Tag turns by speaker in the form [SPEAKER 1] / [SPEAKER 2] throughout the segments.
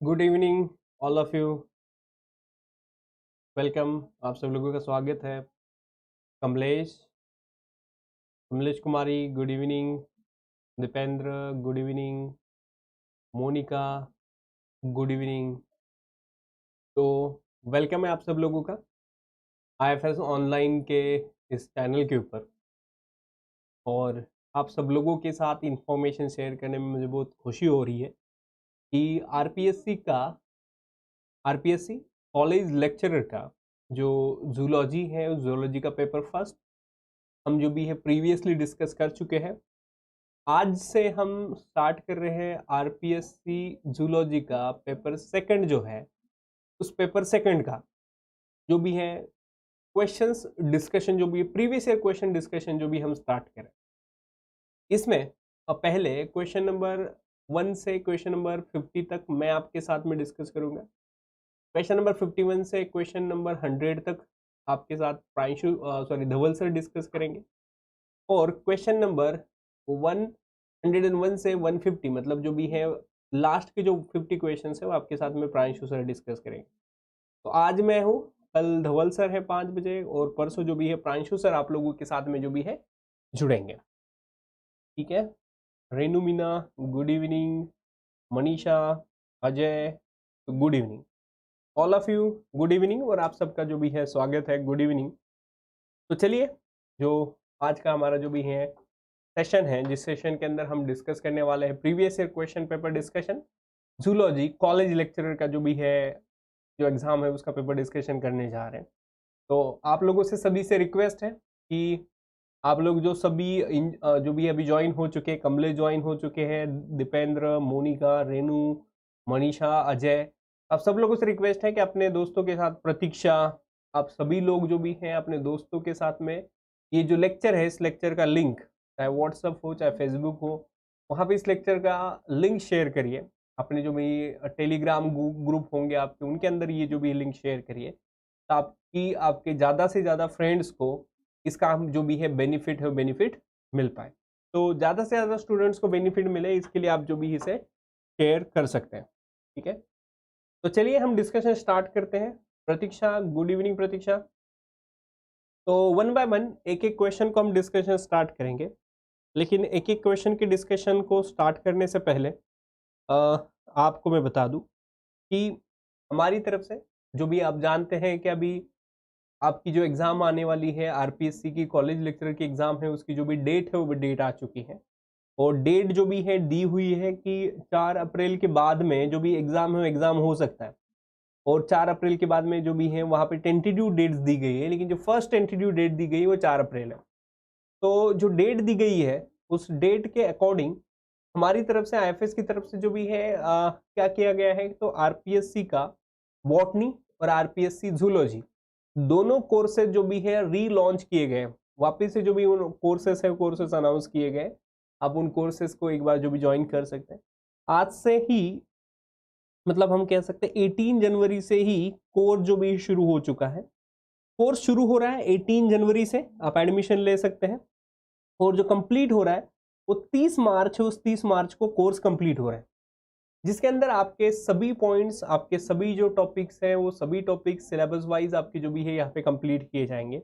[SPEAKER 1] Good evening all of you. Welcome. आप सब लोगों का स्वागत है। Kamlesh Kamlesh Kumari good evening. Dipendra good evening. Monika good evening. तो वेलकम है आप सब लोगों का आईएफएस ऑनलाइन के इस चैनल के ऊपर। और आप सब लोगों के साथ इंफॉर्मेशन शेयर करने में मुझे बहुत खुशी हो रही है कि आरपीएससी कॉलेज लेक्चरर का जो जूलॉजी है उस जूलॉजी का पेपर फर्स्ट हम जो भी है प्रीवियसली डिस्कस कर चुके हैं। आज से हम स्टार्ट कर रहे हैं आरपीएससी जूलॉजी का पेपर सेकंड जो है उस पेपर सेकंड का जो भी है क्वेश्चंस डिस्कशन जो भी है प्रीवियस ईयर क्वेश्चन डिस्कशन जो भी हम स्टार्ट करें। इसमें पहले क्वेश्चन नंबर 1 से क्वेश्चन नंबर 50 तक मैं आपके साथ में डिस्कस करूंगा। क्वेश्चन नंबर 51 से क्वेश्चन नंबर 100 तक आपके साथ धवल सर डिस्कस करेंगे। और क्वेश्चन नंबर 101 से 150 मतलब जो भी है लास्ट के जो 50 क्वेश्चन है वो आपके साथ में प्रांशु सर डिस्कस करेंगे। तो आज मैं हूँ, कल धवल सर है 5 बजे और परसों जो भी है प्रांशु सर आप लोगों के साथ में जो भी है जुड़ेंगे। ठीक है। Renu Meena good evening. Manisha Ajay good evening. All of you good evening और आप सबका जो भी है स्वागत है। Good evening. तो चलिए जो आज का हमारा जो भी है सेशन है जिस सेशन के अंदर हम डिस्कस करने वाले हैं previous year question paper discussion zoology college lecturer का जो भी है जो एग्जाम है उसका पेपर डिस्कशन करने जा रहे हैं। तो आप लोगों से सभी से रिक्वेस्ट है कि आप लोग जो जो भी अभी ज्वाइन हो चुके हैं, कमलेश ज्वाइन हो चुके हैं, दीपेंद्र, मोनिका, रेनू, मनीषा, अजय, आप सब लोगों से रिक्वेस्ट है कि अपने दोस्तों के साथ, प्रतीक्षा, आप सभी लोग जो भी हैं अपने दोस्तों के साथ में ये जो लेक्चर है इस लेक्चर का लिंक चाहे व्हाट्सअप हो चाहे फेसबुक हो वहाँ पे इस लेक्चर का लिंक शेयर करिए। अपने जो भी टेलीग्राम ग्रुप होंगे आपके उनके अंदर ये जो भी लिंक शेयर करिए ताकि आपके ज़्यादा से ज़्यादा फ्रेंड्स को इसका जो भी है बेनिफिट मिल पाए। तो ज़्यादा से ज़्यादा स्टूडेंट्स को बेनिफिट मिले इसके लिए आप जो भी इसे शेयर कर सकते हैं। ठीक है। तो चलिए हम डिस्कशन स्टार्ट करते हैं। प्रतीक्षा गुड इवनिंग। प्रतीक्षा, तो वन बाय वन एक एक क्वेश्चन को हम डिस्कशन स्टार्ट करेंगे, लेकिन एक एक क्वेश्चन के डिस्कशन को स्टार्ट करने से पहले आपको मैं बता दूं कि हमारी तरफ से जो भी आप जानते हैं कि अभी आपकी जो एग्ज़ाम आने वाली है आरपीएससी की कॉलेज लेक्चरर की एग्ज़ाम है उसकी जो भी डेट है वो डेट आ चुकी है। और डेट जो भी है दी हुई है कि 4 अप्रैल के बाद में जो भी एग्ज़ाम है वो एग्ज़ाम हो सकता है। और 4 अप्रैल के बाद में जो भी है वहाँ पे टेंटेटिव डेट्स दी गई है, लेकिन जो फर्स्ट टेंटेटिव डेट दी गई है वो 4 अप्रैल है। तो जो डेट दी गई है उस डेट के अकॉर्डिंग हमारी तरफ से आईएफएस की तरफ से जो भी है क्या किया गया है, तो आरपीएससी का बॉटनी और आरपीएससी जूलॉजी दोनों कोर्सेज जो भी है रीलॉन्च किए गए। वापस से जो भी उन कोर्सेज है कोर्सेज अनाउंस किए गए। आप उन कोर्सेज को एक बार जो भी ज्वाइन कर सकते हैं। आज से ही मतलब हम कह सकते हैं 18 जनवरी से ही कोर्स जो भी शुरू हो चुका है। कोर्स शुरू हो रहा है 18 जनवरी से आप एडमिशन ले सकते हैं और जो कंप्लीट हो रहा है वो 30 मार्च है। उस 30 मार्च को कोर्स कंप्लीट हो रहा है जिसके अंदर आपके सभी पॉइंट्स, आपके सभी जो टॉपिक्स हैं वो सभी टॉपिक्स सिलेबस वाइज आपके जो भी है यहाँ पे कंप्लीट किए जाएंगे।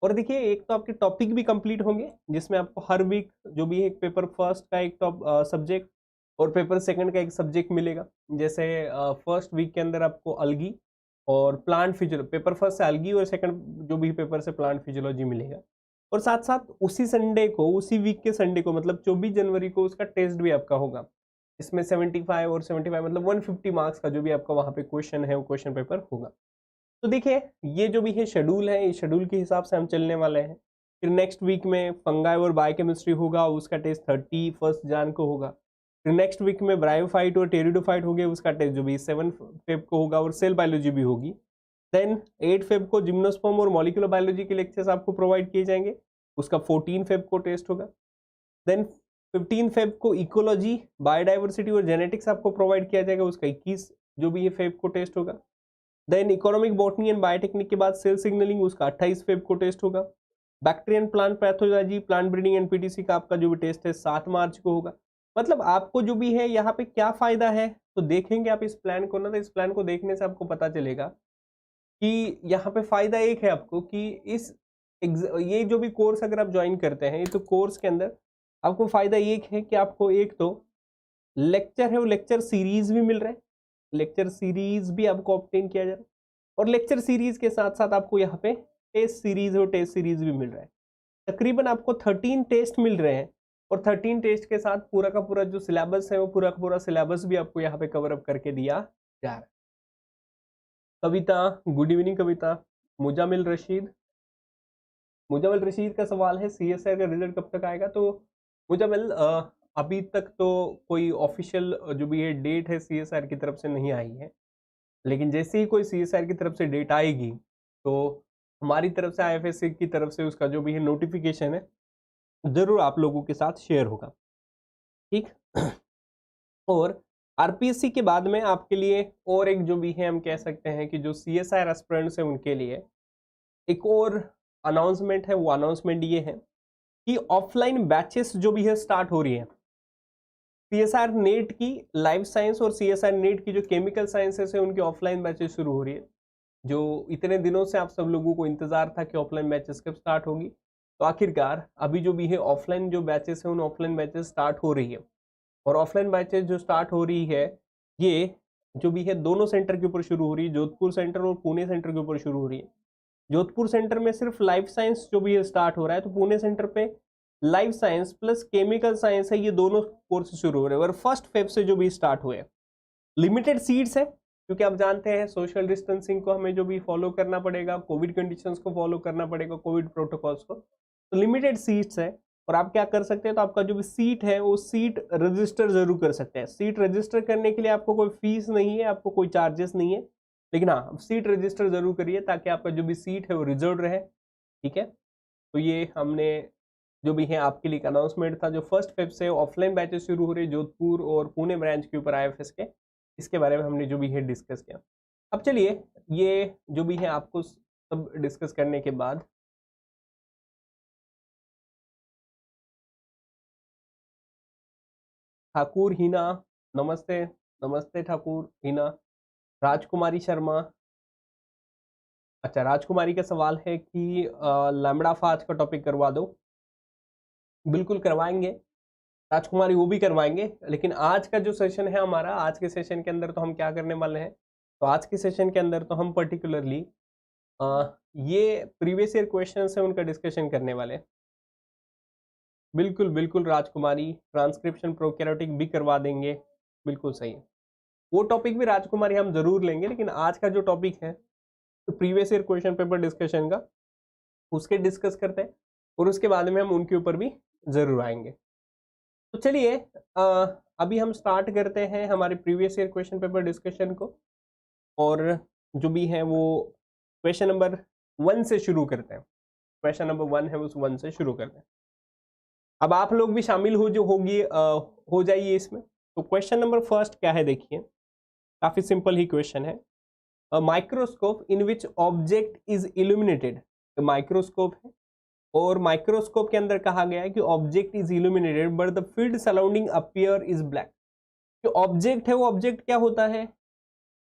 [SPEAKER 1] और देखिए एक तो आपके टॉपिक भी कंप्लीट होंगे जिसमें आपको हर वीक जो भी है एक पेपर फर्स्ट का एक सब्जेक्ट और पेपर सेकंड का एक सब्जेक्ट मिलेगा। जैसे फर्स्ट वीक के अंदर आपको अलगी और प्लांट फिजियोलॉजी, पेपर फर्स्ट से अलगी और सेकंड जो भी पेपर से प्लांट फिजियोलॉजी मिलेगा। और साथ साथ उसी संडे को, उसी वीक के संडे को मतलब 24 जनवरी को उसका टेस्ट भी आपका होगा। इसमें 75 और 75 मतलब 150 मार्क्स का जो भी आपका वहाँ पे क्वेश्चन है वो क्वेश्चन पेपर होगा। तो देखिए ये जो भी है शेड्यूल है, इस शेड्यूल के हिसाब से हम चलने वाले हैं। फिर नेक्स्ट वीक में फंगाई और बायोकेमिस्ट्री होगा, उसका टेस्ट 31 जान को होगा। फिर नेक्स्ट वीक में ब्रायोफाइट और टेरिडोफाइट हो गया, उसका टेस्ट जो भी 7 फेब को होगा और सेल बायोलॉजी भी होगी। देन 8 फेब को जिम्नोस्पर्म और मॉलिक्यूलर बायोलॉजी के लेक्चर्स आपको प्रोवाइड किए जाएंगे, उसका 14 फेब को टेस्ट होगा। देन 15 फेब को इकोलॉजी, बायोडाइवर्सिटी और जेनेटिक्स आपको प्रोवाइड किया जाएगा, उसका 21 जो भी है फेब को टेस्ट होगा। Then economic botany and biotechnic के बाद सेल सिग्नलिंग, उसका 28 फेब को टेस्ट होगा। Bactrian plant pathology, plant breeding and PTC का आपका जो भी टेस्ट है 7 मार्च को होगा। मतलब आपको जो भी है यहाँ पे क्या फायदा है, तो देखेंगे आप इस प्लान को ना, तो इस प्लान को देखने से आपको पता चलेगा कि यहाँ पे फायदा एक है आपको कि ये जो भी कोर्स अगर आप ज्वाइन करते हैं, ये तो कोर्स के अंदर आपको फायदा एक है कि आपको एक तो लेक्चर है वो लेक्चर सीरीज भी मिल रहा है, लेक्चर सीरीज भी आपको ऑब्टेन किया जा रहा है, और लेक्चर सीरीज के साथ साथ आपको यहाँ पे टेस्ट सीरीज और टेस्ट सीरीज भी मिल रहा है। तकरीबन आपको 13 टेस्ट मिल रहे हैं, और 13 टेस्ट के साथ पूरा का पूरा जो सिलेबस है वो पूरा का पूरा सिलेबस भी आपको यहाँ पे कवर अप करके दिया जा रहा है। कविता, गुड इवनिंग कविता। मुजामिल रशीद, मुजामिल रशीद का सवाल है सीएसआर का रिजल्ट कब तक आएगा। तो मुजामिल, अभी तक तो कोई ऑफिशियल जो भी है डेट है सीएसआर की तरफ से नहीं आई है, लेकिन जैसे ही कोई सीएसआर की तरफ से डेट आएगी तो हमारी तरफ से आईएफएससी की तरफ से उसका जो भी है नोटिफिकेशन है जरूर आप लोगों के साथ शेयर होगा, ठीक। और आरपीएससी के बाद में आपके लिए और एक जो भी है हम कह सकते हैं कि जो सीएसआर एस्पिरेंट्स है उनके लिए एक और अनाउंसमेंट है। वो अनाउंसमेंट ये है कि ऑफलाइन बैचेस जो भी है स्टार्ट हो रही है। सीएसआर नेट की लाइफ साइंस और सीएसआर नेट की जो केमिकल साइंसेस है उनकी ऑफलाइन बैचेस शुरू हो रही है। जो इतने दिनों से आप सब लोगों को इंतजार था कि ऑफलाइन बैचेस कब स्टार्ट होगी, तो आखिरकार अभी जो भी है ऑफलाइन जो बैचेस है उन ऑफलाइन बैचेस स्टार्ट हो रही है। और ऑफलाइन बैचेस जो स्टार्ट हो रही है ये जो भी है दोनों सेंटर के ऊपर शुरू हो रही है, जोधपुर सेंटर और पुणे सेंटर के ऊपर शुरू हो रही है। जोधपुर सेंटर में सिर्फ लाइफ साइंस जो भी है स्टार्ट हो रहा है, तो पुणे सेंटर पे life science plus chemical science है, ये दोनों कोर्स शुरू हो रहे हैं और 1 फेब से जो भी स्टार्ट हुए। लिमिटेड सीट्स है क्योंकि आप जानते हैं सोशल डिस्टेंसिंग को हमें जो भी फॉलो करना पड़ेगा, कोविड कंडीशंस को फॉलो करना पड़ेगा, कोविड प्रोटोकॉल्स को, तो लिमिटेड सीट्स है। और आप क्या कर सकते हैं, तो आपका जो भी सीट है वो सीट रजिस्टर जरूर कर सकते हैं। सीट रजिस्टर करने के लिए आपको कोई फीस नहीं है, आपको कोई चार्जेस नहीं है, लेकिन हाँ सीट रजिस्टर जरूर करिए ताकि आपका जो भी सीट है वो रिजर्व रहे, ठीक है। तो ये हमने जो भी है आपके लिए अनाउंसमेंट था। जो 1 फेब से ऑफलाइन बैचेस शुरू हो रहे हैं जोधपुर और पुणे ब्रांच के ऊपर आईएफएस के, इसके बारे में हमने जो भी है डिस्कस किया। अब चलिए ये जो भी है आपको सब डिस्कस करने के बाद ठाकुर हिना, नमस्ते। नमस्ते ठाकुर हिना। राजकुमारी शर्मा, अच्छा राजकुमारी का सवाल है कि लैम्बडा फाज का टॉपिक करवा दो। बिल्कुल करवाएंगे राजकुमारी, वो भी करवाएंगे। लेकिन आज का जो सेशन है हमारा, आज के सेशन के अंदर तो हम क्या करने वाले हैं, तो आज के सेशन के अंदर तो हम पर्टिकुलरली ये प्रीवियस ईयर क्वेश्चन है उनका डिस्कशन करने वाले हैं। बिल्कुल बिल्कुल राजकुमारी, ट्रांसक्रिप्शन प्रोकैरियोटिक भी करवा देंगे, बिल्कुल सही है। वो टॉपिक भी राजकुमारी हम जरूर लेंगे, लेकिन आज का जो टॉपिक है तो previous year question paper discussion का, उसके डिस्कस करते हैं और उसके बाद में हम उनके ऊपर भी जरूर आएंगे। तो चलिए अभी हम स्टार्ट करते हैं हमारे previous year question paper discussion को, और जो भी है वो क्वेश्चन नंबर 1 से शुरू करते हैं। क्वेश्चन नंबर 1 है उस 1 से शुरू करते हैं। अब आप लोग भी शामिल हो जाइए इसमें। तो क्वेश्चन नंबर फर्स्ट क्या है देखिए, काफी सिंपल ही क्वेश्चन है। Microscope in which object is illuminated, microscope है और माइक्रोस्कोप के अंदर कहा गया है कि object is illuminated but the field surrounding appear is black. जो ऑब्जेक्ट है वो ऑब्जेक्ट क्या होता है,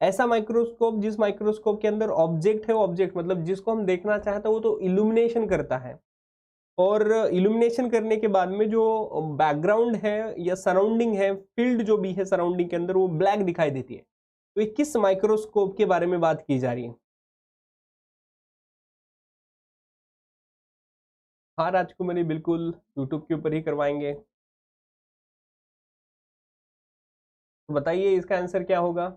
[SPEAKER 1] ऐसा माइक्रोस्कोप जिस माइक्रोस्कोप के अंदर ऑब्जेक्ट है, वो ऑब्जेक्ट मतलब जिसको हम देखना चाहते हैं वो तो इल्यूमिनेशन करता है, और इल्यूमिनेशन करने के बाद में जो बैकग्राउंड है या सराउंडिंग है, फील्ड जो भी है सराउंडिंग के अंदर वो ब्लैक दिखाई देती है। तो ये किस माइक्रोस्कोप के बारे में बात की जा रही है। हाँ राजकुमारी, बिल्कुल यूट्यूब के ऊपर ही करवाएंगे। तो बताइए इसका आंसर क्या होगा।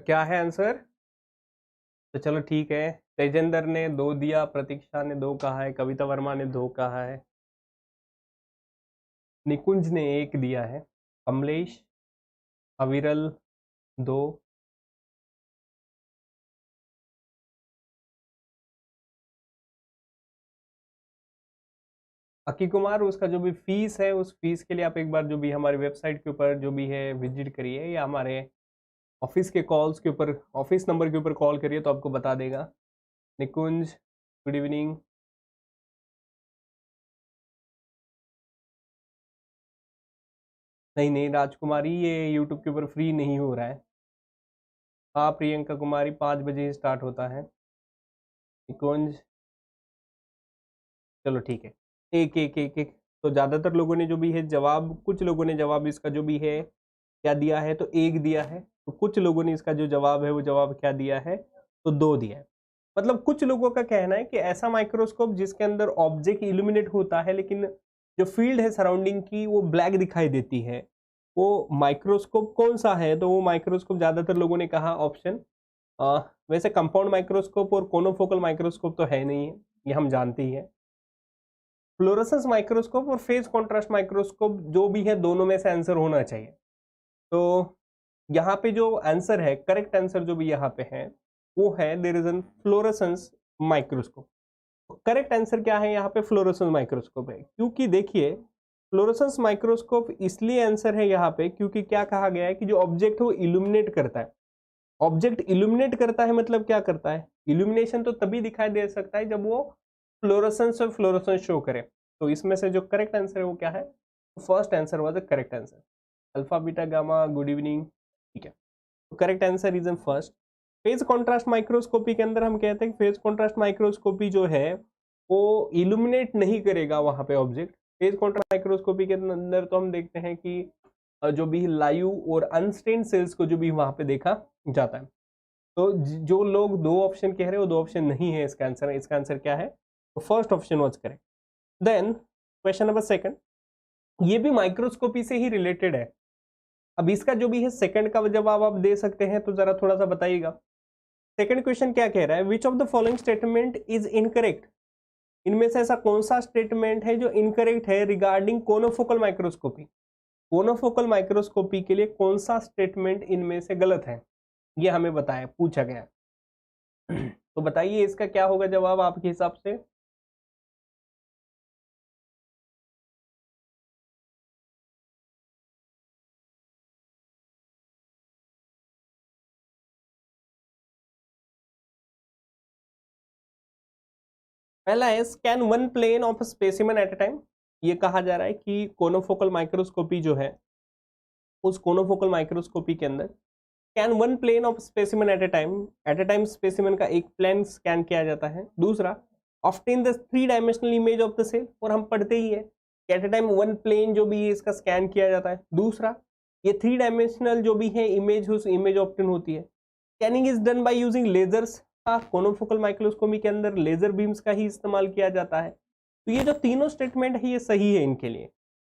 [SPEAKER 1] तो क्या है आंसर? तो चलो ठीक है, तेजेंद्र ने 2 दिया, प्रतीक्षा ने 2 कहा है, कविता वर्मा ने 2 कहा है, निकुंज ने 1 दिया है, कमलेश, अविरल 2, अकी कुमार, उसका जो भी फीस है उस फीस के लिए आप एक बार जो भी हमारी वेबसाइट के ऊपर जो भी है विजिट करिए, या हमारे ऑफिस के कॉल्स के ऊपर, ऑफिस नंबर के ऊपर कॉल करिए तो आपको बता देगा। निकुंज, गुड इवनिंग। नहीं नहीं राजकुमारी, ये यूट्यूब के ऊपर फ्री नहीं हो रहा है। हाँ प्रियंका कुमारी, 5 बजे ही स्टार्ट होता है। निकुंज, चलो ठीक है, एक एक एक एक। तो ज़्यादातर लोगों ने जो भी है जवाब, कुछ लोगों ने जवाब इसका जो भी है क्या दिया है, तो 1 दिया है। तो कुछ लोगों ने इसका जो जवाब है वो जवाब क्या दिया है, तो 2 दिया है। मतलब कुछ लोगों का कहना है कि ऐसा माइक्रोस्कोप जिसके अंदर ऑब्जेक्ट इल्यूमिनेट होता है लेकिन जो फील्ड है सराउंडिंग की वो ब्लैक दिखाई देती है, वो माइक्रोस्कोप कौन सा है? तो वो माइक्रोस्कोप ज़्यादातर लोगों ने कहा ऑप्शन, वैसे कंपाउंड माइक्रोस्कोप और कोनोफोकल माइक्रोस्कोप तो है नहीं है, ये हम जानते ही है। फ्लोरोसेंस माइक्रोस्कोप और फेज कॉन्ट्रास्ट माइक्रोस्कोप जो भी है, दोनों में से आंसर होना चाहिए। तो यहाँ पे जो आंसर है, करेक्ट आंसर जो भी यहाँ पे है वो है there is an fluorescence microscope. Correct answer क्या है यहाँ पे? फ्लोरोसेंस माइक्रोस्कोप है, क्योंकि देखिए फ्लोरोसेंस माइक्रोस्कोप इसलिए आंसर है यहाँ पे क्योंकि क्या कहा गया है कि जो ऑब्जेक्ट है वो इल्यूमिनेट करता है। ऑब्जेक्ट इल्यूमिनेट करता है मतलब क्या करता है? इल्यूमिनेशन तो तभी दिखाई दे सकता है जब वो फ्लोरोसेंस और फ्लोरोसेंस शो करे। तो इसमें से जो करेक्ट आंसर है वो क्या है? First answer was the correct answer. Alpha beta gamma, good evening. ठीक है, तो correct answer is in first. Phase contrast microscopy के अंदर हम कहते हैं कि फेज कॉन्ट्रास्ट माइक्रोस्कोपी जो है वो इल्यूमिनेट नहीं करेगा वहां पे ऑब्जेक्ट। फेज कॉन्ट्रास्ट माइक्रोस्कोपी के अंदर तो हम देखते हैं कि जो भी लाइव और अनस्टेन्ड सेल्स को जो भी वहां पे देखा जाता है। तो जो लोग 2 ऑप्शन कह रहे हो, 2 ऑप्शन नहीं है इसका आंसर। इसका आंसर क्या है? तो first option was correct. Then question number second, ये भी माइक्रोस्कोपी से ही रिलेटेड है। अब इसका जो भी है सेकंड का जवाब आप दे सकते हैं, तो जरा थोड़ा सा बताइएगा। सेकंड क्वेश्चन क्या कह रहा है? विच of the following statement is incorrect? इनमें से ऐसा कौन सा स्टेटमेंट है जो इनकरेक्ट है रिगार्डिंग कोनोफोकल माइक्रोस्कोपी? कोनोफोकल माइक्रोस्कोपी के लिए कौन सा स्टेटमेंट इनमें से गलत है, ये हमें बताया, पूछा गया। तो बताइए इसका क्या होगा जवाब आपके हिसाब से? पहला है scan one plane of specimen at a time. ये कहा जा रहा है कि कोनोफोकल माइक्रोस्कोपी जो है, उस कोनोफोकल माइक्रोस्कोपी के अंदर scan one plane of specimen at a time specimen का एक प्लेन स्कैन किया जाता है। दूसरा, obtain the 3 dimensional image of the cell, और हम पढ़ते ही है कि at a time one plane जो भी है इसका स्कैन किया जाता है। दूसरा, ये 3 डायमेंशनल जो भी है इमेज, उस इमेज ऑब्टेन होती है। Scanning is done by using lasers. Confocal microscopy के अंदर लेजर बीम्स का ही इस्तेमाल किया जाता है। तो ये जो तीनों स्टेटमेंट है ये सही है इनके लिए।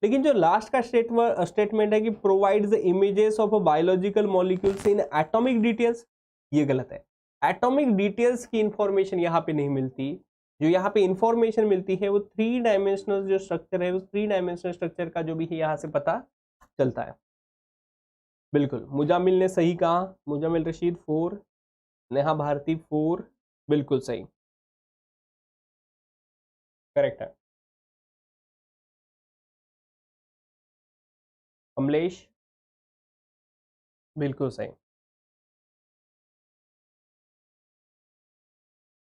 [SPEAKER 1] लेकिन जो लास्ट का स्टेटमेंट है कि provides the images of biological molecules in atomic details, ये गलत है। एटॉमिक डिटेल्स की इंफॉर्मेशन यहाँ पे नहीं मिलती। जो यहाँ पे इंफॉर्मेशन मिलती है वो 3 डायमेंशनल जो स्ट्रक्चर है, उस 3 डायमेंशनल स्ट्रक्चर का जो भी है यहाँ से पता चलता है। बिल्कुल, मुजामिल ने सही कहा। मुजामिल रशीद 4, नेहा भारती 4, बिल्कुल सही, करेक्ट है। कमलेश, बिल्कुल सही,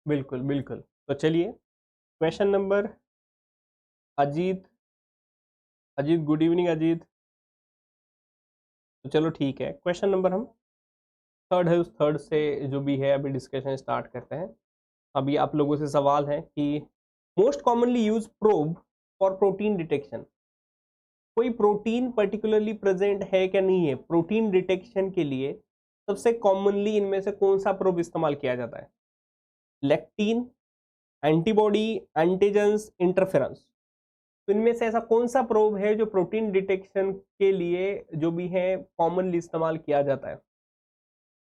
[SPEAKER 1] बिल्कुल बिल्कुल। तो चलिए question number, Ajit, Ajit good evening Ajit. तो चलो ठीक है, क्वेश्चन नंबर हम थर्ड है, उस थर्ड से जो भी है अभी डिस्कशन स्टार्ट करते हैं। अभी आप लोगों से सवाल है कि most commonly use probe for protein detection. कोई प्रोटीन पर्टिकुलरली प्रेजेंट है क्या नहीं है प्रोटीन डिटेक्शन के लिए? सबसे कॉमनली इनमें से कौन सा प्रोब इस्तेमाल किया जाता है? Lectin, antibody, antigens, interference. तो इनमें से ऐसा कौन सा प्रोब है जो प्रोटीन डिटेक्शन के लिए जो भी है कॉमनली इस्तेमाल किया जाता है?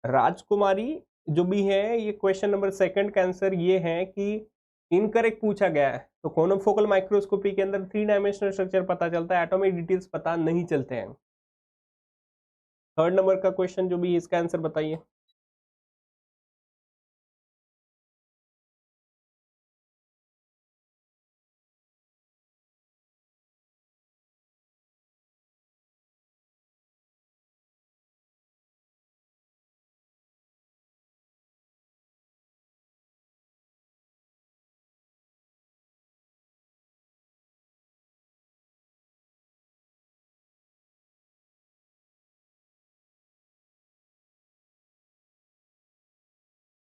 [SPEAKER 1] राजकुमारी जो भी है, ये क्वेश्चन नंबर सेकंड का आंसर ये है कि इनकरेक्ट पूछा गया है। तो कोनोफोकल माइक्रोस्कोपी के अंदर 3 डायमेंशनल स्ट्रक्चर पता चलता है, एटॉमिक डिटेल्स पता नहीं चलते हैं। थर्ड नंबर का क्वेश्चन जो भी, इसका आंसर बताइए।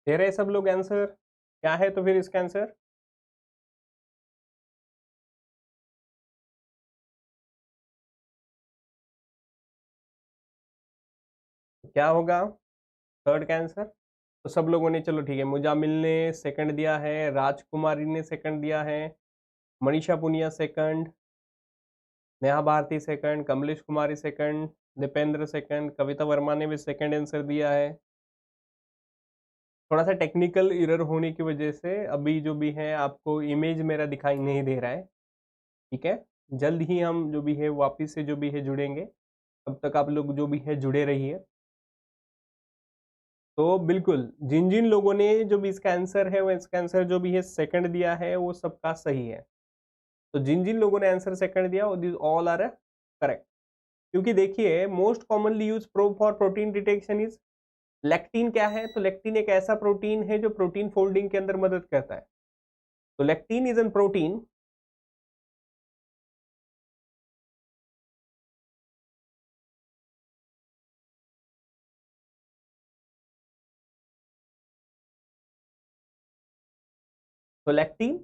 [SPEAKER 1] दे रहे सब लोग आंसर? क्या है तो फिर इसका आंसर? क्या होगा थर्ड का आंसर? तो सब लोगों ने, चलो ठीक है, मुजामिल ने सेकंड दिया है, राजकुमारी ने सेकंड दिया है, Manisha Punia second, Neha Bharti second, Kamlesh Kumari second, Dipendra second, कविता वर्मा ने भी सेकंड आंसर दिया है। थोड़ा सा टेक्निकल एरर होने की वजह से अभी जो भी है आपको इमेज मेरा दिखाई नहीं दे रहा है, ठीक है। जल्द ही हम जो भी है वापिस से जो भी है जुड़ेंगे, तब तक आप लोग जो भी है जुड़े रहिए। तो बिल्कुल जिन जिन लोगों ने जो भी इसका आंसर है, वो इसका आंसर जो भी है सेकंड दिया है, वो सबका सही है। तो जिन जिन लोगों ने आंसर सेकंड दिया, दिस ऑल आर करेक्ट। क्योंकि देखिए, most commonly use probe for protein detection is lectin. क्या है? तो लेक्टिन एक ऐसा प्रोटीन है जो प्रोटीन फोल्डिंग के अंदर मदद करता है। तो लेक्टिन इज एन प्रोटीन तो लेक्टिन,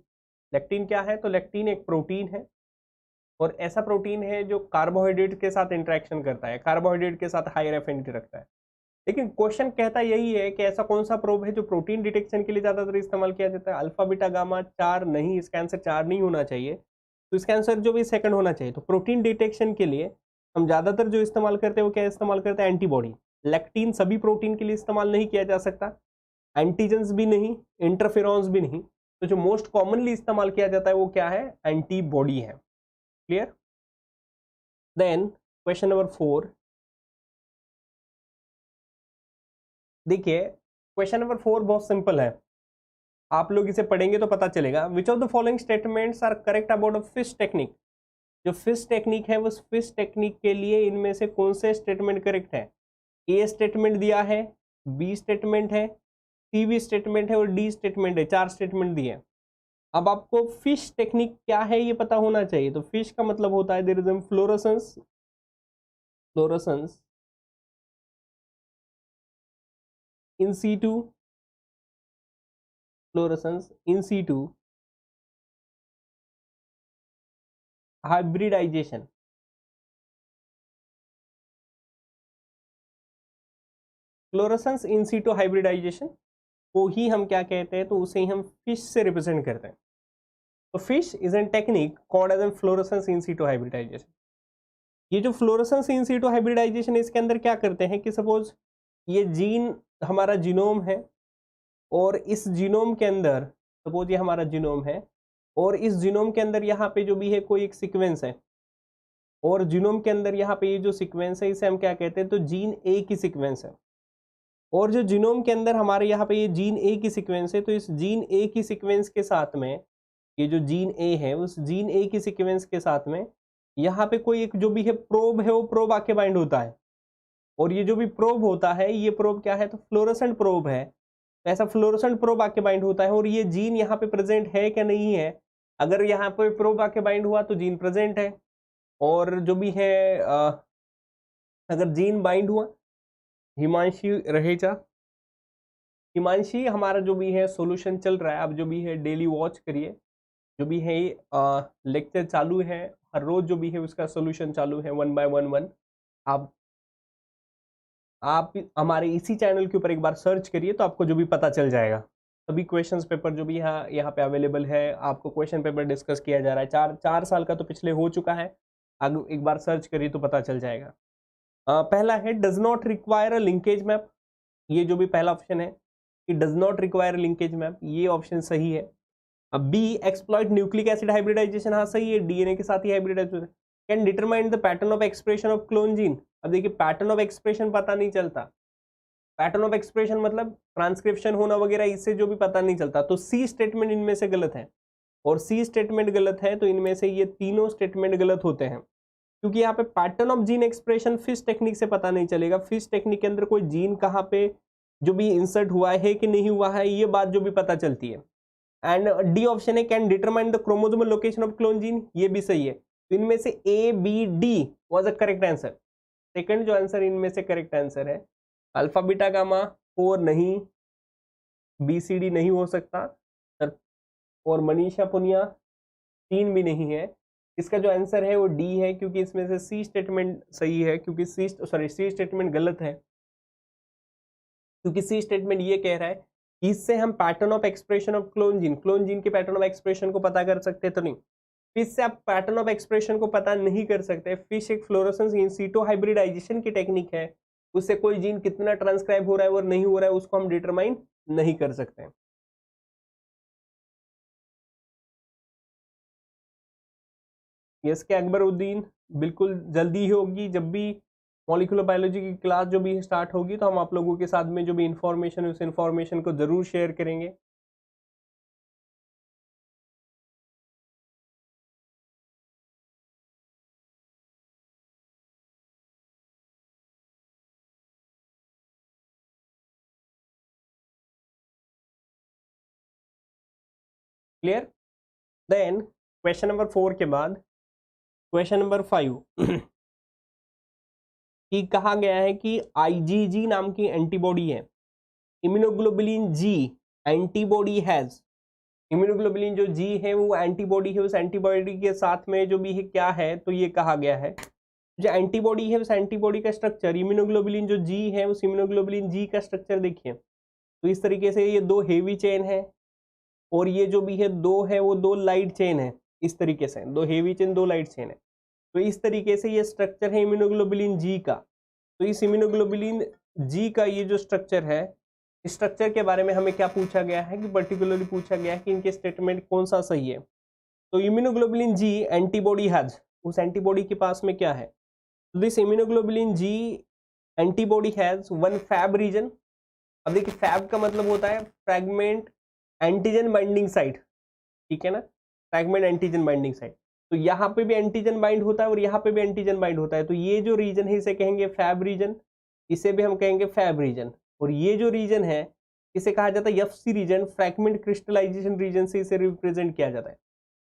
[SPEAKER 1] लेक्टिन क्या है? तो लेक्टिन एक प्रोटीन है, और ऐसा प्रोटीन है जो कार्बोहाइड्रेट के साथ इंटरेक्शन करता है, कार्बोहाइड्रेट के साथ हायर एफिनिटी रखता है। लेकिन क्वेश्चन कहता यही है कि ऐसा कौन सा प्रोब है जो प्रोटीन डिटेक्शन के लिए ज्यादातर इस्तेमाल किया जाता है? अल्फा बीटा गामा 4 नहीं, इसका आंसर 4 नहीं होना चाहिए। तो इसका आंसर जो भी सेकंड होना चाहिए। तो प्रोटीन डिटेक्शन के लिए हम ज्यादातर जो इस्तेमाल करते हैं वो क्या इस्तेमाल करते हैं? एंटीबॉडी। लेक्टिन सभी प्रोटीन के लिए इस्तेमाल नहीं किया जा सकता, एंटीजेंस भी नहीं, इंटरफेरॉन्स भी नहीं। तो जो मोस्ट कॉमनली इस्तेमाल किया जाता है वो क्या है? एंटीबॉडी है। क्लियर? देन क्वेश्चन नंबर 4, देखिए क्वेश्चन नंबर 4 बहुत सिंपल है, आप लोग इसे पढ़ेंगे तो पता चलेगा। Which of the following statements are correct about a fish technique? जो फिश टेक्निक है, उस फिश टेक्निक के लिए इनमें से कौन से स्टेटमेंट करेक्ट है? ए स्टेटमेंट दिया है, बी स्टेटमेंट है, सी भी स्टेटमेंट है, और डी स्टेटमेंट है। 4 स्टेटमेंट दिए। अब आपको फिश टेक्निक क्या है ये पता होना चाहिए। तो फिश का मतलब होता है there is fluorescence, fluorescence in situ, fluorescence in situ, hybridization. Fluorescence in situ hybridization को ही हम क्या कहते हैं? तो उसे ही हम फिश से रिप्रेजेंट करते हैं। तो fish is an technique called as an fluorescence in situ hybridization. ये जो फ्लोरोसेंस इन सीटू हाइब्रिडाइजेशन, इसके अंदर क्या करते हैं कि सपोज ये जीन हमारा जीनोम है, और इस जीनोम के अंदर, सपोज ये हमारा जीनोम है, और इस जीनोम के अंदर यहाँ पे जो भी है कोई एक सीक्वेंस है, और जीनोम के अंदर यहाँ पे ये जो सीक्वेंस है इसे हम क्या कहते हैं? तो जीन ए की सीक्वेंस है। और जो जीनोम के अंदर हमारे यहाँ पे ये जीन ए की सीक्वेंस है, तो इस जीन ए की सीक्वेंस के साथ में, ये जो जीन ए है, उस जीन ए की सीक्वेंस के साथ में यहाँ पे कोई एक जो भी है प्रोब है, वो प्रोब आके बाइंड होता है। और ये जो भी प्रोब होता है, ये प्रोब क्या है? तो फ्लोरोसेंट प्रोब है। तो ऐसा फ्लोरोसेंट प्रोब आके बाइंड होता है, और ये जीन यहाँ पे प्रेजेंट है क्या नहीं है? अगर यहाँ पे प्रोब आके बाइंड हुआ तो जीन प्रेजेंट है, और जो भी है अगर जीन बाइंड हुआ, हिमांशी रहेजा, हिमांशी हमारा जो भी है सॉल्यूशन चल रहा है, आप जो भी है डेली वॉच करिए, जो भी है लेक्चर चालू है, हर रोज जो भी है उसका सॉल्यूशन चालू है, 1 बाय 1 आप हमारे इसी चैनल के ऊपर एक बार सर्च करिए तो आपको जो भी पता चल जाएगा। सभी क्वेश्चंस पेपर जो भी यहाँ पे अवेलेबल है, आपको क्वेश्चन पेपर डिस्कस किया जा रहा है। 4 साल का तो पिछले हो चुका है, अगर एक बार सर्च करिए तो पता चल जाएगा। पहला है does not require a linkage map. ये जो भी पहला ऑप्शन है कि does not require linkage map, ये ऑप्शन सही है। अब B exploit nucleic acid hybridization, हाँ सही है, डीएनए के साथ ही हाइब्रिडाइज होता है। Can determine the pattern of expression of clone gene, अब देखिए पैटर्न ऑफ एक्सप्रेशन पता नहीं चलता, पैटर्न ऑफ एक्सप्रेशन मतलब ट्रांसक्रिप्शन होना वगैरह, इससे जो भी पता नहीं चलता, तो सी स्टेटमेंट इनमें से गलत है, और सी स्टेटमेंट गलत है तो इनमें से ये तीनों स्टेटमेंट गलत होते हैं, क्योंकि यहाँ पे pattern of gene expression fish technique से पता नहीं चलेगा, फिश टेक्निक के अंदर कोई जीन कहाँ पे जो भी इंसर्ट हुआ है कि नहीं हुआ है, ये बात जो भी पता चलती है। एंड डी ऑप्शन है can determine the chromosomal location of clone gene, ये भी सही है। तो इनमें से A B D was a correct answer. Second जो आंसर इनमें से करेक्ट आंसर है, अल्फा बीटा गामा 4 नहीं, बी सी डी नहीं हो सकता, और मनीषा पुनिया 3 भी नहीं है। इसका जो आंसर है वो डी है, क्योंकि इसमें से सी स्टेटमेंट सही है, क्योंकि सी स्टेटमेंट गलत है, क्योंकि सी स्टेटमेंट ये कह रहा है इससे हम pattern of expression of clone gene के पैटर्न ऑफ एक्सप्रेशन को पता कर सकते, तो नहीं, फिश से आप पैटर्न ऑफ एक्सप्रेशन को पता नहीं कर सकते। फिश एक फ्लोरोसेंस इन सीटो हाइब्रिडाइजेशन की टेक्निक है, उससे कोई जीन कितना ट्रांसक्राइब हो रहा है और नहीं हो रहा है उसको हम डिटरमाइन नहीं कर सकते। यस के अकबरुद्दीन, बिल्कुल जल्दी ही होगी, जब भी मॉलिक्यूलर बायोलॉजी की क्लास जो भी स्टार्ट होगी तो हम आप लोगों के साथ में जो भी इंफॉर्मेशन है उस इंफॉर्मेशन को जरूर शेयर करेंगे। क्लियर? देन क्वेश्चन नंबर 4 के बाद क्वेश्चन नंबर 5 कि कहा गया है कि आईजीजी नाम की एंटीबॉडी है, immunoglobulin G antibody has, immunoglobulin जो जी है वो एंटीबॉडी है, उस एंटीबॉडी के साथ में जो भी है क्या है, तो ये कहा गया है जो एंटीबॉडी है उस एंटीबॉडी का स्ट्रक्चर, इम्यूनोग्लोबुलिन जो जी है उस इम्यूनोग्लोबुलिन जी का स्ट्रक्चर देखिए, तो इस तरीके से ये 2 हेवी चेन है, और ये जो भी है 2 है वो 2 लाइट चेन है, इस तरीके से 2 हेवी चेन 2 लाइट चेन है, तो इस तरीके से ये स्ट्रक्चर है इम्यूनोग्लोबुलिन जी का। तो इस इम्यूनोग्लोबुलिन जी का ये जो स्ट्रक्चर है, इस स्ट्रक्चर के बारे में हमें क्या पूछा गया है कि पर्टिकुलरली पूछा गया है कि इनके स्टेटमेंट कौन सा सही है। तो इम्यूनोग्लोबुलिन जी एंटीबॉडी हैज, उस एंटीबॉडी के पास में क्या है, तो this immunoglobulin G antibody has 1 Fab region. अब देखिए फैब का मतलब होता है फ्रैगमेंट एंटीजन बाइंडिंग साइट, ठीक है ना, फ्रैगमेंट एंटीजन बाइंडिंग साइट, तो यहाँ पे भी एंटीजन बाइंड होता है और यहाँ पे भी एंटीजन बाइंड होता है, तो ये जो रीजन है इसे कहेंगे फैब रीजन, इसे भी हम कहेंगे फैब रीजन, और ये जो रीजन है इसे कहा जाता है FC region, fragment crystallization region से इसे रिप्रेजेंट किया जाता है।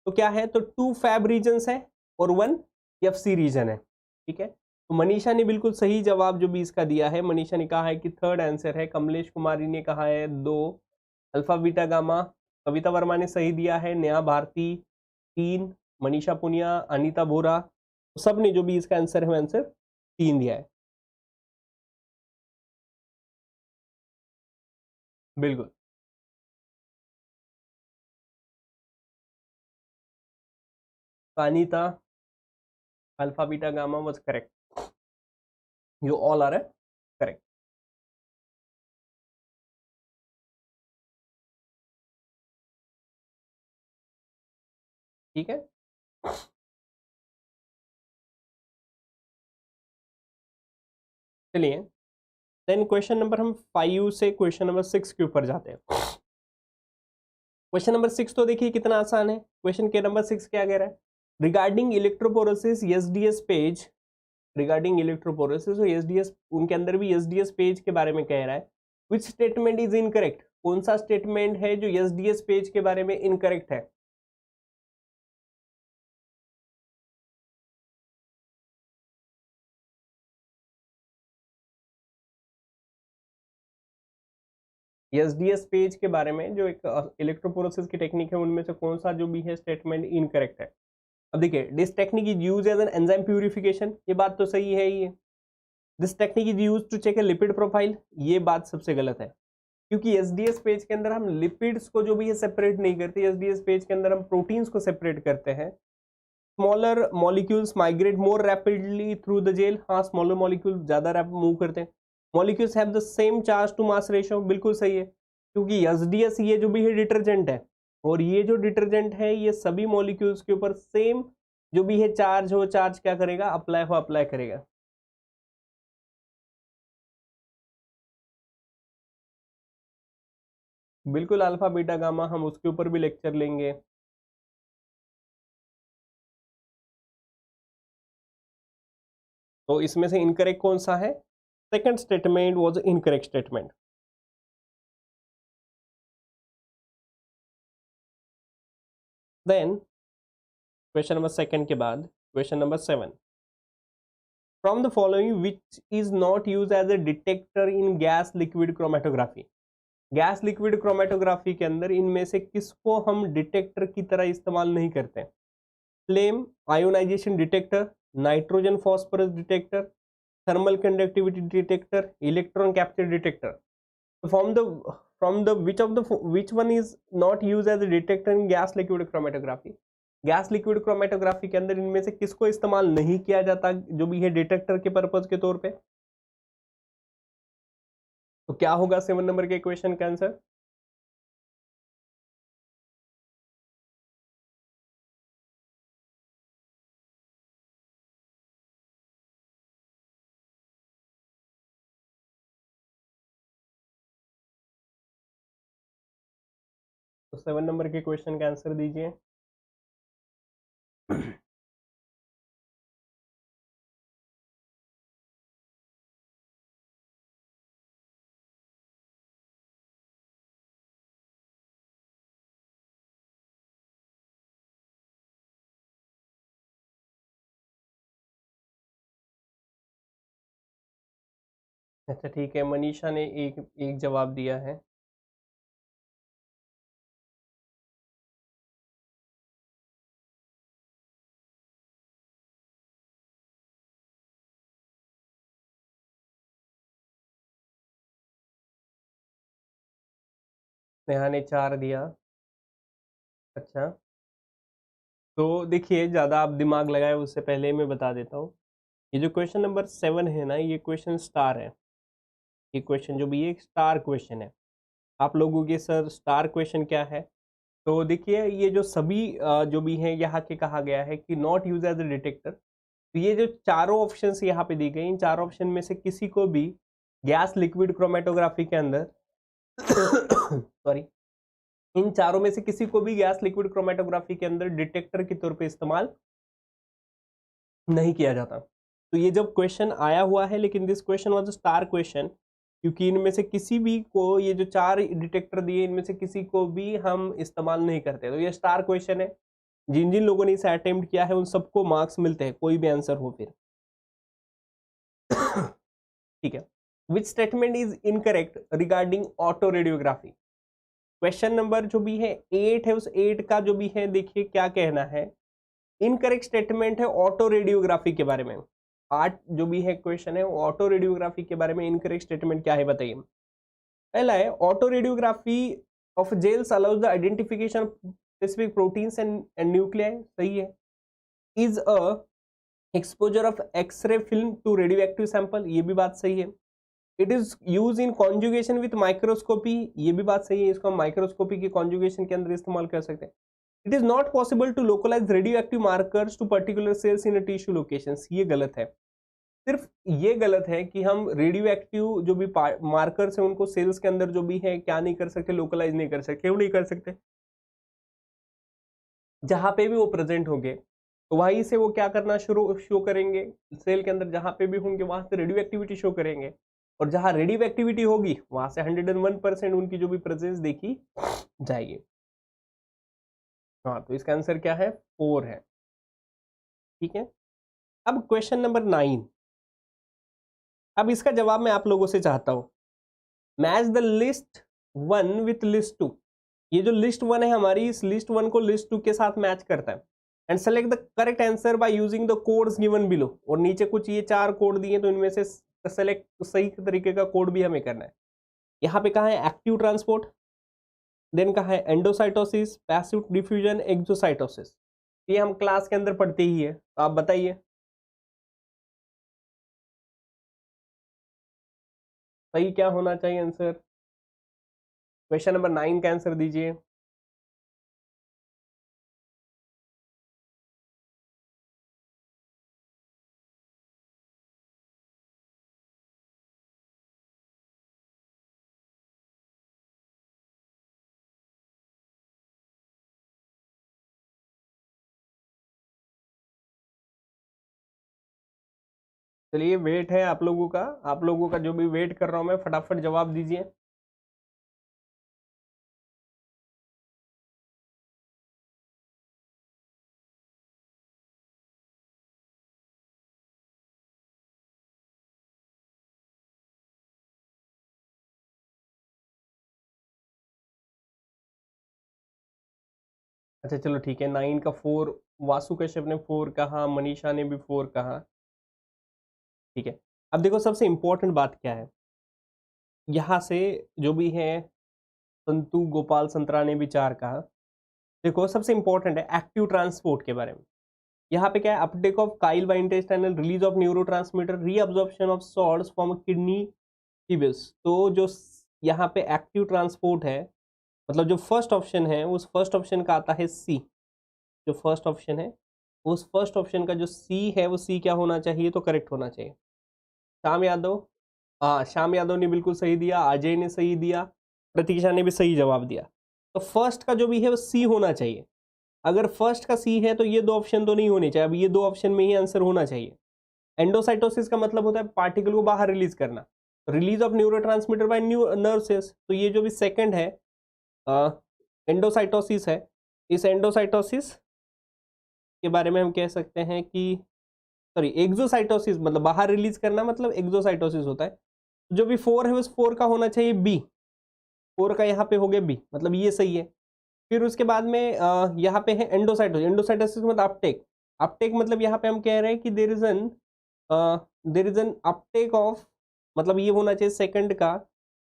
[SPEAKER 1] तो क्या है, तो 2 फैब रीजन है और 1 एफसी रीजन है, ठीक है। तो मनीषा ने बिल्कुल सही जवाब जो भी इसका दिया है, मनीषा ने कहा है कि थर्ड आंसर है, कमलेश कुमारी ने कहा है 2, अल्फा बीटा गामा, कविता वर्मा ने सही दिया है, नेहा भारती 3, मनीषा पुनिया, अनीता बोरा, सब ने जो भी इसका आंसर है आंसर 3 दिया है। बिल्कुल Anita, alpha beta gamma was correct, you all are correct. ठीक है, चलिए देन क्वेश्चन नंबर हम 5 से क्वेश्चन नंबर 6 के ऊपर जाते हैं। क्वेश्चन नंबर 6 तो देखिए कितना आसान है, क्वेश्चन के नंबर 6 क्या कह रहा है, रिगार्डिंग इलेक्ट्रोपोरोसिस एसडीएस पेज, रिगार्डिंग इलेक्ट्रोपोरोसिस और एसडीएस, उनके अंदर भी एसडीएस पेज के बारे में कह रहा है, विच स्टेटमेंट इज इनकरेक्ट, कौन सा स्टेटमेंट है जो एसडीएस पेज के बारे में इनकरेक्ट है। एसडीएस पेज के बारे में जो एक इलेक्ट्रोपोरोसिस की टेक्निक है उनमें से कौन सा जो भी है स्टेटमेंट इनकरेक्ट है। अब देखिए this technique is use as an enzyme purification, ये बात तो सही है ही है। This technique is use to check a lipid profile, ये बात सबसे गलत है, क्योंकि एसडीएस पेज के अंदर हम लिपिड्स को जो भी है सेपरेट नहीं करते, एसडीएस पेज के अंदर हम प्रोटीन्स को सेपरेट करते हैं। Smaller molecules migrate more rapidly through the gel, हाँ स्मॉलर मॉलिक्यूल ज्यादा मूव करते हैं, molecules have the same charge to mass ratio, बिल्कुल सही है, क्योंकि एसडीएस ये जो भी है डिटर्जेंट है, और ये जो डिटर्जेंट है ये सभी मॉलिक्यूल्स के ऊपर सेम जो भी है चार्ज हो, चार्ज क्या करेगा, अप्लाई करेगा। बिल्कुल, अल्फा बीटा गामा हम उसके ऊपर भी लेक्चर लेंगे। तो इसमें से इनकरेक्ट कौन सा है? Second statement was incorrect statement. Then question number second के बाद question number 7, from the following which is not use as a detector in gas liquid chromatography. Gas liquid chromatography के अंदर इनमें से किसको हम डिटेक्टर की तरह इस्तेमाल नहीं करते? Flame ionization detector, nitrogen phosphorus detector, thermal conductivity detector, electron capture detector. From the which one is not used as a detector in gas liquid chromatography? Gas liquid chromatography के अंदर इनमें से किसको इस्तेमाल नहीं किया जाता जो भी है डिटेक्टर के पर्पज के तौर पे? तो क्या होगा 7 नंबर के क्वेश्चन का आंसर? तो 7 नंबर के क्वेश्चन का आंसर दीजिए। अच्छा ठीक है, मनीषा ने एक एक जवाब दिया है। नेहा ने 4 दिया। अच्छा, तो देखिए ज़्यादा आप दिमाग लगाए उससे पहले मैं बता देता हूँ, ये जो क्वेश्चन नंबर 7 है ना, ये क्वेश्चन स्टार है। ये क्वेश्चन जो भी है एक स्टार क्वेश्चन है। आप लोगों के सर स्टार क्वेश्चन क्या है? तो देखिए ये जो सभी जो भी है यहाँ के कहा गया है कि not use as a detector, तो ये जो चारों ऑप्शंस यहाँ पे दी गई, इन चारों ऑप्शन में से किसी को भी गैस लिक्विड क्रोमेटोग्राफी के अंदर सॉरी, इन चारों में से किसी को भी गैस लिक्विड क्रोमेटोग्राफी के अंदर डिटेक्टर के तौर पे इस्तेमाल नहीं किया जाता। तो ये जब क्वेश्चन आया हुआ है, लेकिन this question was star question, क्योंकि इनमें से किसी भी को, ये जो 4 डिटेक्टर दिए इनमें से किसी को भी हम इस्तेमाल नहीं करते, तो ये स्टार क्वेश्चन है। जिन जिन लोगों ने इसे अटेम्प्ट किया है उन सबको मार्क्स मिलते हैं, कोई भी आंसर हो फिर। ठीक है, विच statement is incorrect regarding auto radiography? Question number जो भी है 8 है, उस 8 का जो भी है देखिए क्या कहना है। इनकरेक्ट स्टेटमेंट है ऑटो रेडियोग्राफी के बारे में। 8 जो भी है क्वेश्चन है ऑटो रेडियोग्राफी के बारे में, इनकरेक्ट स्टेटमेंट क्या है बताइए। पहला है autoradiography of gels allows the identification specific proteins and nuclei, सही है। Is a exposure of X-ray film to radioactive sample, ये भी बात सही है। It is use in conjugation with microscopy, ये भी बात सही है, इसको हम माइक्रोस्कोपी के कॉन्जुगेशन के अंदर इस्तेमाल कर सकते हैं। It is not possible to localize radioactive markers to particular cells in tissue locations, ये गलत है। सिर्फ ये गलत है कि हम रेडियो एक्टिव जो भी मार्कर्स है उनको सेल्स के अंदर जो भी है क्या नहीं कर सकते, लोकलाइज नहीं कर सकते। क्यों नहीं कर सकते? जहां पे भी वो प्रेजेंट होंगे तो वहीं से वो क्या करना शुरू शो करेंगे, सेल के अंदर जहां पे भी होंगे वहां से रेडियो एक्टिविटी शो करेंगे, और जहां रेडियो एक्टिविटी होगी वहां से 101% उनकी जो भी प्रेजेंस देखी जाएगी। हाँ, तो इसका आंसर क्या है? 4 है। ठीक है, अब क्वेश्चन नंबर 9, अब इसका जवाब मैं आप लोगों से चाहता हूं। Match the list 1 with list 2। ये जो लिस्ट 1 है हमारी, इस लिस्ट 1 को लिस्ट 2 के साथ मैच करता है। And select the correct answer by using the codes given below. और नीचे कुछ ये 4 कोड दिए, तो इनमें से सेलेक्ट सही तरीके का कोड भी हमें करना है। यहाँ पे कहा है एक्टिव ट्रांसपोर्ट, देन कहा है एंडोसाइटोसिस, पैसिव डिफ्यूजन, एक्सोसाइटोसिस। ये हम क्लास के अंदर पढ़ते ही है, तो आप बताइए। सही क्या होना चाहिए आंसर? क्वेश्चन नंबर 9 का आंसर दीजिए। चलिए वेट है आप लोगों का, आप लोगों का जो भी वेट कर रहा हूं मैं, फटाफट जवाब दीजिए। अच्छा चलो ठीक है, 9 का 4, वासु कश्यप ने 4 कहा, मनीषा ने भी 4 कहा। ठीक है, अब देखो सबसे इंपॉर्टेंट बात क्या है, यहाँ से जो भी है संतु गोपाल संतरा ने भी 4 कहा। देखो सबसे इंपॉर्टेंट है एक्टिव ट्रांसपोर्ट के बारे में। यहाँ पे क्या है, uptake of chyle by intestinal, release of neurotransmitter, reabsorption of salts from kidney tubules. तो जो यहाँ पे एक्टिव ट्रांसपोर्ट है, मतलब जो फर्स्ट ऑप्शन है उस फर्स्ट ऑप्शन का आता है सी। जो फर्स्ट ऑप्शन है उस फर्स्ट ऑप्शन का जो सी है वो सी क्या होना चाहिए, तो करेक्ट होना चाहिए। श्याम यादव, हाँ श्याम यादव ने बिल्कुल सही दिया, अजय ने सही दिया, प्रतीक्षा ने भी सही जवाब दिया। तो फर्स्ट का जो भी है वो सी होना चाहिए। अगर फर्स्ट का सी है तो ये दो ऑप्शन तो नहीं होने चाहिए, अब ये दो ऑप्शन में ही आंसर होना चाहिए। एंडोसाइटोसिस का मतलब होता है पार्टिकल को बाहर रिलीज करना, release of neurotransmitter by nerve cells. तो ये जो भी सेकंड है एंडोसाइटोसिस है, इस एंडोसाइटोसिस के बारे में हम कह सकते हैं कि, सॉरी एक्सोसाइटोसिस मतलब बाहर रिलीज करना, मतलब एक्सोसाइटोसिस होता है। जो भी 4 है उस 4 का होना चाहिए बी, 4 का यहाँ पे हो गया बी, मतलब ये सही है। फिर उसके बाद में यहाँ पे है एंडोसाइटोसिस, एंडोसाइटोसिस मतलब अपटेक, अपटेक मतलब यहाँ पे हम कह रहे हैं कि there is an uptake of, मतलब ये होना चाहिए सेकंड का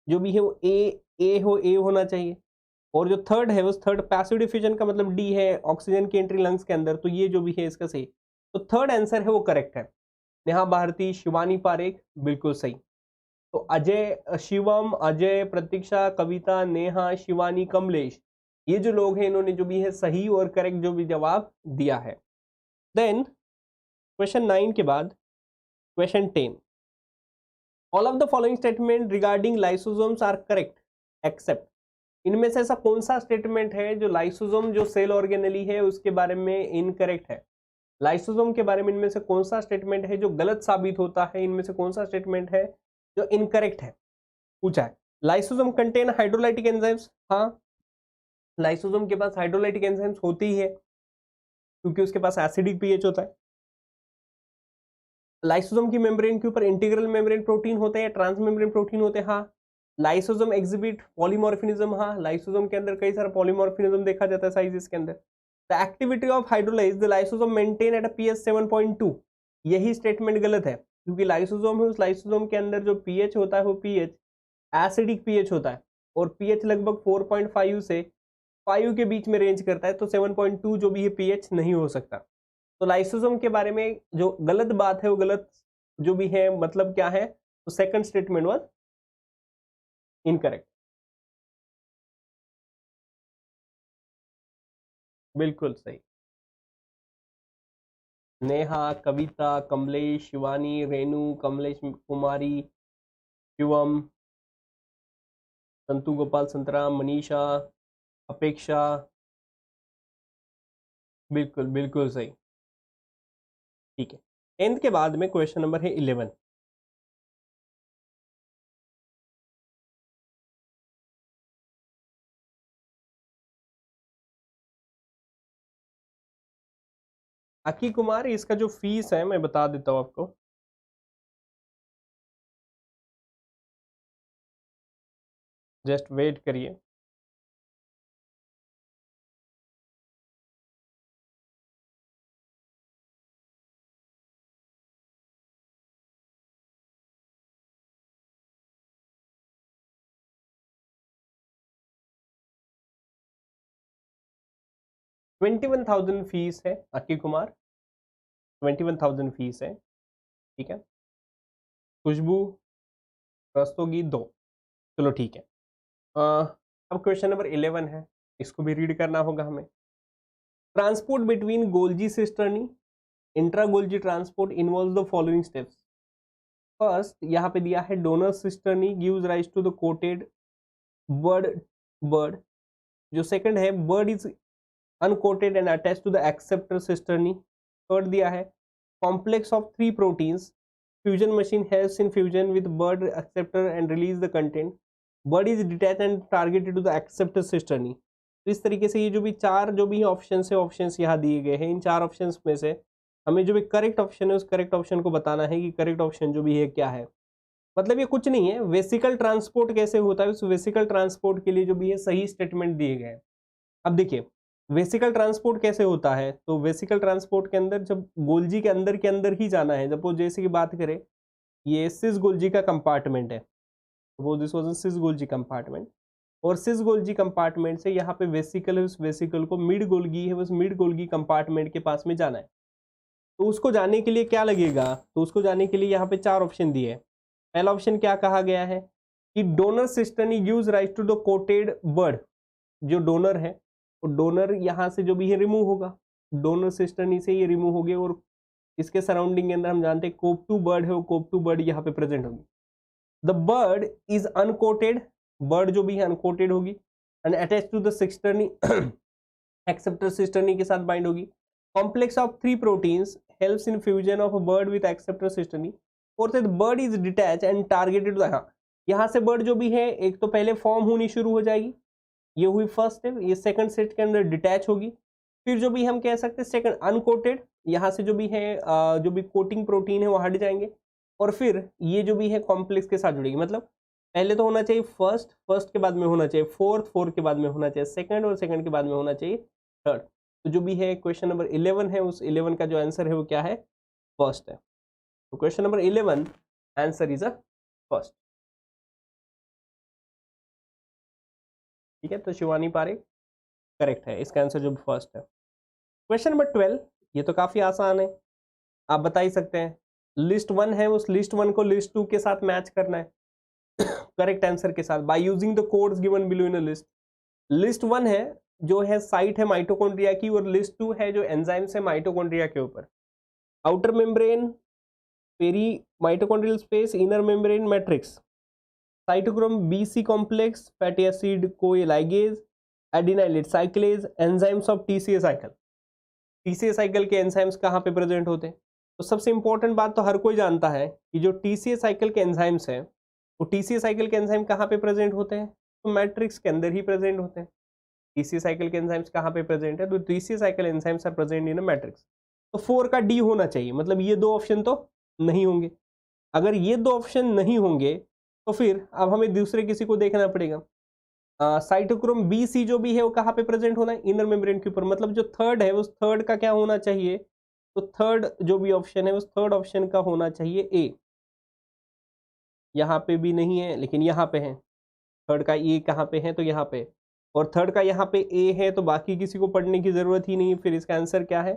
[SPEAKER 1] जो भी है वो ए होना चाहिए। और जो थर्ड है उस थर्ड पैसिव डिफ्यूजन का मतलब डी है, ऑक्सीजन की एंट्री लंग्स के अंदर, तो ये जो भी है इसका सही। तो थर्ड आंसर है वो करेक्ट है। नेहा भारती, शिवानी पारेख, बिल्कुल सही। तो अजय, शिवम, अजय, प्रतीक्षा, कविता, नेहा, शिवानी, कमलेश, ये जो लोग हैं इन्होंने जो भी है सही और करेक्ट जो भी जवाब दिया है। देन क्वेश्चन 9 के बाद question 10, all of the following statement regarding lysosomes are correct except. इनमें से ऐसा कौन सा स्टेटमेंट है जो लाइसोसोम जो सेल ऑर्गेनेली है उसके बारे में इनकरेक्ट है? लाइसोसोम के बारे में इनमें से कौन सा स्टेटमेंट है जो गलत साबित होता है, इनमें से कौन सा स्टेटमेंट है जो इनकरेक्ट है, पूछा है। लाइसोसोम कंटेन हाइड्रोलाइटिक एंजाइम्स, हाँ लाइसोसोम के पास हाइड्रोलाइटिक एंजाइम्स होती ही है क्योंकि उसके पास एसिडिक पीएच होता है। लाइसोसोम की मेम्ब्रेन के ऊपर इंटीग्रल मेम्ब्रेन प्रोटीन होते हैं, ट्रांस मेम्ब्रेन प्रोटीन होते हैं, हाँ। लाइसोसोम एग्जिबिट पॉलीमॉर्फिनिज्म, हाँ लाइसोसोम के अंदर कई सारा पॉलीमॉर्फिनिज्म देखा जाता है साइजेस के अंदर। The activity of hydrolyse the lysosome maintain at a pH 7.2, यही स्टेटमेंट गलत है क्योंकि लाइसोसोम है, उस लाइसोसोम के अंदर जो पीएच होता है वो पीएच एसिडिक पीएच होता है और पीएच लगभग 4.5 से 5 के बीच में रेंज करता है, तो 7.2 जो भी है पीएच नहीं हो सकता। तो लाइसोसोम के बारे में जो गलत बात है वो गलत जो भी है, मतलब क्या है, तो सेकंड स्टेटमेंट वाज इनकरेक्ट। बिल्कुल सही। नेहा, कविता, कमलेश, शिवानी, रेणु, कमलेश कुमारी, शिवम, संतु गोपाल संतरा, मनीषा, अपेक्षा, बिल्कुल बिल्कुल सही। ठीक है, 10th के बाद में क्वेश्चन नंबर है 11। अकी कुमार, इसका जो फीस है मैं बता देता हूं आपको। जस्ट वेट करिए। $21,000 फीस है अकी कुमार, 21,000 फीस है। ठीक है, खुशबू, प्रस्त होगी 2। चलो ठीक है। अब क्वेश्चन नंबर 11 है, इसको भी रीड करना होगा हमें। Transport between Golgi cisternae intra Golgi transport involve the following steps. First यहाँ पे दिया है donor cisternae gives rise to the coated bud. जो सेकंड है bud is uncoated and attach to the acceptor cisternae. Third दिया है complex of 3 proteins fusion machine helps in fusion with bud acceptor and release the content. Bud is detach and targeted to the acceptor cisternae. तो इस तरीके से ये जो भी चार जो भी ऑप्शन है, ऑप्शंस यहाँ दिए गए हैं, इन चार ऑप्शंस में से हमें जो भी करेक्ट ऑप्शन है उस करेक्ट ऑप्शन को बताना है कि करेक्ट ऑप्शन जो भी है क्या है। मतलब ये कुछ नहीं है, वेसिकल ट्रांसपोर्ट कैसे होता है उस वेसिकल ट्रांसपोर्ट के लिए जो भी है सही स्टेटमेंट दिए गए हैं। अब देखिए वेसिकल ट्रांसपोर्ट कैसे होता है, तो वेसिकल ट्रांसपोर्ट के अंदर जब गोल्जी के अंदर ही जाना है, जब वो जैसे की बात करें ये सिस गोल्जी का कंपार्टमेंट है, वो this was cis Golgi compartment, और सिस गोल्जी कंपार्टमेंट से यहाँ पे वेसिकल है, उस वेसिकल को मिड गोल्गी है, उस मिड गोल्गी कंपार्टमेंट के पास में जाना है। तो उसको जाने के लिए क्या लगेगा, तो उसको जाने के लिए यहाँ पे 4 ऑप्शन दिए हैं। पहला ऑप्शन क्या कहा गया है कि donor cisternae gives rise to the coated bud. जो डोनर है वो डोनर यहाँ से जो भी है रिमूव होगा, डोनर सिस्टर्नी से ये रिमूव हो गए, और इसके सराउंडिंग के अंदर हम जानते हैं कोप2 बर्ड है, वो कोप2 बर्ड यहाँ पे प्रेजेंट होगी। The bud is uncoated, bud जो भी है अनकोटेड होगी, and attach to the cisternae acceptor cisternae के साथ बाइंड होगी। Complex of 3 proteins helps in fusion of a bud with acceptor cisternae. और bud is detach and targeted, यहाँ से बर्ड जो भी है एक तो पहले फॉर्म होनी शुरू हो जाएगी, ये हुई फर्स्ट स्टेप, ये सेकंड सेट के अंदर डिटैच होगी, फिर जो भी हम कह सकते हैं सेकंड अनकोटेड, यहाँ से जो भी है जो भी कोटिंग प्रोटीन है वो हट जाएंगे, और फिर ये जो भी है कॉम्प्लेक्स के साथ जुड़ेगी। मतलब पहले तो होना चाहिए फर्स्ट के बाद में होना चाहिए फोर्थ के बाद में होना चाहिए सेकंड, और सेकंड के बाद में होना चाहिए थर्ड। तो जो भी है क्वेश्चन नंबर 11 है, उस 11 का जो आंसर है वो क्या है, फर्स्ट है। तो question number 11 answer is a first. ठीक है, तो शिवानी पारेख करेक्ट है, इसका आंसर जो फर्स्ट है। क्वेश्चन नंबर 12, ये तो काफी आसान है, आप बता ही सकते हैं। लिस्ट 1 है, उस लिस्ट 1 को लिस्ट 2 के साथ मैच करना है करेक्ट आंसर के साथ by using the codes given below in a list. List 1 है जो है साइट है माइटोकॉन्ड्रिया की, और लिस्ट 2 है जो एंजाइम्स है माइटोकॉन्ड्रिया के ऊपर। Outer membrane peri mitochondrial space, inner membrane matrix, cytochrome BC complex, fatty acid CoA ligase, adenylate cyclase, enzymes of TCA cycle. TCA cycle के एंजाइम्स कहाँ पे प्रेजेंट होते हैं, तो सबसे इंपॉर्टेंट बात तो हर कोई जानता है कि जो टीसीए साइकिल के एंजाइम्स हैं वो टीसीए साइकिल के एंजाइम कहाँ पे प्रेजेंट होते हैं, तो मैट्रिक्स के अंदर ही प्रेजेंट होते हैं। टीसीए साइकिल के एंजाइम्स कहाँ पे प्रेजेंट है, तो TCA cycle enzymes are present in a matrix. तो 4 का डी होना चाहिए, मतलब ये 2 ऑप्शन तो नहीं होंगे। अगर ये 2 ऑप्शन नहीं होंगे तो फिर अब हमें दूसरे किसी को देखना पड़ेगा। साइटोक्रोम बी सी जो भी है वो कहाँ पे प्रेजेंट होना है, इनर मेम्ब्रेन के ऊपर, मतलब जो थर्ड है उस थर्ड का क्या होना चाहिए, तो थर्ड जो भी ऑप्शन है उस थर्ड ऑप्शन का होना चाहिए ए। यहाँ पे भी नहीं है लेकिन यहाँ पे है, थर्ड का ए कहाँ पे है, तो यहाँ पे, और थर्ड का यहाँ पे ए है, तो बाकी किसी को पढ़ने की जरूरत ही नहीं। फिर इसका आंसर क्या है,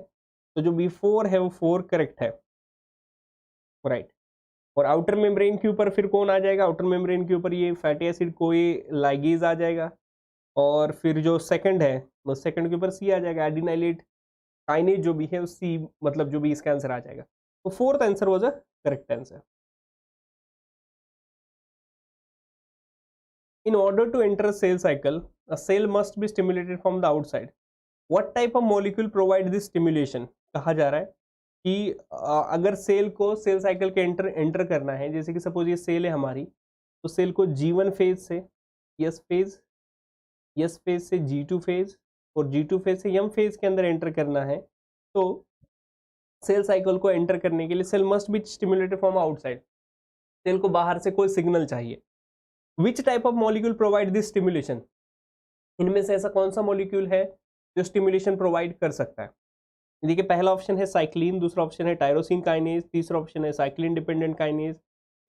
[SPEAKER 1] तो जो बी 4 है वो 4 करेक्ट है, राइट। और आउटर मेम्ब्रेन के ऊपर फिर कौन आ जाएगा, आउटर मेम्ब्रेन के ऊपर ये फैटी एसिड कोएलाइगेज आ जाएगा, और फिर जो सेकंड है वो सेकंड के ऊपर सी आ जाएगा, एडिनाइलेट काइनेज जो भी है सी, मतलब जो भी इसका आंसर आ जाएगा। तो fourth answer was a correct answer. In order to enter a cell cycle, a cell must be stimulated from the outside. What type of molecule provide this stimulation? कहा जा रहा है कि अगर सेल को सेल साइकिल के enter करना है, जैसे कि सपोज ये सेल है हमारी, तो सेल को G1 फेज से यस फेज से G2 फेज, और G2 फेज से M फेज के अंदर एंटर करना है, तो सेल साइकिल को एंटर करने के लिए cell must be stimulated from outside, cell को बाहर से कोई सिग्नल चाहिए। Which type of molecule provide this stimulation, इनमें से ऐसा कौन सा मॉलिक्यूल है जो स्टिमुलेशन प्रोवाइड कर सकता है। देखिए पहला ऑप्शन है साइक्लिन, दूसरा ऑप्शन है टायरोसिन काइनेज, तीसरा ऑप्शन है साइक्लिन डिपेंडेंट काइनेज,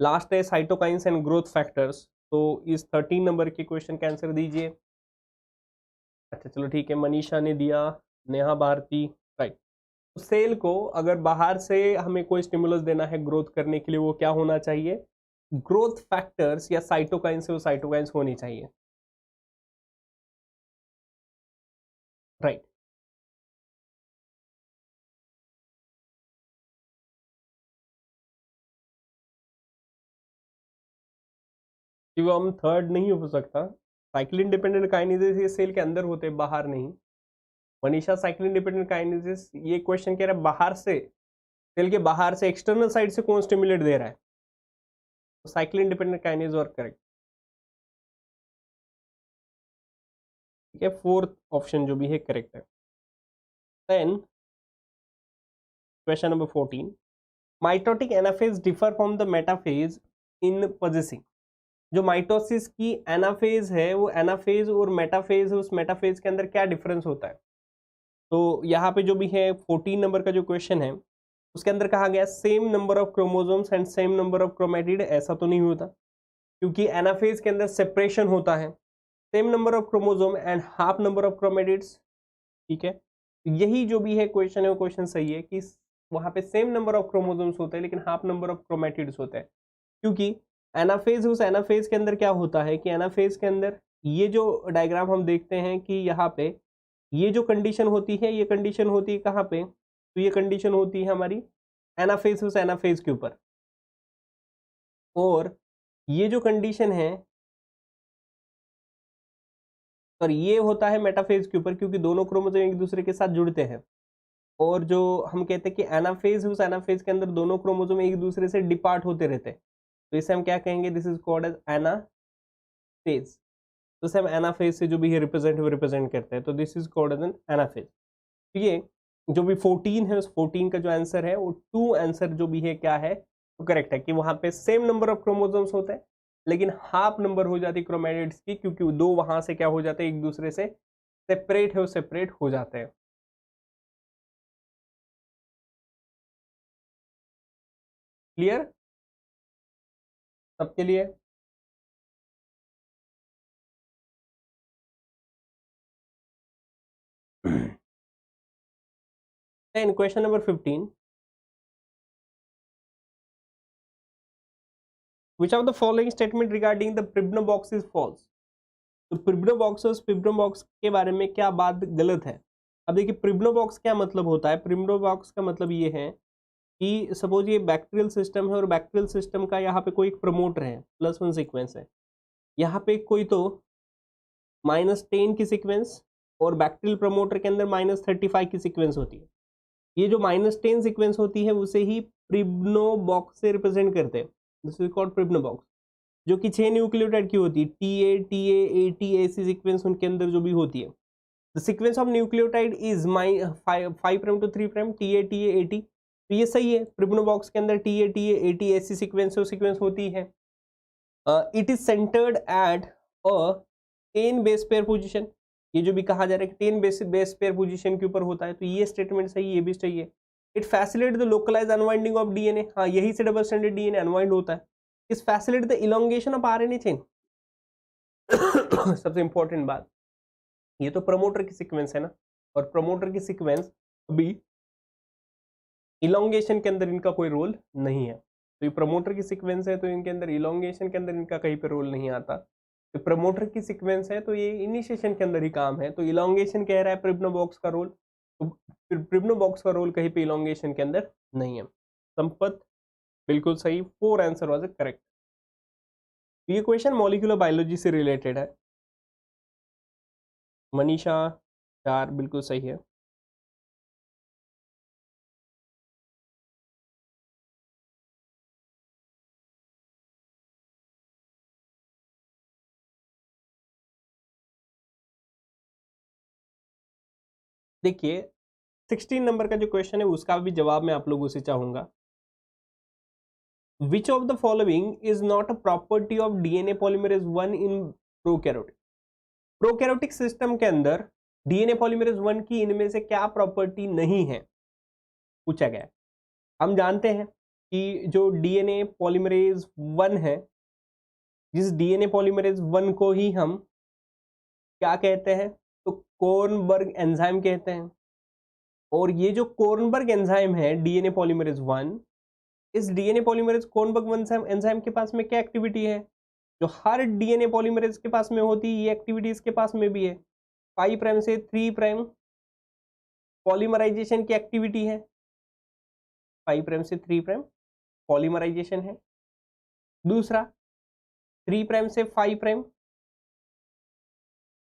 [SPEAKER 1] लास्ट है साइटोकाइंस एंड ग्रोथ फैक्टर्स। तो इस 13 नंबर के क्वेश्चन का आंसर दीजिए। अच्छा चलो ठीक है, मनीषा ने दिया, नेहा भारती, राइट। तो सेल को अगर बाहर से हमें कोई स्टिमुलस देना है ग्रोथ करने के लिए, वो क्या होना चाहिए, ग्रोथ फैक्टर्स या साइटोकाइंस है वो साइटोकाइंस होनी चाहिए, राइट। क्योंकि हम थर्ड नहीं हो सकता, साइक्लिन डिपेंडेंट काइनेजेस ये सेल के अंदर होते हैं, बाहर नहीं। मनीषा, साइक्लिन डिपेंडेंट काइनेजेस, ये क्वेश्चन कह रहा है बाहर से, सेल के बाहर से एक्सटर्नल साइड से कौन स्टिमुलेट दे रहा है, तो साइक्लिन डिपेंडेंट काइनेज और करेक्ट, ठीक है। फोर्थ ऑप्शन जो भी है करेक्ट है। Then question number 14, mitotic anaphase differ from the metaphase in possessing. जो माइटोसिस की एनाफेज है वो एनाफेज और मेटाफेज है, उस मेटाफेज के अंदर क्या डिफरेंस होता है। तो यहाँ पे जो भी है 14 नंबर का जो क्वेश्चन है उसके अंदर कहा गया same number of chromosomes and same number of chromatid, ऐसा तो नहीं होता क्योंकि एनाफेज के अंदर सेपरेशन होता है। Same number of chromosome and half number of chromatids, ठीक है। यही जो भी है क्वेश्चन है वो क्वेश्चन सही है कि वहां पे सेम नंबर ऑफ क्रोमोसोम्स होते हैं लेकिन हाफ नंबर ऑफ क्रोमेटिड्स होते हैं, क्योंकि एनाफेज, उस एनाफेज के अंदर क्या होता है कि एनाफेज के अंदर ये जो डायग्राम हम देखते हैं कि यहाँ पे ये जो कंडीशन होती है, ये कंडीशन होती है कहाँ पे, तो ये कंडीशन होती है हमारी एनाफेज उस एनाफेज के ऊपर, और ये जो कंडीशन है और ये होता है मेटाफेज के ऊपर, क्योंकि दोनों क्रोमोसोम एक दूसरे के साथ जुड़ते हैं। और जो हम कहते हैं कि एनाफेज, उस एनाफेज के अंदर दोनों क्रोमोसोम एक दूसरे से डिपार्ट होते रहते हैं, तो इसे हम क्या कहेंगे, this is called as anaphase. तो इसे हम एनाफेज से जो भी है रिप्रेजेंट करते हैं, तो this is called as an anaphase. तो ये जो भी 14 है उस 14 का जो आंसर है वो 2 आंसर जो भी है क्या है तो करेक्ट है, कि वहां पे सेम नंबर ऑफ क्रोमोसोम्स होते हैं लेकिन हाफ नंबर हो जाती है क्रोमेटिड्स की, क्योंकि दो वहां से क्या हो जाते हैं एक दूसरे से सेपरेट है, वो सेपरेट हो जाते हैं। क्लियर सबके लिए? Then question number 15, which of the following statement regarding the Pribno box is false? तो प्रिब्नो बॉक्स और प्रिब्नो बॉक्स के बारे में क्या बात गलत है। अब देखिए प्रिब्नो बॉक्स क्या मतलब होता है, प्रिब्नो बॉक्स का मतलब ये है कि सपोज ये बैक्टीरियल सिस्टम है और बैक्टीरियल सिस्टम का यहाँ पे कोई एक प्रमोटर है, +1 सीक्वेंस है, यहाँ पे कोई तो -10 की सीक्वेंस और बैक्टीरियल प्रमोटर के अंदर -35 की सीक्वेंस होती है। ये जो -10 सीक्वेंस होती है उसे ही प्रिब्नो बॉक्स से रिप्रेजेंट करते हैं, दिस इज कॉल्ड प्रिब्नो बॉक्स, जो कि 6 न्यूक्लियोटाइड की होती है, TA ऐसी सीक्वेंस उनके अंदर जो भी होती है। The sequence of nucleotide is 5 prime to 3 prime TA तो ये सही है, प्रिब्नो बॉक्स के अंदर TA ऐसी सीक्वेंस होती है। It is centred at a 10 base pair position, ये जो भी कहा जा रहा है कि 10 बेस पेयर पोजीशन के ऊपर होता है, तो ये स्टेटमेंट सही है, ये भी सही है। It facilitate the localise unwinding of DNA, हाँ यही से डबल स्ट्रैंडेड डीएनए अनवाइंड होता है। इस facilitate the elongation of RNA chain सबसे इंपॉर्टेंट बात, ये तो प्रमोटर की सीक्वेंस है ना, और प्रमोटर की सीक्वेंस अभी इलोंगेशन के अंदर इनका कोई रोल नहीं है, तो ये प्रमोटर की सीक्वेंस है तो इनके अंदर इलोंगेशन के अंदर इनका कहीं पे रोल नहीं आता। तो प्रमोटर की सीक्वेंस है तो ये इनिशिएशन के अंदर ही काम है, तो इलोंगेशन कह रहा है प्रिब्नो बॉक्स का रोल, तो प्रिब्नो बॉक्स का रोल कहीं पे इलोंगेशन के अंदर नहीं है। संपत बिल्कुल सही, 4 आंसर वाज करेक्ट। ये क्वेश्चन मॉलिक्यूलर बायोलॉजी से रिलेटेड है। मनीषा 4 बिल्कुल सही है। देखिए 16 नंबर का जो क्वेश्चन है उसका भी जवाब मैं आप लोगों से चाहूंगा। विच of the following is not a property of DNA polymerase 1 in prokaryotic? Prokaryotic system के अंदर डीएनए पॉलीमरेज 1 की इनमें से क्या प्रॉपर्टी नहीं है, पूछा गया है। हम जानते हैं कि जो डीएनए पॉलीमरेज 1 है, जिस डीएनए पॉलीमरेज 1 को ही हम क्या कहते हैं, तो कोर्नबर्ग एंजाइम कहते हैं। और ये जो कोर्नबर्ग एंजाइम है डीएनए पॉलीमरेज 1, इस डीएनए पॉलीमरेज कोनबर्ग एंजाइम के पास में क्या एक्टिविटी है, जो हर डीएनए पॉलीमरेज के पास में होती है, ये एक्टिविटी इसके पास में भी है। 5 प्राइम से 3 प्राइम पॉलीमराइजेशन की एक्टिविटी है, 5 प्राइम से 3 प्राइम पॉलीमराइजेशन है। दूसरा 3 प्राइम से 5 प्राइम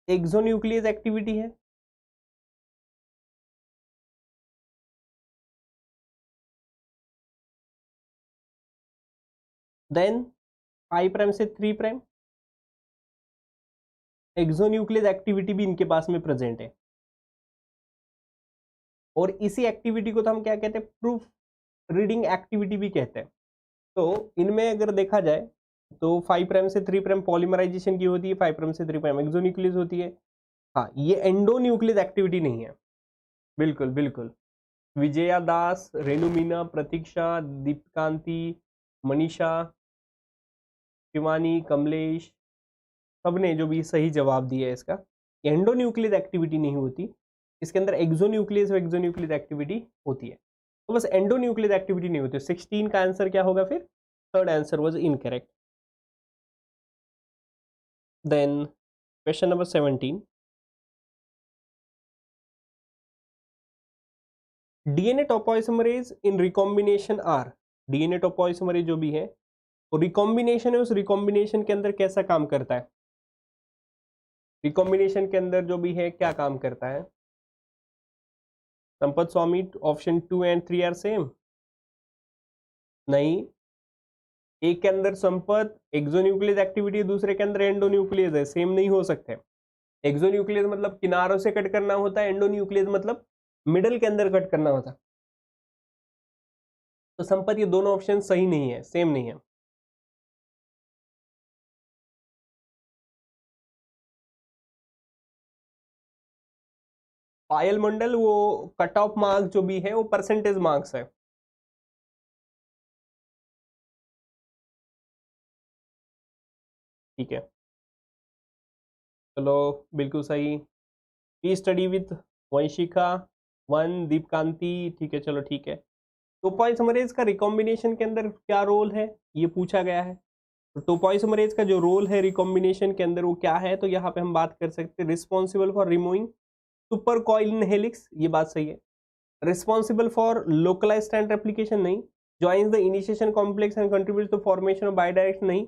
[SPEAKER 1] एक्सोन्यूक्लियस एक्टिविटी है। देन 5 प्राइम से 3 प्राइम एक्सोन्यूक्लियस एक्टिविटी भी इनके पास में प्रेजेंट है। और इसी एक्टिविटी को तो हम क्या कहते हैं, प्रूफ रीडिंग एक्टिविटी भी कहते हैं। तो इनमें अगर देखा जाए तो 5 प्राइम से 3 प्राइम पॉलीमराइजेशन की होती है, 5 प्राइम से 3 प्राइम एक्सोन्यूक्लियस होती है। हाँ, ये एंडोन्यूक्लियस एक्टिविटी नहीं है। बिल्कुल बिल्कुल। विजया दास, रेणु मीना, प्रतीक्षा, दीपकांति, मनीषा, शिवानी, कमलेश, सबने जो भी सही जवाब दिया है इसका, एंडोन्यूक्लियस एक्टिविटी नहीं होती, इसके अंदर एक्सोन्यूक्लियस और एक्सोन्यूक्लियस एक्टिविटी होती है। तो बस एंडोन्यूक्लियस एक्टिविटी नहीं होती। 16 का आंसर क्या होगा फिर? Third answer was incorrect. Then question number 17, DNA topoisomerase in recombination are. DNA topoisomerase जो भी है वो रिकॉम्बिनेशन है, उस रिकॉम्बिनेशन के अंदर कैसा काम करता है? रिकॉम्बिनेशन के अंदर जो भी है क्या काम करता है? संपत स्वामी, ऑप्शन 2 एंड 3 आर सेम? नहीं, एक के अंदर संपत एक्सोन्यूक्लियस एक्टिविटी, दूसरे के अंदर एंडोन्यूक्लियस है, सेम नहीं हो सकते। एक्सोन्यूक्लियस मतलब किनारों से कट करना होता है, एंडोन्यूक्लियस मतलब मिडल के अंदर कट करना होता है। तो संपत ये दोनों ऑप्शन सही नहीं है, सेम नहीं है। पायल मंडल, वो कट ऑफ मार्क्स जो भी है वो परसेंटेज मार्क्स है। ठीक है, चलो बिल्कुल सही। पी स्टडी विथ वंशिका 1, दीपकांति, ठीक है, चलो ठीक है। टोपॉइसोमरेज का रिकॉम्बिनेशन के अंदर क्या रोल है, ये पूछा गया है। तो टोपॉइसोमरेज का जो रोल है रिकॉम्बिनेशन के अंदर वो क्या है, तो यहाँ पे हम बात कर सकते हैं responsible for removing super coil in helix, ये बात सही है। Responsible for localize strand replication नहीं। Joins the initiation complex and contributes to formation of bidirection नहीं।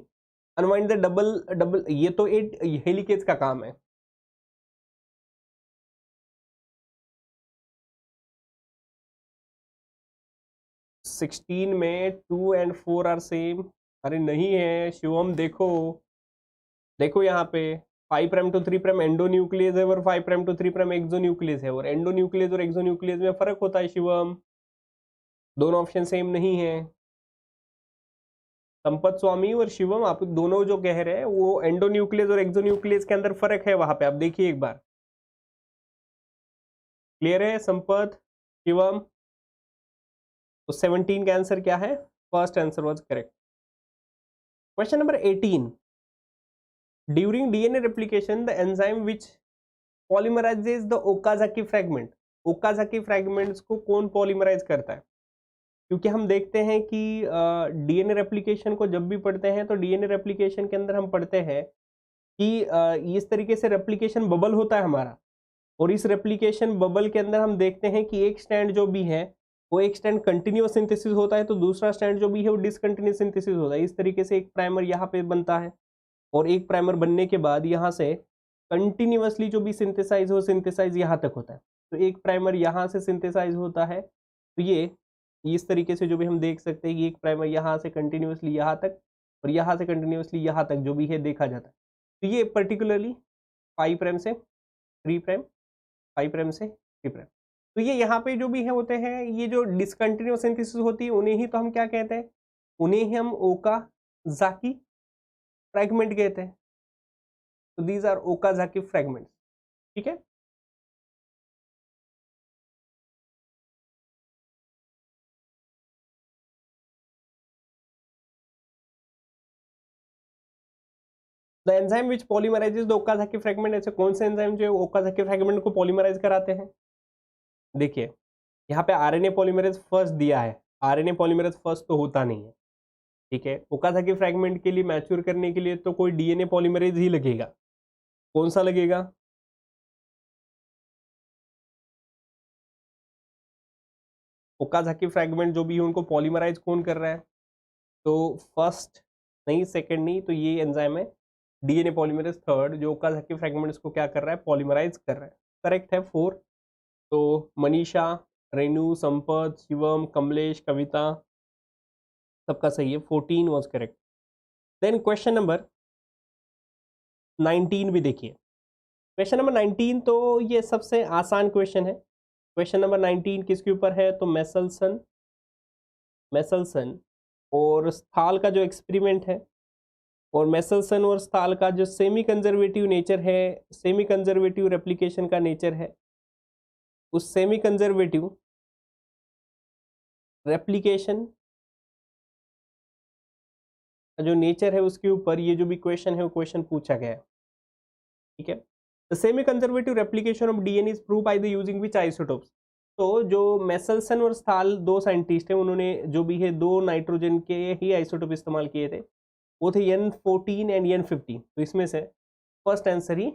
[SPEAKER 1] अनवाइंड द डबल डबल, ये तो एक हेलिकेज का काम है। सिक्सटीन में 2 एंड 4 आर सेम? अरे नहीं है शिवम, देखो देखो यहाँ पे 5 प्राइम टू 3 प्राइम एंडोन्यूक्लियस है और 5 प्राइम टू 3 प्राइम एक्सोन्यूक्लियस है, और एंडोन्यूक्लियस और एक्सोन्यूक्लियस में फर्क होता है शिवम, दोनों ऑप्शन सेम नहीं है। संपत स्वामी और शिवम, आप दोनों जो कह रहे हैं वो एंडोन्यूक्लियस और एक्सोन्यूक्लियस के अंदर फर्क है, वहां पे आप देखिए एक बार। क्लियर है संपत, शिवम? तो 17 का आंसर क्या है? First answer was correct. Question number 18, during DNA replication the enzyme which polymerises the Okazaki fragment. Okazaki fragments को कौन पॉलीमराइज करता है? क्योंकि हम देखते हैं कि डीएनए रेप्लिकेशन को जब भी पढ़ते हैं तो डीएनए रेप्लिकेशन के अंदर हम पढ़ते हैं कि इस तरीके से रेप्लिकेशन बबल होता है हमारा, और इस रेप्लिकेशन बबल के अंदर हम देखते हैं कि एक स्टैंड जो भी है वो एक स्टैंड कंटिन्यूअस सिंथेसिस होता है, तो दूसरा स्टैंड जो भी है वो डिसकंटिन्यूअस सिंथेसिस होता है। इस तरीके से एक प्राइमर यहाँ पे बनता है, और एक प्राइमर बनने के बाद यहाँ से कंटिन्यूअसली जो भी सिंथेसाइज हो, सिंथेसाइज यहाँ तक होता है। तो एक प्राइमर यहाँ से सिंथेसाइज होता है, तो ये इस तरीके से जो भी हम देख सकते हैं कि एक प्राइमर यहाँ से कंटिन्यूअसली यहाँ तक और यहाँ से कंटिन्यूअसली यहाँ तक जो भी है देखा जाता है। तो ये पर्टिकुलरली 5 प्राइम से 3 प्राइम, 5 प्राइम से 3 प्राइम, तो ये यहाँ पे जो भी है होते हैं, ये जो डिसकंटिन्यूअस सिंथेसिस होती है उन्हें ही तो हम क्या कहते हैं, उन्हें ही हम ओकाजाकी फ्रैगमेंट कहते हैं। तो दीज आर ओकाजाकी फ्रैगमेंट्स। ठीक है, the enzyme which polymerises the Okazaki fragment, ऐसे कौन से एंजाइम जो ओकाजाकी फ्रैगमेंट को पॉलीमराइज कराते हैं? देखिए यहाँ पे आरएनए पॉलीमरेज फर्स्ट दिया है, आरएनए पॉलीमरेज फर्स्ट तो होता नहीं है, ठीक है। ओकाज़की फ्रैगमेंट के लिए मैच्योर करने के लिए तो कोई डीएनए पॉलीमरेज ही लगेगा। कौन सा लगेगा? ओकाज़की फ्रैगमेंट जो भी है उनको पॉलीमराइज कौन कर रहा है? तो फर्स्ट नहीं, सेकंड नहीं, तो ये एंजाइम है डीएनए पॉलीमरेज थर्ड, जो ओकाज़की फ्रैगमेंट्स को क्या कर रहा है? पॉलीमराइज कर रहा है। करेक्ट है 4। तो मनीषा, रेनू, संपत, शिवम, कमलेश, कविता, सबका सही है। 14 was correct. Then question number 19 भी देखिए। क्वेश्चन नंबर 19 तो ये सबसे आसान क्वेश्चन है। क्वेश्चन नंबर 19 किसके ऊपर है? तो मेसलसन, मेसलसन और स्थाल का जो एक्सपेरिमेंट है, और मेसलसन और स्थाल का जो सेमी कंजर्वेटिव नेचर है, सेमी कंजर्वेटिव रेप्लिकेशन का नेचर है, उस सेमी कंजर्वेटिव रेप्लिकेशन का जो नेचर है उसके ऊपर ये जो भी क्वेश्चन है वो क्वेश्चन पूछा गया है, ठीक है। The semi conservative replication of DNA is prove by the using which isotopes. तो जो मेसलसन और स्थाल दो साइंटिस्ट हैं, उन्होंने जो भी है दो नाइट्रोजन के ही आइसोटोप इस्तेमाल किए थे, वो थे N14 एंड N15। तो इसमें से फर्स्ट आंसर ही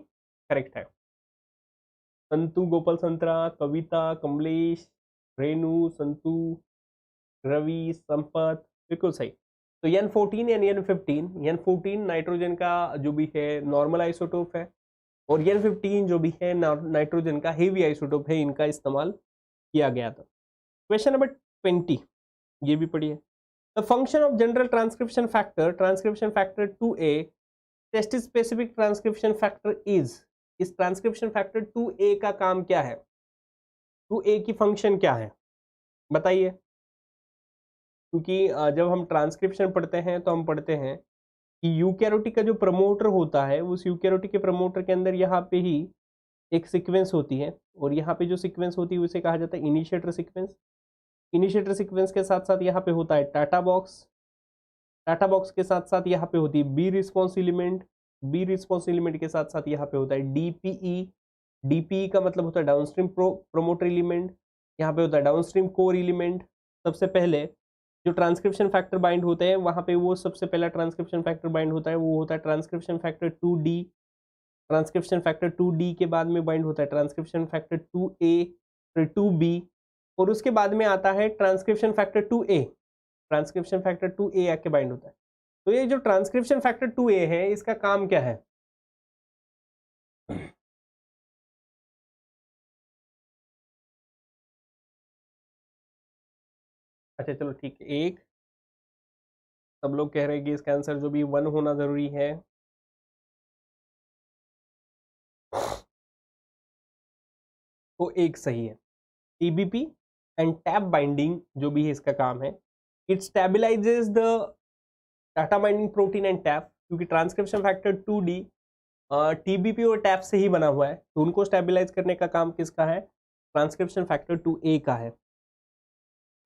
[SPEAKER 1] करेक्ट है। संतु, गोपाल संतरा, कविता, कमलेश, रेनू, संतु, रवि, संपत, बिल्कुल सही। तो N14 and N15, N14 nitrogen का जो भी है नॉर्मल आइसोटोप है, और N15 जो भी है नाइट्रोजन का हेवी आइसोटोप है, इनका इस्तेमाल किया गया था। क्वेश्चन नंबर 20 ये भी पढ़िए। The function of general transcription factor 2A test specific transcription factor is. इस ट्रांसक्रिप्शन फैक्टर 2A का काम क्या है? 2A की फंक्शन क्या है बताइए। क्योंकि जब हम ट्रांसक्रिप्शन पढ़ते हैं तो हम पढ़ते हैं कि यूकैरियोटिक का जो प्रमोटर होता है, उस यूकैरियोटिक के प्रमोटर के अंदर यहाँ पे ही एक सीक्वेंस होती है, और यहाँ पे जो सीक्वेंस होती है उसे कहा जाता है इनिशिएटर सीक्वेंस। इनिशिएटर सीक्वेंस के साथ साथ यहाँ पे होता है टाटा बॉक्स, टाटा बॉक्स के साथ साथ यहाँ पे होती है B response element, B response element के साथ साथ यहाँ पे होता है डीपीई, डीपीई का मतलब होता है डाउनस्ट्रीम प्रोमोटर एलिमेंट, यहाँ पे होता है डाउनस्ट्रीम कोर एलिमेंट। सबसे पहले जो ट्रांसक्रिप्शन फैक्टर बाइंड होते हैं वहाँ पे वो सबसे पहला ट्रांसक्रिप्शन फैक्टर बाइंड होता है, वो होता है transcription factor 2D। Transcription factor 2D के बाद में बाइंड होता है ट्रांसक्रिप्शन फैक्टर 2A, फिर 2B, और उसके बाद में आता है transcription factor 2A। Transcription factor 2A आके बाइंड होता है। तो ये जो ट्रांसक्रिप्शन फैक्टर 2A है इसका काम क्या है? अच्छा चलो ठीक है, एक सब लोग कह रहे हैं कि इसका आंसर जो भी 1 होना जरूरी है। तो एक सही है। TBP एंड टैप बाइंडिंग जो भी है इसका काम है, it stabilises the data binding protein and tap, क्योंकि ट्रांसक्रिप्शन फैक्टर 2D TBP और टैप से ही बना हुआ है, तो उनको स्टेबलाइज करने का काम किसका है? ट्रांसक्रिप्शन फैक्टर 2A का है।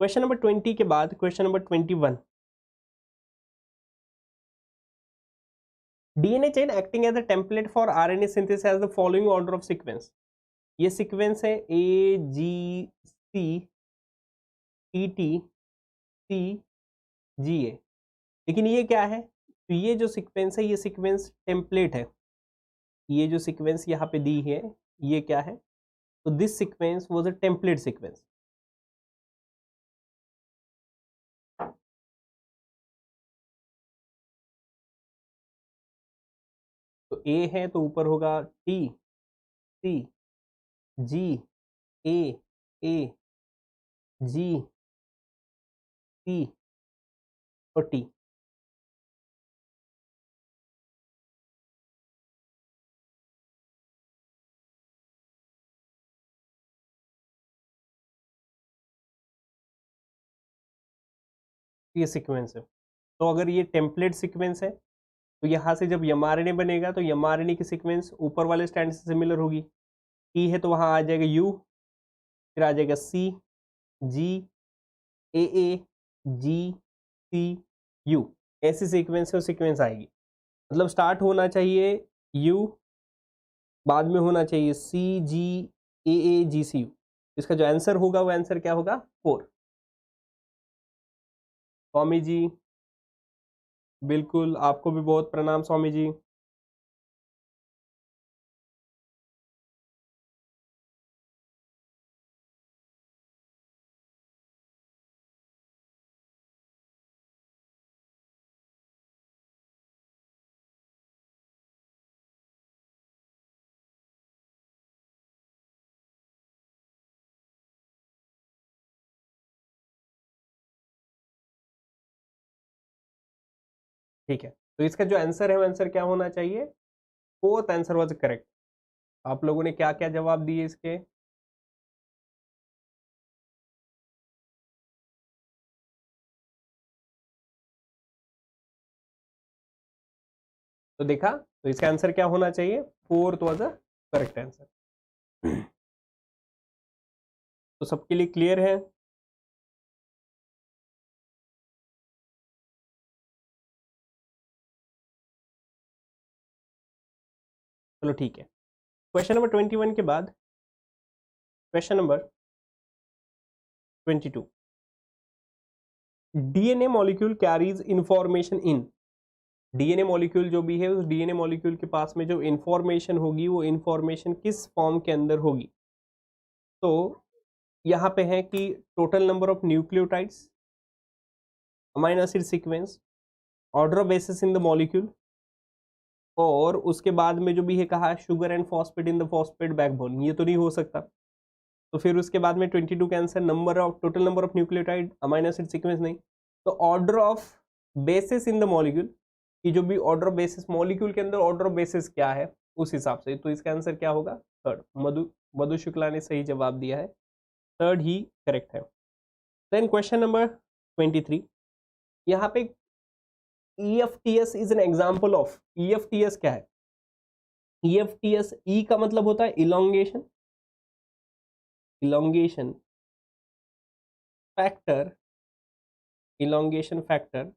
[SPEAKER 1] क्वेश्चन नंबर 20 के बाद question number 21। DNA chain acting as a template for RNA synthesis has the following order of sequence. ये सीक्वेंस है AGCTTGA, लेकिन ये क्या है? तो ये जो सीक्वेंस है ये सीक्वेंस टेम्पलेट है। ये जो सीक्वेंस यहाँ पे दी है ये क्या है? तो this sequence was a template sequence. तो ए है तो ऊपर होगा TCGAAGC और T। ये सीक्वेंस है। तो अगर ये टेम्पलेट सीक्वेंस है तो यहाँ से जब mRNA बनेगा तो mRNA की सीक्वेंस ऊपर वाले स्टैंड से सिमिलर होगी। T है तो वहाँ आ जाएगा U, फिर आ जाएगा CGAAGCU, ऐसी सीक्वेंस है सीक्वेंस आएगी। मतलब स्टार्ट होना चाहिए U, बाद में होना चाहिए CGAAGCU। इसका जो आंसर होगा वो आंसर क्या होगा? 4। स्वामी जी, बिल्कुल, आपको भी बहुत प्रणाम स्वामी जी। ठीक है, तो इसका जो आंसर है वो आंसर क्या होना चाहिए? Fourth answer was correct. आप लोगों ने क्या क्या जवाब दिए इसके? तो देखा, तो इसका आंसर क्या होना चाहिए? Fourth was a correct answer. तो सबके लिए क्लियर है? चलो ठीक है, क्वेश्चन नंबर 21 के बाद question number 22। DNA molecule carries information in. DNA molecule जो भी है, उस डीएनए मॉलिक्यूल के पास में जो इंफॉर्मेशन होगी वो इंफॉर्मेशन किस फॉर्म के अंदर होगी? तो यहाँ पे है कि total number of nucleotides, amino acid sequence, order of basis in the molecule, और उसके बाद में जो भी है कहा sugar and phosphate in the phosphate backbone. ये तो नहीं हो सकता। तो फिर उसके बाद में 22 का answer number of total number of nucleotide, amino acid sequence नहीं। तो order of basis in the molecule, कि जो भी ऑर्डर ऑफ बेसिस मॉलिक्यूल के अंदर ऑर्डर ऑफ बेसिस क्या है उस हिसाब से। तो इसका आंसर क्या होगा? थर्ड। मधु शुक्ला ने सही जवाब दिया है, थर्ड ही करेक्ट है। Then question number 23। यहाँ पे EFTS is an example of. EFTS क्या है? EFTS, ई का मतलब होता है elongation, elongation factor, elongation factor,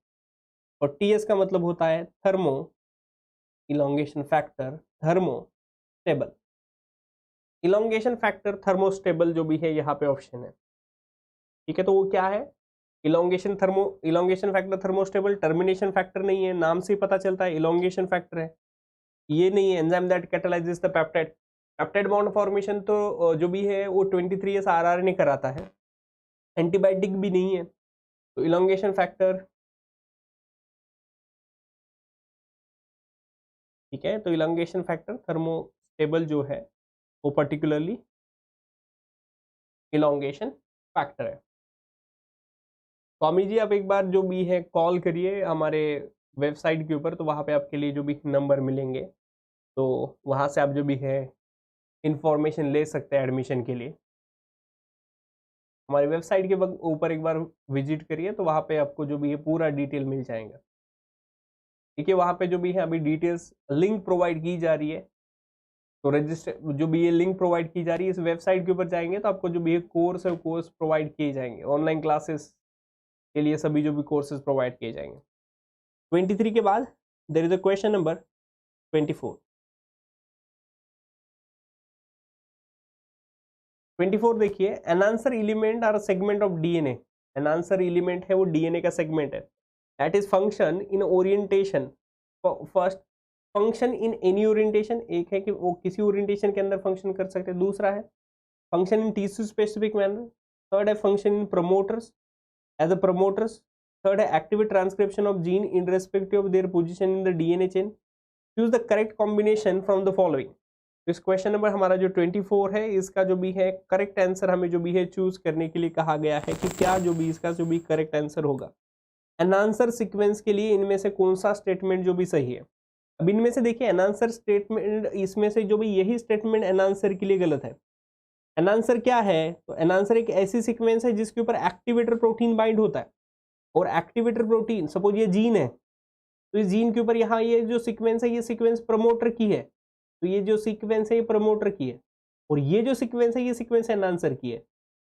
[SPEAKER 1] और TS का मतलब होता है thermo elongation factor, thermo stable. Elongation factor thermostable जो भी है यहाँ पे ऑप्शन है। ठीक है, तो वो क्या है? Elongation factor thermostable, termination factor नहीं है, नाम से ही पता चलता है इलोंगेशन फैक्टर है। ये नहीं है enzyme that catalyses the peptide. Peptide bond formation तो जो भी है वो 23S RRNA कराता है, एंटीबायोटिक भी नहीं है। तो इलोंगेशन फैक्टर, ठीक है, तो इलोंगेशन फैक्टर थर्मोस्टेबल जो है वो पर्टिकुलरली इलोंगेशन फैक्टर है। स्वामी जी, आप एक बार जो भी है कॉल करिए हमारे वेबसाइट के ऊपर, तो वहाँ पे आपके लिए जो भी नंबर मिलेंगे, तो वहाँ से आप जो भी है इंफॉर्मेशन ले सकते हैं एडमिशन के लिए। हमारी वेबसाइट के ऊपर एक बार विजिट करिए, तो वहाँ पे आपको जो भी है पूरा डिटेल मिल जाएगा। ठीक है, वहाँ पे जो भी है अभी डिटेल्स लिंक प्रोवाइड की जा रही है। तो रजिस्टर जो भी ये लिंक प्रोवाइड की जा रही है, इस वेबसाइट के ऊपर जाएंगे तो आपको जो भी है कोर्स है कोर्स प्रोवाइड किए जाएंगे। ऑनलाइन क्लासेस के लिए सभी जो भी कोर्सेज प्रोवाइड किए जाएंगे। 23 के बाद there is a question number 24। 24 देखिए, enhancer element are segment of DNA. Enhancer element है वो डीएनए का सेगमेंट है। That is function in orientation. First, function in any orientation, एक है कि वो किसी ओरिएंटेशन के अंदर फंक्शन कर सकते हैं। दूसरा है function in tissue specific manner. Third है function in promoters, as a promoters. Third है activate transcription of gene in respective of their position in the DNA chain. Choose the correct combination from the following. इस question number हमारा जो 24 है, इसका जो भी है करेक्ट आंसर हमें जो भी है चूज करने के लिए कहा गया है कि क्या जो भी इसका जो भी करेक्ट आंसर होगा। एन आंसर सीक्वेंस के लिए इनमें से कौन सा स्टेटमेंट जो भी सही है? अब इनमें से देखिए एन आंसर स्टेटमेंट, इसमें से जो भी यही स्टेटमेंट एन आंसर के लिए गलत है। एन आंसर क्या है? तो एन आंसर एक ऐसी सीक्वेंस है जिसके ऊपर एक्टिवेटर प्रोटीन बाइंड होता है, और एक्टिवेटर प्रोटीन सपोज ये जीन है, तो इस जीन के ऊपर यहाँ ये जो सीक्वेंस है ये सीक्वेंस प्रमोटर की है, तो ये जो सीक्वेंस है ये प्रमोटर की है, और ये जो सीक्वेंस है ये सीक्वेंस एनांसर की है।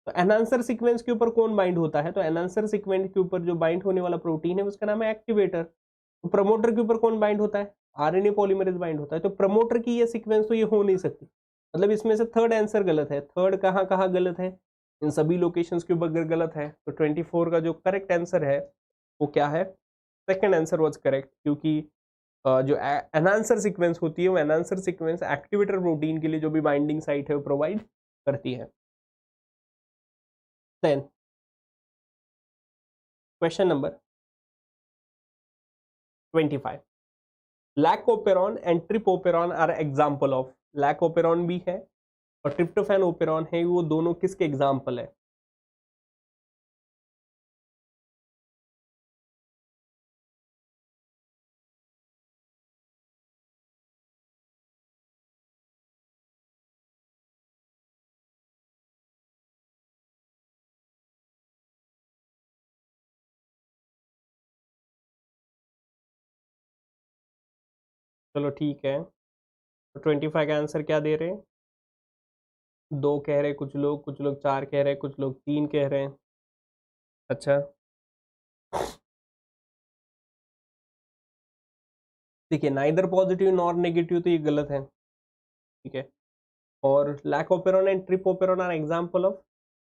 [SPEAKER 1] तो एनांसर सीक्वेंस के ऊपर कौन बाइंड होता है? तो एनांसर सीक्वेंस के ऊपर जो बाइंड होने वाला प्रोटीन है उसका नाम है एक्टिवेटर। तो प्रमोटर के ऊपर कौन बाइंड होता है? आरएनए पॉलीमरेज बाइंड होता है। तो प्रमोटर की ये सीक्वेंस तो ये हो नहीं सकती, मतलब इसमें से थर्ड आंसर गलत है। थर्ड कहाँ कहाँ गलत है? इन सभी लोकेशंस के ऊपर गलत है। तो 24 का जो करेक्ट आंसर है वो क्या है, सेकंड आंसर वाज करेक्ट, क्योंकि जो एनहांसर सीक्वेंस होती है वो एनहांसर सीक्वेंस एक्टिवेटर प्रोटीन के लिए जो भी बाइंडिंग साइट है वो प्रोवाइड करती है। Then question number 25, lac operon and trp operon are example of, lac operon भी है और ट्रिप्टोफैन ओपेरॉन है, वो दोनों किसके एग्जांपल है? चलो ठीक है, तो 25 का आंसर क्या दे रहे हैं? 2 कह रहे हैं कुछ लोग 4 कह रहे हैं, कुछ लोग 3 कह रहे हैं। अच्छा, देखिए नाइदर पॉजिटिव नॉर नेगेटिव, तो ये गलत है, ठीक है। और lac operon and trp operon are example of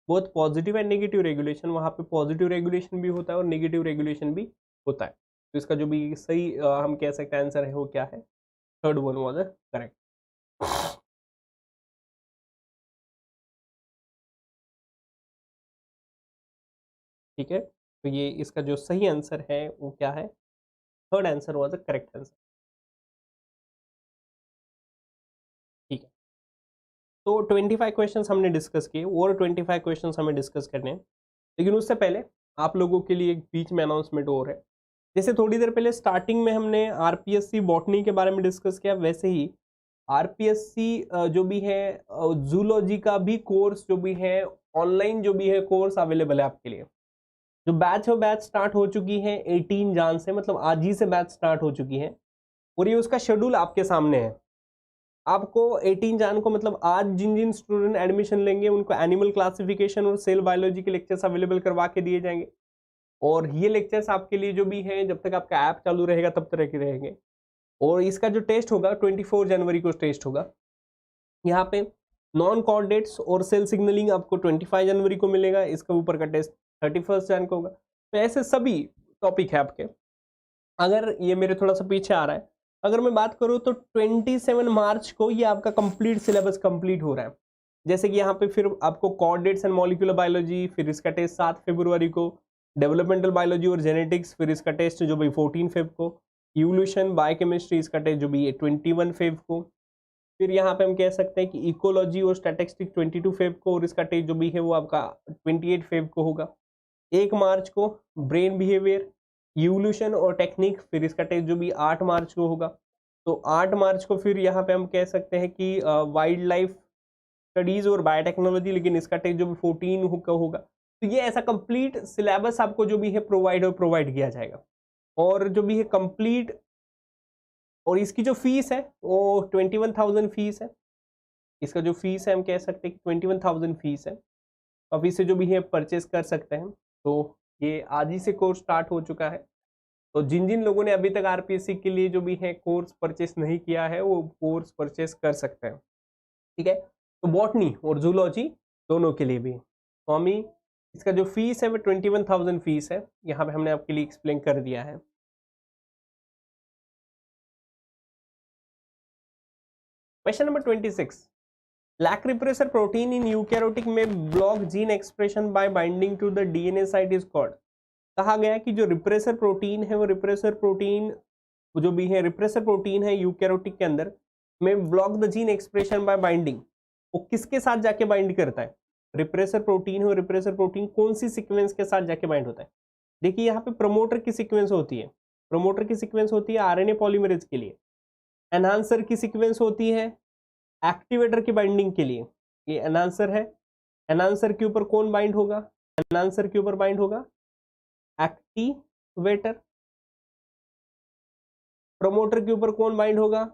[SPEAKER 1] both positive and negative regulation, वहाँ पे पॉजिटिव रेगुलेशन भी होता है और नेगेटिव रेगुलेशन भी होता है। तो इसका जो भी सही हम कह सकते हैं आंसर है वो क्या है, थर्ड वन वाज करेक्ट। ठीक है, तो ये इसका जो सही आंसर है वो क्या है, third answer was correct answer. ठीक है, तो 25 क्वेश्चंस हमने डिस्कस किए और 25 क्वेश्चंस हमें डिस्कस करने हैं, लेकिन उससे पहले आप लोगों के लिए एक बीच में अनाउंसमेंट और है। जैसे थोड़ी देर पहले स्टार्टिंग में हमने आरपीएससी बॉटनी के बारे में डिस्कस किया, वैसे ही आरपीएससी जो भी है जूलॉजी का भी कोर्स जो भी है ऑनलाइन जो भी है कोर्स अवेलेबल है आपके लिए। जो बैच है बैच स्टार्ट हो चुकी है 18 जान से, मतलब आज ही से बैच स्टार्ट हो चुकी है और ये उसका शेड्यूल आपके सामने है। आपको 18 जान को मतलब आज जिन जिन स्टूडेंट एडमिशन लेंगे उनको एनिमल क्लासिफिकेशन और सेल बायोलॉजी के लेक्चर्स अवेलेबल करवा के दिए जाएंगे और ये लेक्चर्स आपके लिए जो भी है जब तक आपका ऐप चालू रहेगा तब तक रहेंगे। और इसका जो टेस्ट होगा 24 जनवरी को टेस्ट होगा। यहाँ पे नॉन कॉर्डेट्स और सेल सिग्नलिंग आपको 25 जनवरी को मिलेगा, इसके ऊपर का टेस्ट 31 जन को होगा। तो ऐसे सभी टॉपिक है आपके। अगर ये मेरे थोड़ा सा पीछे आ रहा है, अगर मैं बात करूँ तो 27 मार्च को ये आपका कंप्लीट सिलेबस कंप्लीट हो रहा है। जैसे कि यहाँ पे फिर आपको कॉर्डेट्स एंड मॉलिक्यूलर बायोलॉजी, फिर इसका टेस्ट 7 फरवरी को, डेवलपमेंटल बायोलॉजी और जेनेटिक्स, फिर इसका टेस्ट जो भी 14 फेब को, इवोल्यूशन बायोकेमिस्ट्री इसका टेस्ट जो भी 21 फेब को, फिर यहाँ पे हम कह सकते हैं कि इकोलॉजी और स्टैटिस्टिक्स 22 फेब को और इसका टेस्ट जो भी है वो आपका 28 फेब को होगा। 1 मार्च को ब्रेन बिहेवियर, इवोल्यूशन और टेक्निक, फिर इसका टेस्ट जो भी 8 मार्च को होगा। तो 8 मार्च को फिर यहाँ पे हम कह सकते हैं कि वाइल्ड लाइफ स्टडीज और बायोटेक्नोलॉजी, लेकिन इसका टेस्ट जो भी 14 का होगा। तो ये ऐसा कंप्लीट सिलेबस आपको जो भी है प्रोवाइड किया जाएगा और जो भी है कंप्लीट। और इसकी जो फीस है वो 21,000 फीस है। इसका जो फीस है हम कह सकते हैं कि 21,000 फीस है। आप इसे जो भी है परचेस कर सकते हैं। तो ये आज ही से कोर्स स्टार्ट हो चुका है, तो जिन जिन लोगों ने अभी तक आरपीएससी के लिए जो भी है कोर्स परचेस नहीं किया है वो कोर्स परचेस कर सकते हैं। ठीक है, तो बॉटनी और जूलॉजी दोनों के लिए भी स्वामी इसका जो फीस है वो 21,000 फीस है। यहाँ पे हमने आपके लिए एक्सप्लेन कर दिया है। Question number 26, lac repressor protein in eukaryotic में block gene expression by binding to the DNA site is called। कहा गया कि जो रिप्रेसर प्रोटीन है वो रिप्रेसर प्रोटीन जो भी है रिप्रेसर प्रोटीन है यूकैरियोटिक के अंदर में block the gene expression by binding, वो किसके साथ जाके बाइंड करता है? रिप्रेसर प्रोटीन है, रिप्रेसर प्रोटीन कौन सी सीक्वेंस के साथ जाके बाइंड होता है? देखिए यहाँ पे प्रमोटर की सीक्वेंस होती है, प्रमोटर की सीक्वेंस होती है आरएनए पॉलीमरेज के लिए, एनहांसर की सीक्वेंस होती है एक्टिवेटर की बाइंडिंग के लिए। ये एनहांसर है, एनहांसर के ऊपर कौन बाइंड होगा? एनहांसर के ऊपर बाइंड होगा एक्टिवेटर। प्रमोटर के ऊपर कौन बाइंड होगा?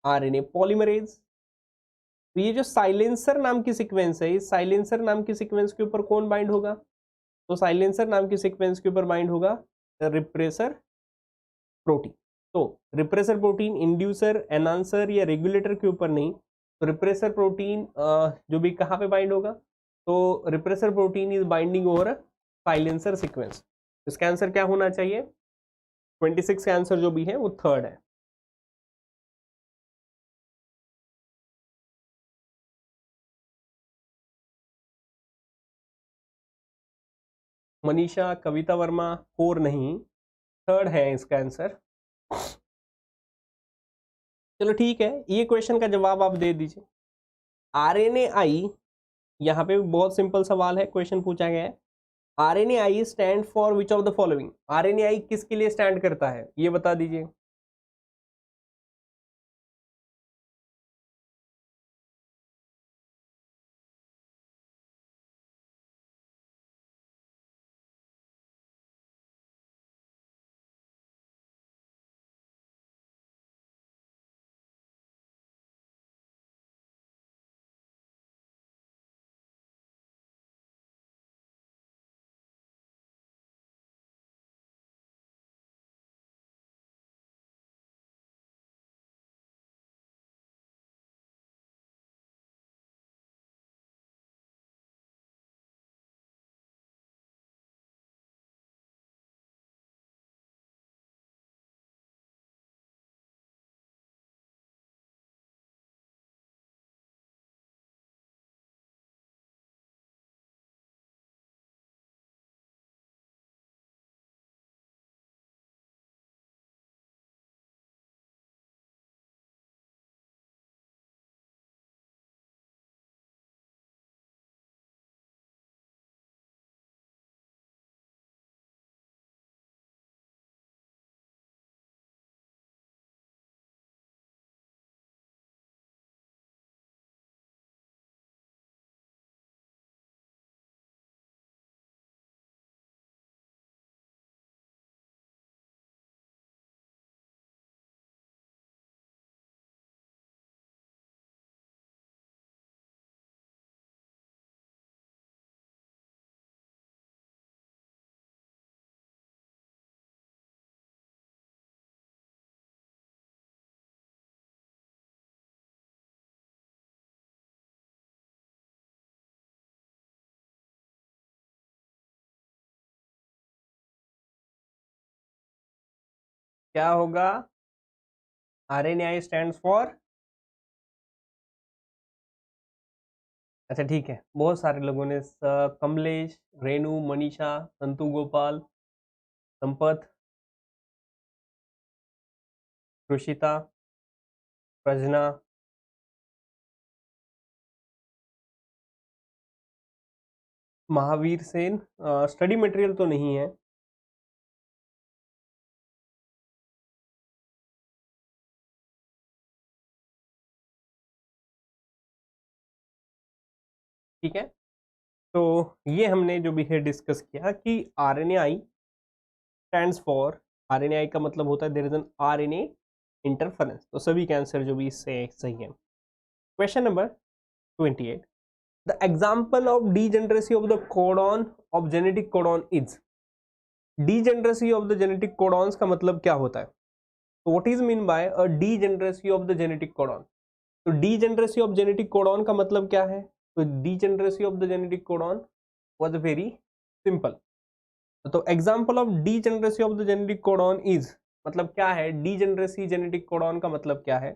[SPEAKER 1] RNA polymerase. तो ये जो साइलेंसर नाम की सीक्वेंस है, इस साइलेंसर नाम की सीक्वेंस के ऊपर कौन बाइंड होगा? तो साइलेंसर नाम की सीक्वेंस के ऊपर बाइंड होगा रिप्रेसर प्रोटीन। तो रिप्रेसर प्रोटीन इंड्यूसर, एनहांसर या रेगुलेटर के ऊपर नहीं, तो रिप्रेसर प्रोटीन जो भी कहाँ पे बाइंड होगा? तो repressor protein is binding over silencer sequence. इसका आंसर क्या होना चाहिए? 26 का आंसर जो भी है वो थर्ड है। मनीषा, कविता वर्मा, फोर नहीं, थर्ड है इसका आंसर। चलो ठीक है, ये क्वेश्चन का जवाब आप दे दीजिए। RNAi, यहाँ पे बहुत सिंपल सवाल है, क्वेश्चन पूछा गया है। RNAi stand for which of the following? RNAi किसके लिए स्टैंड करता है, ये बता दीजिए। क्या होगा? RNAi स्टैंड फॉर, अच्छा ठीक है, बहुत सारे लोगों ने कमलेश, रेणु, मनीषा, संतु गोपाल, संपत, रुषिता, प्रजना, महावीर सेन, स्टडी मटेरियल तो नहीं है। ठीक है, तो ये हमने जो भी है डिस्कस किया कि RNAi स्टैंड्स फॉर, RNAi का मतलब होता है there is an RNA interference, तो सभी का आंसर जो भी इससे सही है। Question number 28, the example of degeneracy of the codon of genetic codon is. Degeneracy of the genetic codons का मतलब क्या होता है? तो what is mean by a degeneracy of the genetic codon? तो डीजेनरेसी ऑफ जेनेटिक कोडॉन का मतलब क्या है? तो degeneracy of the genetic codon was very simple. तो example of degeneracy of the genetic codon is, मतलब क्या है डीजेनरेसी जेनेटिक कोडॉन का मतलब क्या है?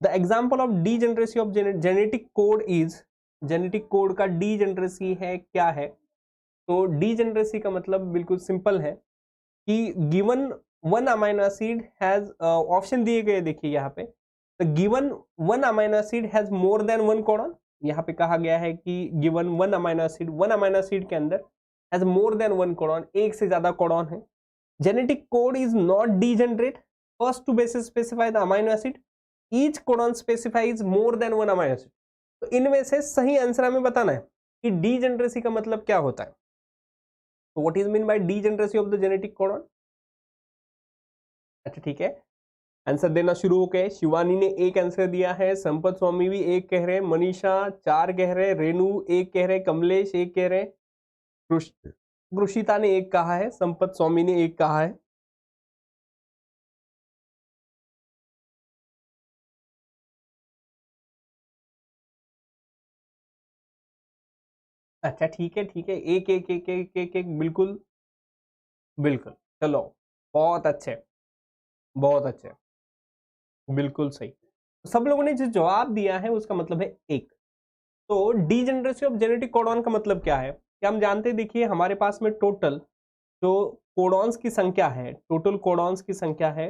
[SPEAKER 1] The example of degeneracy of genetic code is, genetic code का डीजेनरेसी है क्या है? तो डीजेनरेसी का मतलब बिल्कुल सिंपल है कि given one amino acid has, option दिए गए देखिए यहाँ पे, given one amino acid has more than one codon. यहाँ पे कहा गया है कि गिवन वन अमाइनो एसिड के अंदर has more than one codon, एक से ज्यादा कोडॉन है। Genetic code is not degenerate, first two bases specify the amino acid, each codon specifies more than one amino acid. तो इनमें से सही आंसर हमें बताना है कि डीजेनरेसी का मतलब क्या होता है। तो what is mean bye degeneracy of the genetic codon? अच्छा ठीक है, आंसर देना शुरू हो गए। शिवानी ने एक आंसर दिया है, संपत स्वामी भी एक कह रहे हैं, मनीषा चार कह रहे हैं, रेणु एक कह रहे हैं, कमलेश एक कह रहे हैं, रुषिता ने एक कहा है, संपत स्वामी ने एक कहा है। अच्छा ठीक है ठीक है, एक एक एक एक एक, एक, बिल्कुल बिल्कुल, चलो बहुत अच्छे, बहुत अच्छे, बिल्कुल सही। सब लोगों ने जो जवाब दिया है उसका मतलब है एक। तो डीजेनरेसी ऑफ जेनेटिक कोडॉन का मतलब क्या है? क्या हम जानते हैं? देखिए हमारे पास में टोटल जो कोडॉन्स की संख्या है, टोटल कोडॉन्स की संख्या है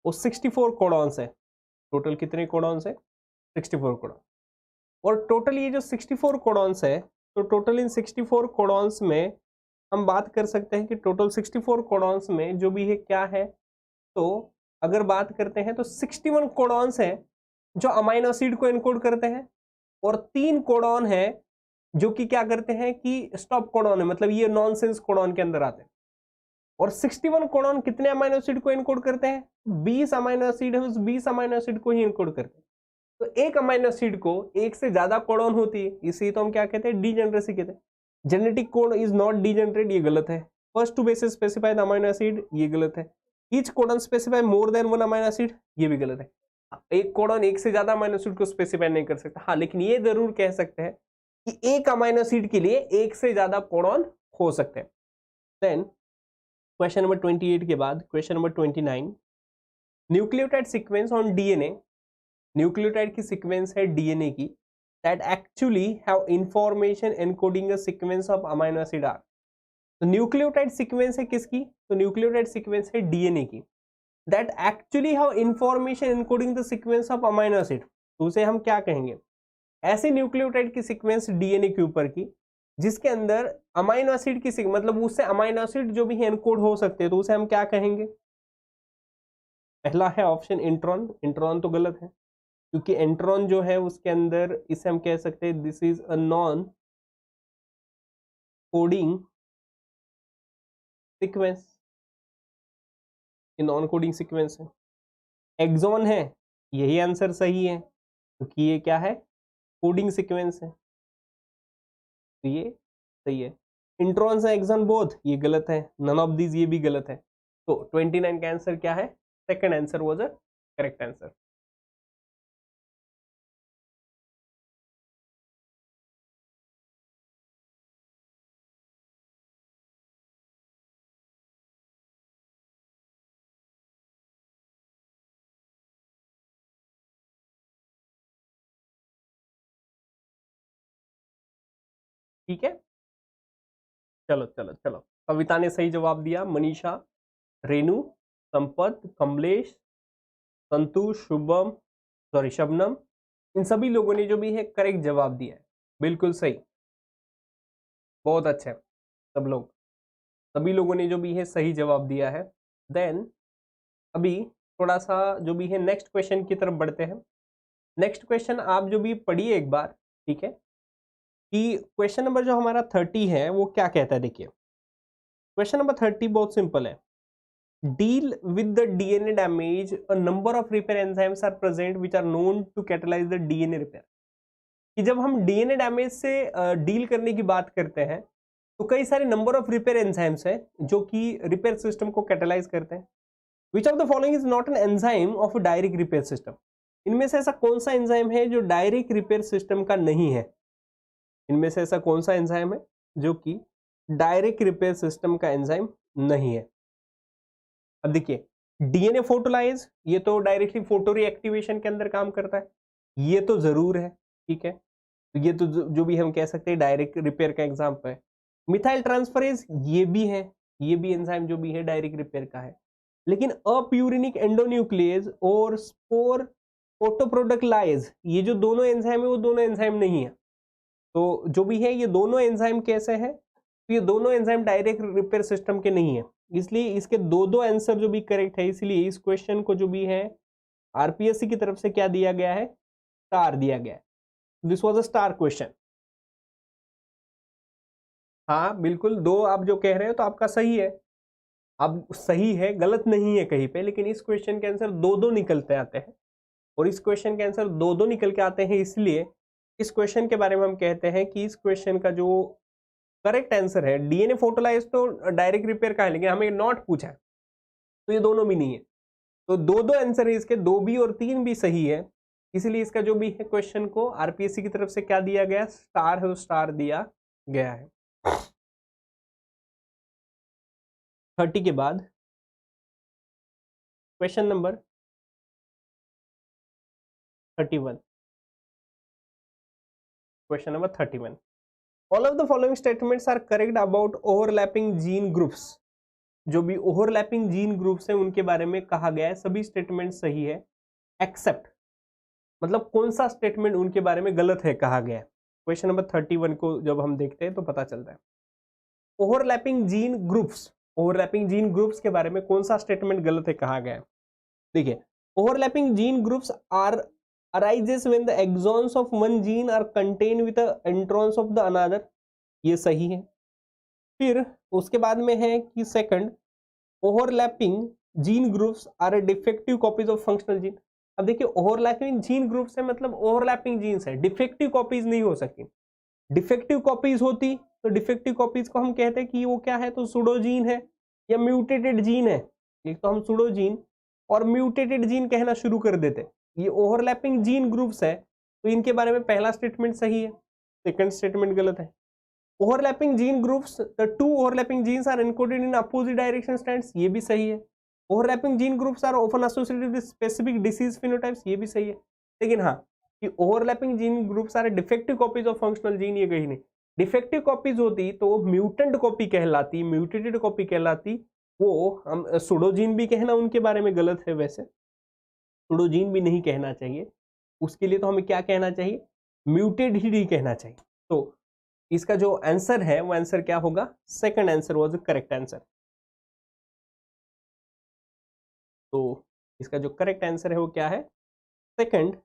[SPEAKER 1] वो 64 कोडॉन्स है। टोटल कितने कोडॉन्स है? 64 कोडॉन। और टोटल ये जो 64 कोडॉन्स है, तो टोटल इन 64 कोडॉन्स में हम बात कर सकते हैं कि टोटल 64 कोडॉन्स में जो भी है क्या है, तो अगर बात करते हैं तो 61 कोडॉन्स है जो अमाइनो एसिड को एनकोड करते हैं, और 3 कोडॉन है जो कि क्या करते हैं कि स्टॉप कोडॉन है, मतलब ये नॉनसेंस कोडॉन के अंदर आते हैं। और 61 कोडॉन कितने अमाइनो एसिड को एनकोड करते हैं? 20 अमाइनो एसिड है, उस 20 अमाइनो एसिड को ही एनकोड करते हैं। तो एक अमाइनो एसिड को एक से ज्यादा कोडॉन होती है, इसे तो हम क्या कहते हैं? डीजेनरेसी कहते हैं। Genetic code is not degenerate, ये गलत है। First two bases specified amino acid, ये गलत है। Each codon specify more than one amino acid, ये भी गलत है। एक कोडॉन एक से ज्यादा अमाइनो एसिड को स्पेसिफाई नहीं कर सकता। हाँ, लेकिन ये जरूर कह सकते हैं कि एक अमाइनो एसिड के लिए एक से ज्यादा कोडॉन हो सकते हैं। देन क्वेश्चन नंबर 28 के बाद question number 29, nucleotide sequence on DNA. Nucleotide की सीक्वेंस है डीएनए की, that actually have information encoding a sequence of amino acid are. तो न्यूक्लियोटाइड सीक्वेंस है किसकी? तो न्यूक्लियोटाइड सीक्वेंस है डीएनए की, that actually have information encoding the sequence of amino acid. तो उसे हम क्या कहेंगे? ऐसे न्यूक्लियोटाइड की सीक्वेंस डीएनए के ऊपर की जिसके अंदर अमाइनो एसिड की मतलब उससे अमाइनो एसिड जो भी है एनकोड हो सकते हैं, तो उसे हम क्या कहेंगे? पहला है ऑप्शन इंट्रॉन। इंट्रॉन तो गलत है, क्योंकि एंट्रॉन जो है उसके अंदर इसे हम कह सकते हैं this is a non coding sequence, ये नॉन कोडिंग सीक्वेंस है। एक्सॉन है, यही आंसर सही है, क्योंकि ये क्या है? कोडिंग सीक्वेंस है, तो ये सही है। इंट्रॉन से एक्सॉन बोथ, ये गलत है। नन ऑफ दीज, ये भी गलत है। तो 29 का आंसर क्या है? Second answer was a correct answer. ठीक है, चलो चलो चलो। कविता ने सही जवाब दिया, मनीषा, रेनू, संपत, कमलेश, संतु, शुभम, सॉरी शबनम, इन सभी लोगों ने जो भी है करेक्ट जवाब दिया है, बिल्कुल सही, बहुत अच्छा है। सब लोग, सभी लोगों ने जो भी है सही जवाब दिया है। देन अभी थोड़ा सा जो भी है नेक्स्ट क्वेश्चन की तरफ बढ़ते हैं। नेक्स्ट क्वेश्चन आप जो भी पढ़िए एक बार, ठीक है, कि क्वेश्चन नंबर जो हमारा 30 है वो क्या कहता है। देखिए क्वेश्चन नंबर 30 बहुत सिंपल है। Deal with the DNA damage, a number of repair enzymes are present which are known to catalyse the DNA repair. कि जब हम डीएनए डैमेज से डील करने की बात करते हैं, तो कई सारे नंबर ऑफ रिपेयर एंजाइम्स हैं जो कि रिपेयर सिस्टम को कैटालाइज करते हैं। विच of the following is not an enzyme of direct repair system. इनमें से ऐसा कौन सा एंजाइम है जो डायरेक्ट रिपेयर सिस्टम का नहीं है? इनमें से ऐसा कौन सा एंजाइम है जो कि डायरेक्ट रिपेयर सिस्टम का एंजाइम नहीं है? अब देखिए, डीएनए फोटोलाइज, ये तो डायरेक्टली फोटो रिएक्टिवेशन के अंदर काम करता है, ये तो जरूर है, ठीक है। तो ये तो जो भी हम कह सकते हैं डायरेक्ट रिपेयर का एग्जांपल है। मिथाइल ट्रांसफरेज, ये भी है, ये भी एंजाइम जो भी है डायरेक्ट रिपेयर का है। लेकिन अप्यूरिनिक एंडोन्यूक्लियस और स्पोर फोटोप्रोडक्टलाइज, ये जो दोनों एंजाइम है वो दोनों एंजाइम नहीं है। तो जो भी है ये दोनों एंजाइम कैसे हैं? तो ये दोनों एंजाइम डायरेक्ट रिपेयर सिस्टम के नहीं है, इसलिए इसके दो दो आंसर जो भी करेक्ट है। इसलिए इस क्वेश्चन को जो भी है आरपीएससी की तरफ से क्या दिया गया है? स्टार दिया गया है। This was a star question. हाँ बिल्कुल, दो आप जो कह रहे हो तो आपका सही है, अब सही है, गलत नहीं है कहीं पे, लेकिन इस क्वेश्चन के आंसर दो दो निकलते आते हैं। और इस क्वेश्चन के आंसर दो दो निकल के आते हैं, इसलिए इस क्वेश्चन के बारे में हम कहते हैं कि इस क्वेश्चन का जो करेक्ट आंसर है, डीएनए फोटोलाइज तो डायरेक्ट रिपेयर का है, लेकिन हमें नॉट पूछा है, तो ये दोनों भी नहीं है। तो दो दो आंसर है इसके, दो भी और तीन भी सही है, इसीलिए इसका जो भी है क्वेश्चन को आरपीएससी की तरफ से क्या दिया गया? स्टार है, स्टार दिया गया है। 30 के बाद question number 31। Question number 31, all of the following statements are correct about overlapping gene groups. जो भी ओवरलैपिंग जीन ग्रुप्स हैं उनके बारे में कहा गया है, सभी स्टेटमेंट सही है एक्सेप्ट, मतलब कौन सा स्टेटमेंट उनके बारे में गलत है कहा गया है। क्वेश्चन नंबर 31 को जब हम देखते हैं तो पता चलता है overlapping gene groups, overlapping gene groups के बारे में कौन सा स्टेटमेंट गलत है कहा गया है। देखिए, overlapping gene groups are arises when the exons of one gene are contained with the introns of the another, ये सही है। फिर उसके बाद में है कि second, overlapping gene groups are defective copies of functional gene. अब देखिए, ओवरलैपिंग जीन ग्रुप्स है मतलब ओवरलैपिंग जीन्स है, डिफेक्टिव कॉपीज नहीं हो सकती। डिफेक्टिव कॉपीज होती तो डिफेक्टिव कॉपीज को हम कहते हैं कि वो क्या है, तो सुडोजीन है या म्यूटेटेड जीन है। एक तो हम सुडोजीन और म्यूटेटेड जीन कहना शुरू कर देते। ये ओवरलैपिंग जीन ग्रुप्स है तो इनके बारे में पहला स्टेटमेंट सही है, सेकंड स्टेटमेंट गलत है। Overlapping gene groups, the two overlapping genes are encoded in opposite direction strands, ये भी सही है। Overlapping gene groups are often associated with specific disease phenotypes, ये भी सही है। लेकिन हाँ, कि overlapping gene groups are defective copies of functional gene, ये कहीं नहीं। डिफेक्टिव कॉपीज होती तो म्यूटेंट कॉपी कहलाती, म्यूटेटेड कॉपी कहलाती, वो हम सुडोजीन भी कहना उनके बारे में गलत है, वैसे सुडोजीन भी नहीं कहना चाहिए। उसके लिए तो हमें क्या कहना चाहिए, म्यूटेड ही कहना चाहिए। तो इसका जो आंसर है वो आंसर क्या होगा, second answer was correct answer. तो इसका जो करेक्ट आंसर है वो क्या है, second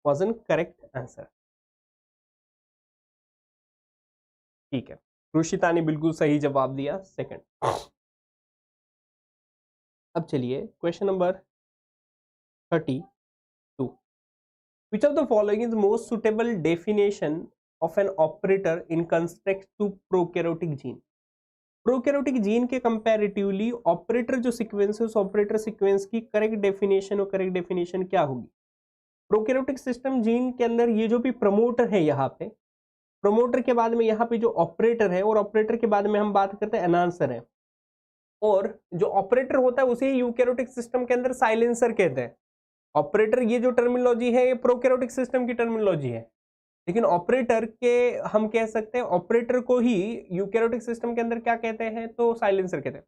[SPEAKER 1] was an correct answer. ठीक है, रुशिता ने बिल्कुल सही जवाब दिया, सेकंड। अब चलिए question number 32, which of the following is most suitable definition of an operator in context to prokaryotic gene। Prokaryotic gene के कंपैरेटिवली ऑपरेटर जो सीक्वेंस है उस ऑपरेटर सीक्वेंस की करेक्ट डेफिनेशन और करेक्ट डेफिनेशन क्या होगी। प्रोकैरियोटिक सिस्टम जीन के अंदर ये जो भी प्रमोटर है, यहाँ पे प्रमोटर के बाद में यहाँ पे जो ऑपरेटर है और ऑपरेटर के बाद में हम बात करते हैं एनांसर है, और जो ऑपरेटर होता है उसे यूकैरियोटिक सिस्टम के अंदर साइलेंसर कहते हैं। ऑपरेटर ये जो टर्मिनोलॉजी है ये प्रोकैरियोटिक सिस्टम की टर्मिनोलॉजी है, लेकिन ऑपरेटर के हम कह सकते हैं ऑपरेटर को ही यूकैरियोटिक सिस्टम के अंदर क्या कहते हैं, तो साइलेंसर कहते हैं।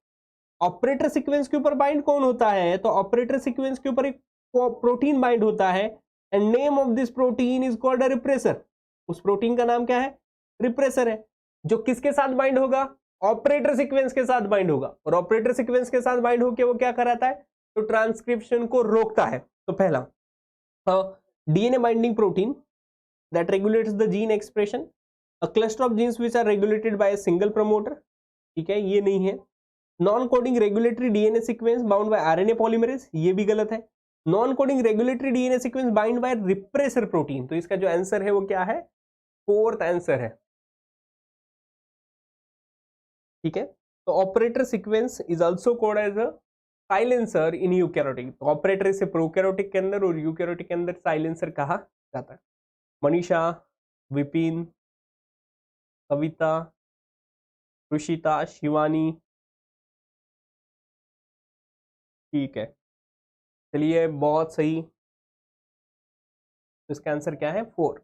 [SPEAKER 1] ऑपरेटर सीक्वेंस के ऊपर बाइंड कौन होता है, तो ऑपरेटर सीक्वेंस के ऊपर एक प्रोटीन बाइंड होता है and name of this protein is called a repressor. उस प्रोटीन का नाम क्या है, रिप्रेसर है, जो किसके साथ बाइंड होगा, ऑपरेटर सीक्वेंस के साथ बाइंड होगा। और ऑपरेटर सीक्वेंस के साथ बाइंड होकर वो क्या कराता है, तो ट्रांसक्रिप्शन को रोकता है। तो पहला DNA binding protein that regulates the gene expression, a cluster of genes which are regulated by a single promoter, ठीक है, ये नहीं है। Non coding regulatory DNA sequence bound by RNA polymerase, ये भी गलत है। Non coding regulatory DNA sequence bind by repressor protein, तो इसका जो आंसर है वो क्या है, फोर्थ आंसर है। ठीक है, तो operator sequence is also called as a silencer in eukaryotic. Operator इसे प्रोकैरियोटिक के अंदर और यूकैरियोटिक के अंदर साइलेंसर कहा जाता है। मनीषा, विपिन, कविता, रुशिता, शिवानी, ठीक है, चलिए बहुत सही। तो इसका आंसर क्या है, 4।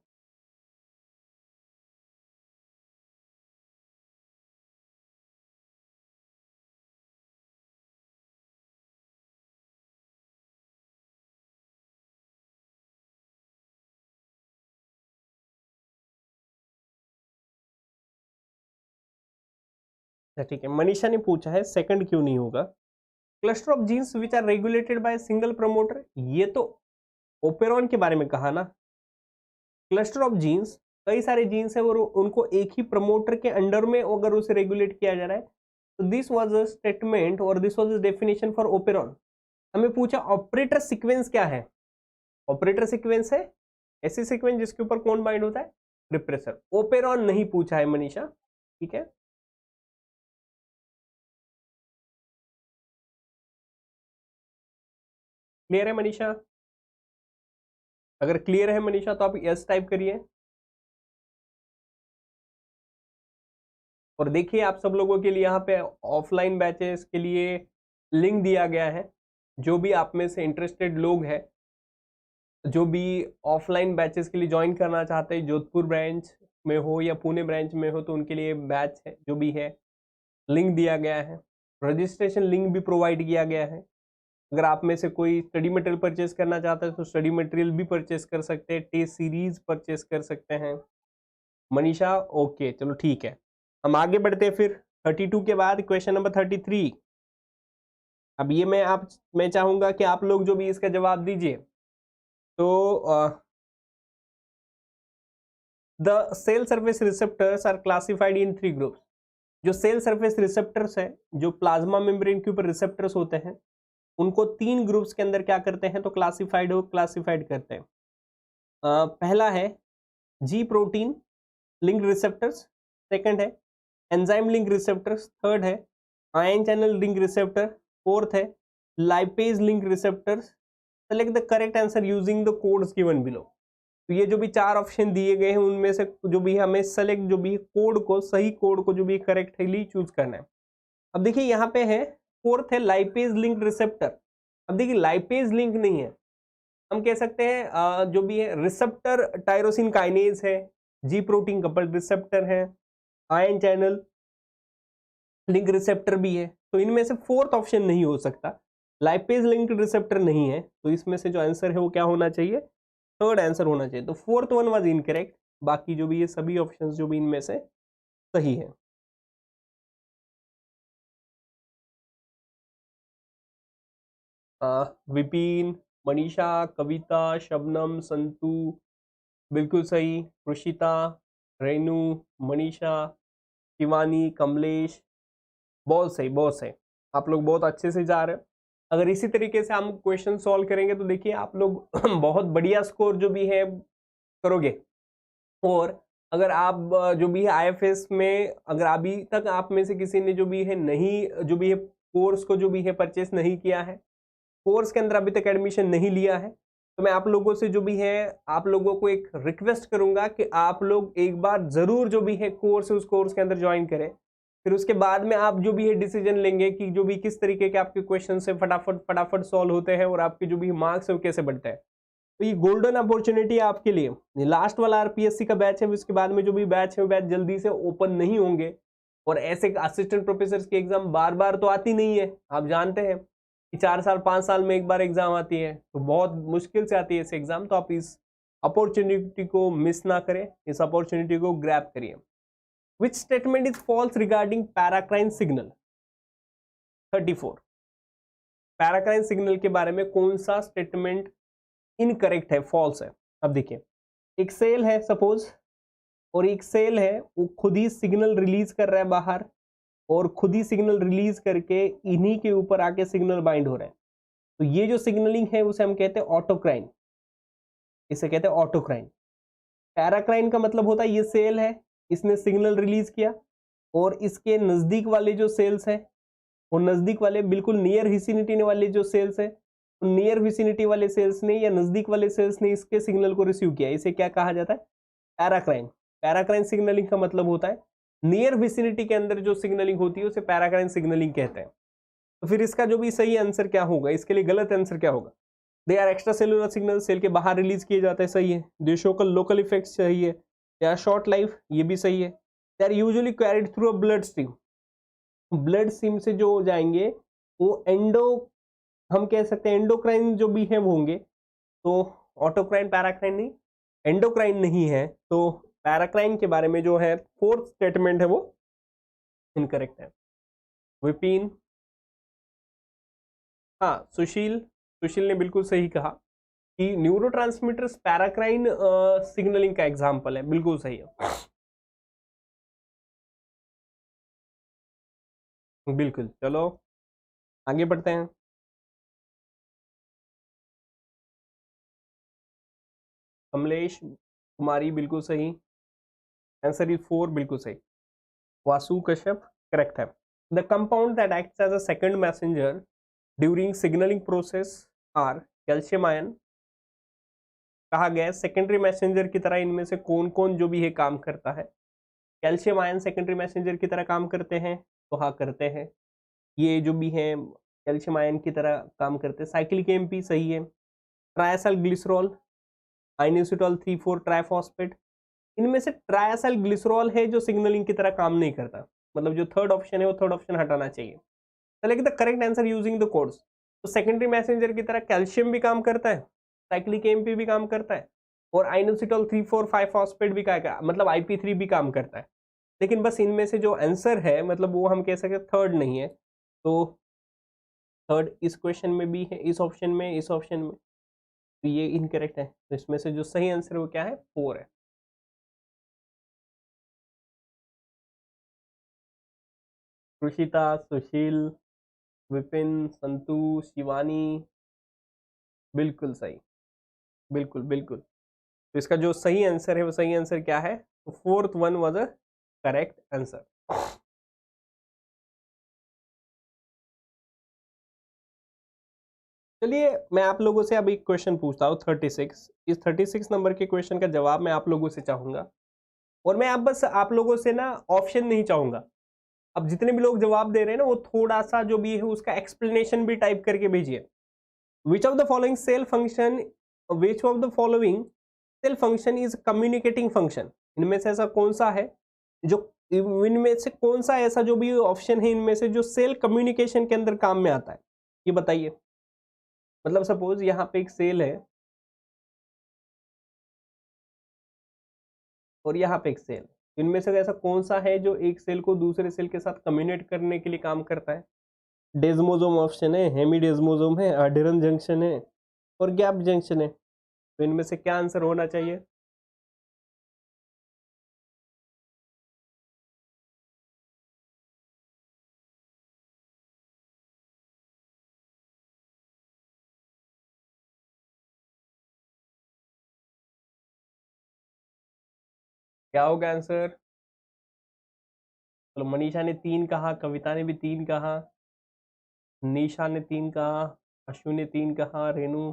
[SPEAKER 1] ठीक है, मनीषा ने पूछा है सेकंड क्यों नहीं होगा। Cluster of genes which are regulated by single promoter, ये तो ओपेरॉन के बारे में कहा ना। क्लस्टर ऑफ जीन्स, कई सारे जीन्स है और उनको एक ही प्रमोटर के अंडर में अगर उसे रेगुलेट किया जा रहा है, तो दिस वाज अ स्टेटमेंट और this was a definition for operon. हमें पूछा ऑपरेटर सीक्वेंस क्या है, ऑपरेटर सीक्वेंस है ऐसी सीक्वेंस जिसके ऊपर कौन बाइंड होता है, रिप्रेसर। ओपेरॉन नहीं पूछा है मनीषा, ठीक है। क्लियर है मनीषा, अगर क्लियर है मनीषा तो आप यस टाइप करिए। और देखिए आप सब लोगों के लिए यहाँ पे ऑफलाइन बैचेस के लिए लिंक दिया गया है। जो भी आप में से इंटरेस्टेड लोग हैं, जो भी ऑफलाइन बैचेस के लिए ज्वाइन करना चाहते हैं, जोधपुर ब्रांच में हो या पुणे ब्रांच में हो, तो उनके लिए बैच है जो भी है, लिंक दिया गया है। रजिस्ट्रेशन लिंक भी प्रोवाइड किया गया है। अगर आप में से कोई स्टडी मटेरियल परचेस करना चाहता है तो स्टडी मटेरियल भी परचेस कर सकते हैं, टेस्ट सीरीज परचेस कर सकते हैं। मनीषा ओके, चलो ठीक है, हम आगे बढ़ते हैं फिर 32 के बाद क्वेश्चन नंबर 33। अब ये मैं चाहूंगा कि आप लोग जो भी इसका जवाब दीजिए। तो the cell surface receptors are classified in 3 groups. जो सेल सरफेस रिसेप्टर्स है, जो प्लाज्मा मेम्ब्रेन के ऊपर रिसेप्टर्स होते हैं, उनको 3 ग्रुप्स के अंदर क्या करते हैं, तो क्लासिफाइड करते हैं। पहला है G protein linked receptors, second है एंजाइम लिंक रिसेप्टर्स, थर्ड है ion channel link receptor, fourth है lipase link receptors. Select the correct answer using the codes given below. तो ये जो भी 4 ऑप्शन दिए गए हैं उनमें से जो भी हमें सेलेक्ट जो भी कोड को, सही कोड को जो भी करेक्टली चूज करना है। अब देखिए यहाँ पे है, फोर्थ है लाइपेज लिंक रिसेप्टर। अब देखिए लाइपेज लिंक नहीं है, हम कह सकते हैं जो भी है रिसेप्टर टायरोसिन काइनेज है, जी प्रोटीन कपल्ड रिसेप्टर है, आयन चैनल लिंक रिसेप्टर भी है। तो इनमें से फोर्थ ऑप्शन नहीं हो सकता, लाइपेज लिंक रिसेप्टर नहीं है। तो इसमें से जो आंसर है वो क्या होना चाहिए, थर्ड आंसर होना चाहिए। तो फोर्थ वन वाज इनकरेक्ट, बाकी जो भी ये सभी ऑप्शंस जो भी इनमें से सही है। विपिन, मनीषा, कविता, शबनम, संतु बिल्कुल सही, रुशिता, रेनू, मनीषा, शिवानी, कमलेश, बहुत सही बहुत सही, आप लोग बहुत अच्छे से जा रहे हो। अगर इसी तरीके से हम क्वेश्चन सॉल्व करेंगे तो देखिए आप लोग बहुत बढ़िया स्कोर जो भी है करोगे। और अगर आप जो भी है आईएफएस में, अगर अभी तक आप में से किसी ने जो भी है नहीं, जो भी है कोर्स को जो भी है परचेस नहीं किया है, कोर्स के अंदर अभी तक एडमिशन नहीं लिया है, तो मैं आप लोगों से जो भी है, आप लोगों को एक रिक्वेस्ट करूंगा कि आप लोग एक बार जरूर जो भी है कोर्स, उस कोर्स के अंदर ज्वाइन करें। फिर उसके बाद में आप जो भी है डिसीजन लेंगे कि जो भी किस तरीके के आपके क्वेश्चन से फटाफट सॉल्व होते हैं और आपके जो भी मार्क्स है वो कैसे बढ़ते हैं। तो ये गोल्डन अपॉर्चुनिटी है आपके लिए। लास्ट वाला आरपीएससी का बैच है, उसके बाद में जो भी बैच है वो बैच जल्दी से ओपन नहीं होंगे। और ऐसे असिस्टेंट प्रोफेसर की एग्जाम बार बार तो आती नहीं है, आप जानते हैं कि 4 साल 5 साल में एक बार एग्जाम आती है, तो बहुत मुश्किल से आती है इस एग्जाम। तो आप इस अपॉर्चुनिटी को मिस ना करें, इस अपॉर्चुनिटी को ग्रैब करिए। Which statement is false regarding paracrine signal? 34, paracrine signal के बारे में कौन सा स्टेटमेंट इनकरेक्ट है, फॉल्स है? अब देखिए, एक सेल है सपोज, और एक सेल है वो खुद ही सिग्नल रिलीज कर रहा है बाहर, और खुद ही सिग्नल रिलीज करके इन्हीं के ऊपर आके सिग्नल बाइंड हो रहा है। तो ये जो सिग्नलिंग है उसे हम कहते हैं ऑटोक्राइन, इसे कहते हैं ऑटोक्राइन। पैराक्राइन का मतलब होता है ये सेल है, इसने सिग्नल रिलीज किया, और इसके नजदीक वाले जो सेल्स हैं, वो नजदीक वाले बिल्कुल नियर विसिनिटी वाले जो सेल्स है, नियर विसिनिटी वाले सेल्स ने या नजदीक वाले सेल्स ने इसके सिग्नल को रिसीव किया, इसे क्या कहा जाता है? पैराक्राइन। पैराक्राइन सिग्नलिंग का मतलब होता है नियर विसिनिटी के अंदर जो सिग्नलिंग होती है उसे पैराक्राइन सिग्नलिंग कहते हैं। तो फिर इसका जो भी सही आंसर क्या होगा, इसके लिए गलत आंसर क्या होगा? They are extra cellular signal, cell के बाहर रिलीज किए जाते हैं, सही है। देशोकल लोकल इफेक्ट्स सही है। दे आर शॉर्ट लाइफ, ये भी सही है। They are usually carried through a blood stream, blood stream से जो जाएंगे वो हम कह सकते हैं एंडोक्राइन जो भी है वो होंगे। तो ऑटोक्राइन पैराक्राइन नहीं, एंडोक्राइन नहीं है, तो पैराक्राइन के बारे में जो है फोर्थ स्टेटमेंट है वो इनकरेक्ट है। विपिन, हाँ सुशील ने बिल्कुल सही कहा कि न्यूरोट्रांसमीटर्स पैराक्राइन सिग्नलिंग का एग्जाम्पल है, बिल्कुल सही है, बिल्कुल। चलो आगे बढ़ते हैं। कमलेश कुमारी बिल्कुल सही, आंसर इज 4 बिल्कुल सही। वासु कश्यप करेक्ट है। The compound that acts as a second messenger during signalling process are calcium ion. कहा गया सेकेंडरी मैसेंजर की तरह इनमें से कौन कौन जो भी है काम करता है? कैल्शियम आयन सेकेंडरी मैसेंजर की तरह काम करते हैं? तो हाँ करते हैं, ये जो भी है कैल्शियम आयन की तरह काम करते हैं। साइक्लिक एएमपी सही है। ट्राइएसाइल ग्लिसरॉल, आइनोसिटोल 3,4 ट्राइफॉस्फेट, इनमें से ट्राइएसाइल ग्लिसरॉल है जो सिग्नलिंग की तरह काम नहीं करता, मतलब जो थर्ड ऑप्शन है वो थर्ड ऑप्शन हटाना चाहिए। चलिए the correct answer using the codes, तो सेकेंडरी मैसेंजर की तरह कैल्शियम भी काम करता है, साइक्लिक एएमपी भी काम करता है, और आइनोसिटोल 3,4,5 फॉस्फेट भी का मतलब IP3 भी काम करता है। लेकिन बस इनमें से जो आंसर है मतलब वो हम कह सकते थर्ड नहीं है, तो थर्ड इस क्वेश्चन में भी है, इस ऑप्शन में, इस ऑप्शन में, तो ये इनकरेक्ट है। तो इसमें से जो सही आंसर है वो क्या है? 4 है। रुचिता, सुशील, विपिन, संतु, शिवानी, बिल्कुल सही, बिल्कुल बिल्कुल। तो इसका जो सही आंसर है वो सही आंसर क्या है? तो fourth one was a correct answer. चलिए मैं आप लोगों से अब एक क्वेश्चन पूछता हूँ 36। इस 36 नंबर के क्वेश्चन का जवाब मैं आप लोगों से चाहूंगा, और मैं आप बस आप लोगों से ना ऑप्शन नहीं चाहूंगा। अब जितने भी लोग जवाब दे रहे हैं ना वो थोड़ा सा जो भी है उसका एक्सप्लेनेशन भी टाइप करके भेजिए। Which of the following cell function, which of the following cell function is communicating function, इनमें से ऐसा कौन सा है जो, इनमें से कौन सा ऐसा जो भी ऑप्शन है इनमें से जो सेल कम्युनिकेशन के अंदर काम में आता है, ये बताइए। मतलब सपोज यहाँ पे एक सेल है और यहाँ पे एक सेल, इनमें से ऐसा कौन सा है जो एक सेल को दूसरे सेल के साथ कम्युनिकेट करने के लिए काम करता है? डेजमोजोम ऑप्शन है, हेमीडेजमोजोम है, अडेरन जंक्शन है, और गैप जंक्शन है। तो इनमें से क्या आंसर होना चाहिए? क्या होगा आंसर? चलो मनीषा ने 3 कहा, कविता ने भी 3 कहा, निशा ने 3 कहा, अश्विन ने 3 कहा, रेनू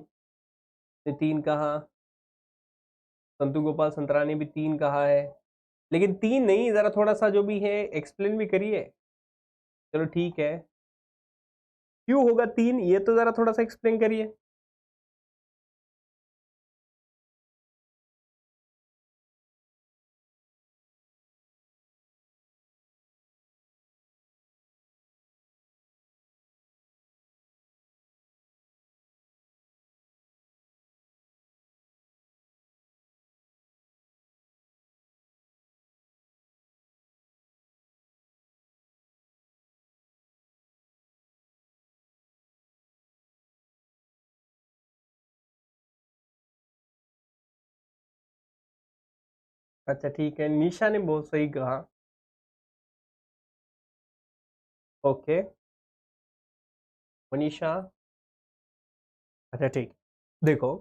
[SPEAKER 1] ने 3 कहा, संतु गोपाल संतरा ने भी 3 कहा है। लेकिन 3 नहीं, जरा थोड़ा सा जो भी है एक्सप्लेन भी करिए। चलो ठीक है, क्यों होगा 3 ये तो जरा थोड़ा सा एक्सप्लेन करिए। अच्छा ठीक है, निशा ने बहुत सही कहा। ओके मनीषा, अच्छा ठीक। देखो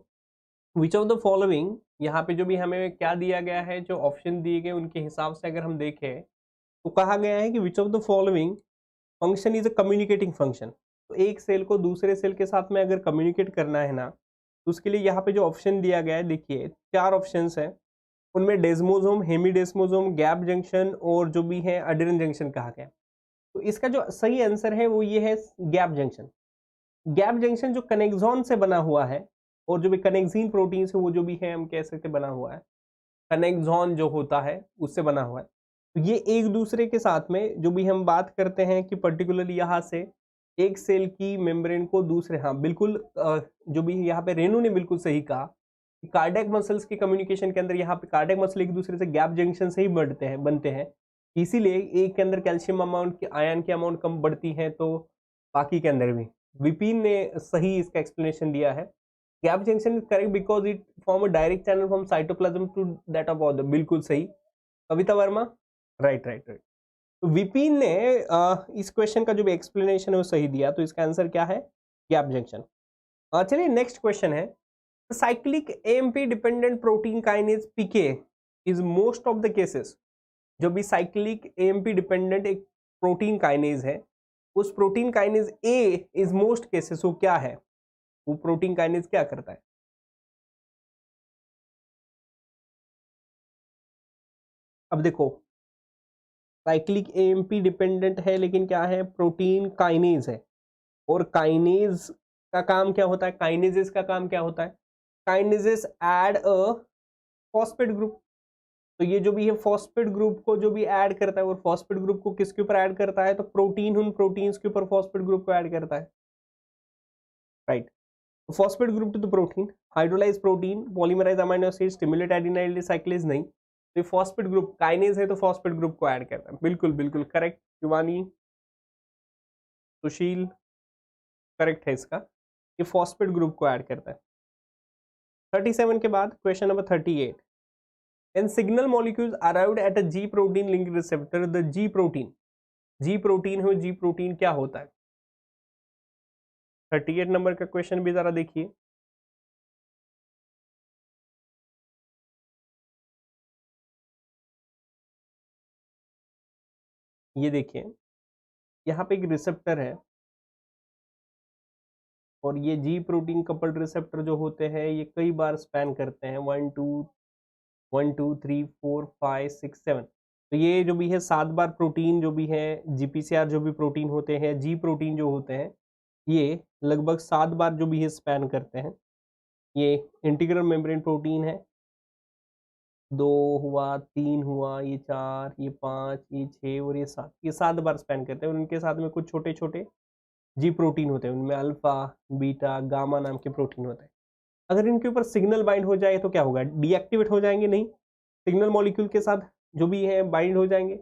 [SPEAKER 1] विच ऑफ द फॉलोइंग, यहाँ पे जो भी हमें क्या दिया गया है, जो ऑप्शन दिए गए उनके हिसाब से अगर हम देखें तो कहा गया है कि विच of the following function is a communicating function. तो एक सेल को दूसरे सेल के साथ में अगर कम्युनिकेट करना है ना, तो उसके लिए यहाँ पे जो ऑप्शन दिया गया है, देखिए 4 ऑप्शंस हैं, उनमें डेस्मोसोम, हेमीडेस्मोसोम, गैप जंक्शन और जो भी है अडेरन जंक्शन कहा गया। तो इसका जो सही आंसर है वो ये है गैप जंक्शन। गैप जंक्शन जो कनेक्सॉन से बना हुआ है, और जो भी कनेक्सिन प्रोटीन से वो जो भी है हम कह सकते बना हुआ है, कनेक्सॉन जो होता है उससे बना हुआ है। तो ये एक दूसरे के साथ में जो भी हम बात करते हैं कि पर्टिकुलरली यहाँ से एक सेल की मेम्ब्रेन को दूसरे, हाँ बिल्कुल जो भी यहाँ पे रेनू ने बिल्कुल सही कहा कि कार्डियक मसल्स की कम्युनिकेशन के अंदर यहाँ पे कार्डियक मसल एक दूसरे से गैप जंक्शन से ही बनते हैं। इसीलिए एक के अंदर कैल्शियम अमाउंट की, आयन की अमाउंट कम बढ़ती है, तो बाकी के अंदर भी। विपिन ने सही इसका एक्सप्लेनेशन दिया है। Gap junction is correct because it form a direct channel from cytoplasm to that of order, बिल्कुल सही। Kavita Verma, right right right. तो विपिन ने इस क्वेश्चन का जो भी एक्सप्लेनेशन है वो सही दिया, तो इसका आंसर क्या है? Gap junction. चलिए नेक्स्ट क्वेश्चन है, cyclic AMP dependent protein kinase PK is most of the cases. जो भी साइक्लिक एएमपी डिपेंडेंट एक प्रोटीन काइनेज है, उस protein kinase A is most cases वो क्या है? वो प्रोटीन काइनेज क्या करता है? अब देखो साइक्लिक एएमपी डिपेंडेंट है, लेकिन क्या है, प्रोटीन काइनेज है। और काइनेज का काम क्या होता है, काइनेजेस का काम क्या होता है, काइनेजेस ऐड अ फॉस्फेट ग्रुप। तो ये जो भी है फॉस्फेट ग्रुप को जो भी ऐड करता है, और फॉस्फेट ग्रुप को किसके ऊपर ऐड करता है, तो प्रोटीन उन प्रोटीन्स के ऊपर फॉस्फेट ग्रुप को ऐड करता है, right. Phosphate group to the protein, hydrolyse protein, polymerise amino acid, stimulate adenyl cyclase नहीं, तो फॉस्फेट ग्रुप काइनेज है तो फॉस्फेट ग्रुप को ऐड करता है। बिल्कुल बिल्कुल करेक्ट शिवानी, सुशील, करेक्ट है इसका, ये फॉस्फेट ग्रुप को ऐड करता है। 37 के बाद question number 38, when signal molecules arrived at a G protein linked receptor, the G protein, G protein है, G protein क्या होता है। 38 नंबर का क्वेश्चन भी जरा देखिए। ये देखिए, यहाँ पे एक रिसेप्टर है, और ये जी प्रोटीन कपल्ड रिसेप्टर जो होते हैं ये कई बार स्पैन करते हैं, 1 2 3 4 5 6 7। तो ये जो भी है 7 बार प्रोटीन जो भी है, जीपीसीआर जो भी प्रोटीन होते हैं, जी प्रोटीन जो होते हैं, ये लगभग 7 बार जो भी है स्पैन करते हैं। ये इंटीग्रल मेम्ब्रेन प्रोटीन है, 2 हुआ, 3 हुआ, ये 4, ये 5, ये 6 और ये 7, ये 7 बार स्पैन करते हैं। और उनके साथ में कुछ छोटे छोटे जी प्रोटीन होते हैं, उनमें अल्फा, बीटा, गामा नाम के प्रोटीन होते हैं। अगर इनके ऊपर सिग्नल बाइंड हो जाए तो क्या होगा, डीएक्टिवेट हो जाएंगे, नहीं, सिग्नल मॉलिक्यूल के साथ जो भी है बाइंड हो जाएंगे,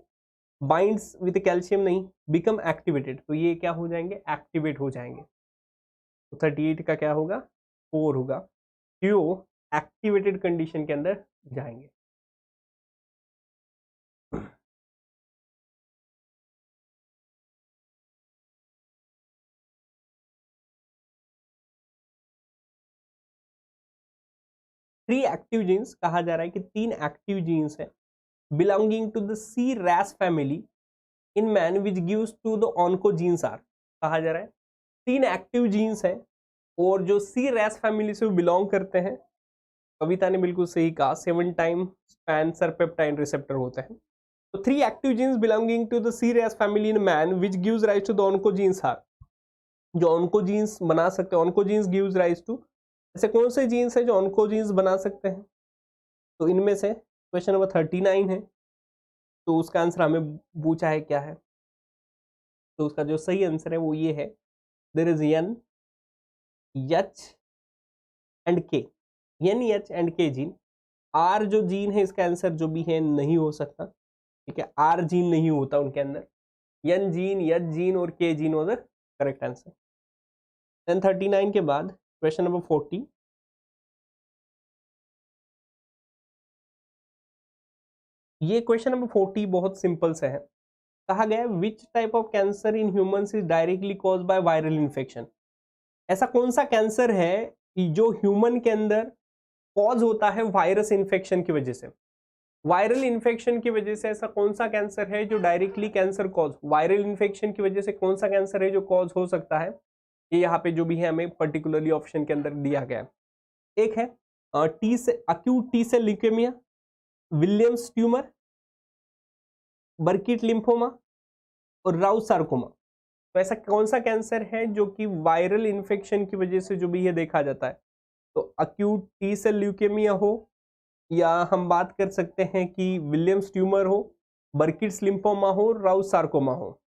[SPEAKER 1] बाइंड्स विद कैल्शियम नहीं, बिकम एक्टिवेटेड, तो ये क्या हो जाएंगे, एक्टिवेट हो जाएंगे। तो 38 का क्या होगा, 4 होगा, क्यों, एक्टिवेटेड कंडीशन के अंदर जाएंगे। थ्री एक्टिव जीन्स कहा जा रहा है कि 3 एक्टिव जीन्स है belonging to the C ras family in man which gives to the oncogenes are. कहा जा रहा है 3 एक्टिव जीन्स है, और जो सी रैस फैमिली से बिलोंग करते हैं, कविता ने बिल्कुल सही कहा, 7 टाइम स्पैन सरपेप्टाइन रिसेप्टर होते हैं। तो 3 active genes belonging to the C ras family in man which gives rise to the oncogenes are. जो ऑन्कोजीन्स बना सकते हैं, ऑन्कोजीन्स गिव्स राइज टू, ऐसे कौन से जीन्स है जो ऑन्कोजीन्स बना सकते हैं, तो इनमें से क्वेश्चन नंबर 39 है, तो उसका आंसर हमें पूछा है क्या है, तो उसका जो सही आंसर है वो ये है, there is an H and K, an H and K gene. आर जो जीन है इसका आंसर जो भी है नहीं हो सकता, ठीक है, आर जीन नहीं होता उनके अंदर, एन जीन, एच जीन और K gene was the correct answer. Then 39 के बाद क्वेश्चन नंबर 40, ये क्वेश्चन नंबर 40 बहुत सिंपल से है। कहा गया विच type of cancer in humans is directly cause by viral infection. ऐसा कौन सा कैंसर है जो ह्यूमन के अंदर कॉज होता है वायरस इन्फेक्शन की वजह से। वायरल इन्फेक्शन की वजह से ऐसा कौन सा कैंसर है जो directly cancer cause, viral infection की वजह से कौन सा कैंसर है जो कॉज हो सकता है, ये यहाँ पे जो भी है हमें पर्टिकुलरली ऑप्शन के अंदर दिया गया है। एक है टी से acute T cell leukaemia, Williams tumour, Burkitt lymphoma और राउस सार्कोमा। तो ऐसा कौन सा कैंसर है जो कि वायरल इन्फेक्शन की वजह से जो भी ये देखा जाता है, तो अक्यूट टी सेल ल्यूकेमिया हो, या हम बात कर सकते हैं कि विलियम्स ट्यूमर हो, बर्किट्स लिम्फोमा हो, राउस सार्कोमा हो।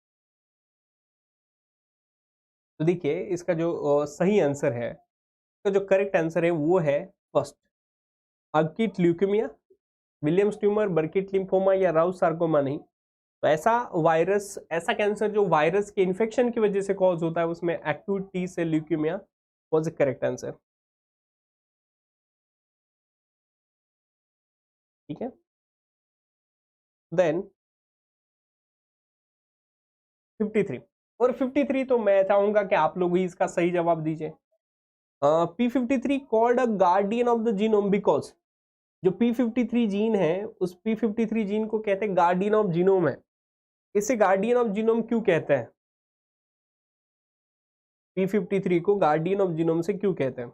[SPEAKER 1] तो देखिए इसका जो सही आंसर है, इसका जो करेक्ट आंसर है वो है first, acute leukaemia, Williams tumour, Burkitt lymphoma या राउस सार्कोमा नहीं। तो ऐसा वायरस, ऐसा कैंसर जो वायरस के इन्फेक्शन की वजह से कॉज होता है, उसमें acute T cell leukaemia was the correct answer, ठीक है। देन 53, और 53 तो मैं चाहूंगा कि आप लोग ही इसका सही जवाब दीजिए। P53 called a guardian of the genome because, जो P53 जीन है उस P53 जीन को कहते हैं गार्डियन ऑफ जीनोम है। इसे गार्डियन ऑफ जीनोम क्यों कहते हैं, P53 को गार्डियन ऑफ जीनोम से क्यों कहते हैं।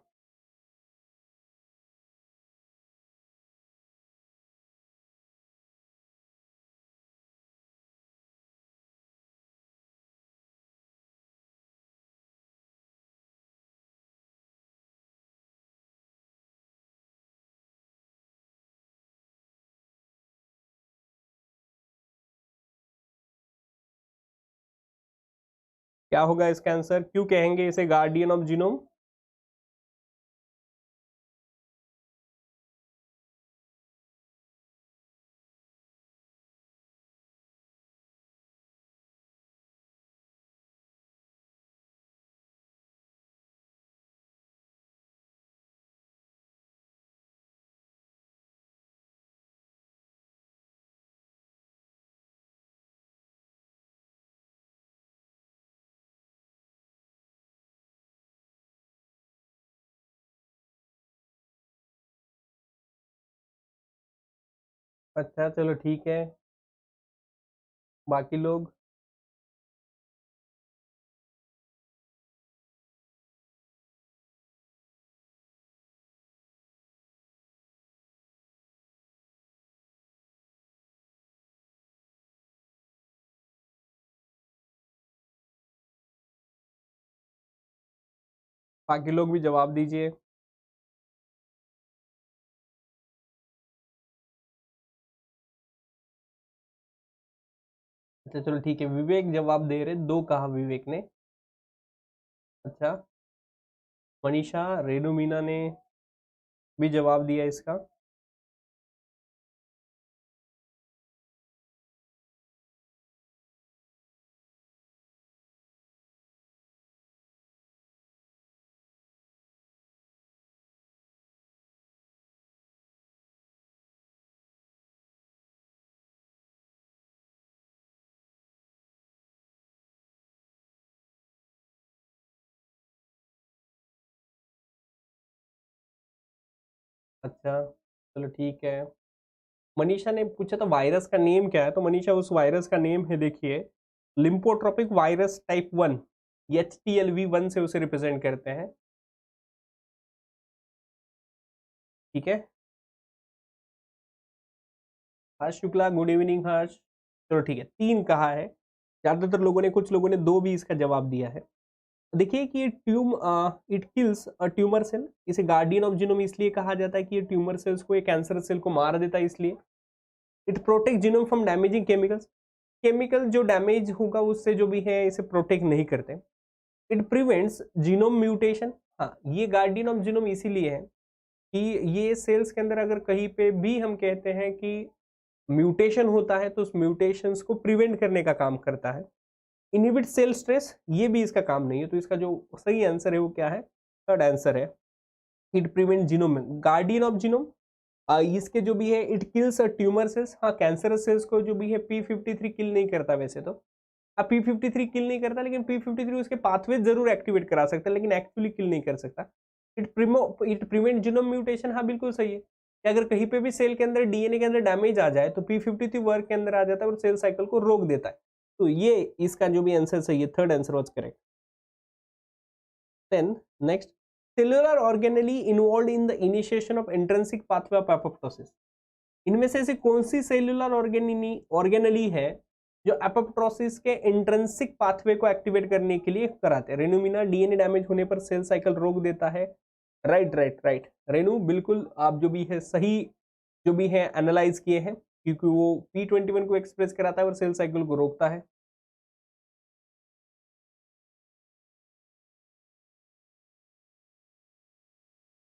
[SPEAKER 1] क्या होगा इसका आंसर? क्यों कहेंगे इसे गार्डियन ऑफ जीनोम? अच्छा चलो ठीक है, बाकी लोग? बाकी लोग भी जवाब दीजिए। अच्छा चलो ठीक है, विवेक जवाब दे रहे, दो कहा विवेक ने। अच्छा, मनीषा, रेणु मीना ने भी जवाब दिया इसका। अच्छा चलो ठीक है, मनीषा ने पूछा था वायरस का नेम क्या है, तो मनीषा उस वायरस का नेम है, देखिए, लिम्फोट्रोपिक वायरस टाइप 1, HTLV1 से उसे रिप्रेजेंट करते हैं। ठीक है, हर्ष शुक्ला, गुड इवनिंग हर्ष। चलो ठीक है, तीन कहा है, ज्यादातर लोगों ने, कुछ लोगों ने दो भी इसका जवाब दिया है। देखिए कि it kills a tumour cell, इसे गार्डियन ऑफ जीनोम इसलिए कहा जाता है कि ये ट्यूमर सेल्स को, ये कैंसर सेल को मार देता है, इसलिए। It protect genome from damaging chemicals, chemical जो डैमेज होगा उससे जो भी है इसे प्रोटेक्ट नहीं करते। इट प्रिवेंट्स जीनोम म्यूटेशन, हाँ ये गार्डियन ऑफ जीनोम इसीलिए है कि ये सेल्स के अंदर अगर कहीं पे भी हम कहते हैं कि म्यूटेशन होता है तो उस म्यूटेशंस को प्रिवेंट करने का काम करता है। इनहिबिट सेल स्ट्रेस, ये भी इसका काम नहीं है, तो इसका जो सही आंसर है वो क्या है? थर्ड आंसर है, it prevent genome. Guardian of genome, इसके जो भी है, इट किल्स ट्यूमर सेल्स, हाँ कैंसरस सेल्स को जो भी है P53 किल नहीं करता वैसे तो। अब P53 किल नहीं करता, लेकिन P53 उसके पाथवे जरूर एक्टिवेट करा सकता है, लेकिन एक्चुअली किल नहीं कर सकता। इट प्रिवेंट जीनोम म्यूटेशन, हाँ बिल्कुल सही है कि अगर कहीं पे भी सेल के अंदर डीएनए के अंदर डैमेज आ जाए तो P53 वर्क के अंदर आ जाता है और सेल साइकिल को रोक देता है। तो ये इसका जो भी आंसर सही है, third answer was correct. Then next, cellular organelle involve in the initiation of intrinsic pathway of apoptosis, इनमें से ऐसी कौन सी सेलुलर ऑर्गेनेली है जो एपोप्टोसिस के इंट्रिंसिक पाथवे को एक्टिवेट करने के लिए कराते हैं? रेनुमिना, डीएनए डैमेज होने पर सेल साइकिल रोक देता है। राइट राइट राइट, रेनू बिल्कुल आप जो भी है सही जो भी है एनालाइज किए हैं, क्योंकि वो P21 को एक्सप्रेस कराता है और सेल साइकिल को रोकता है।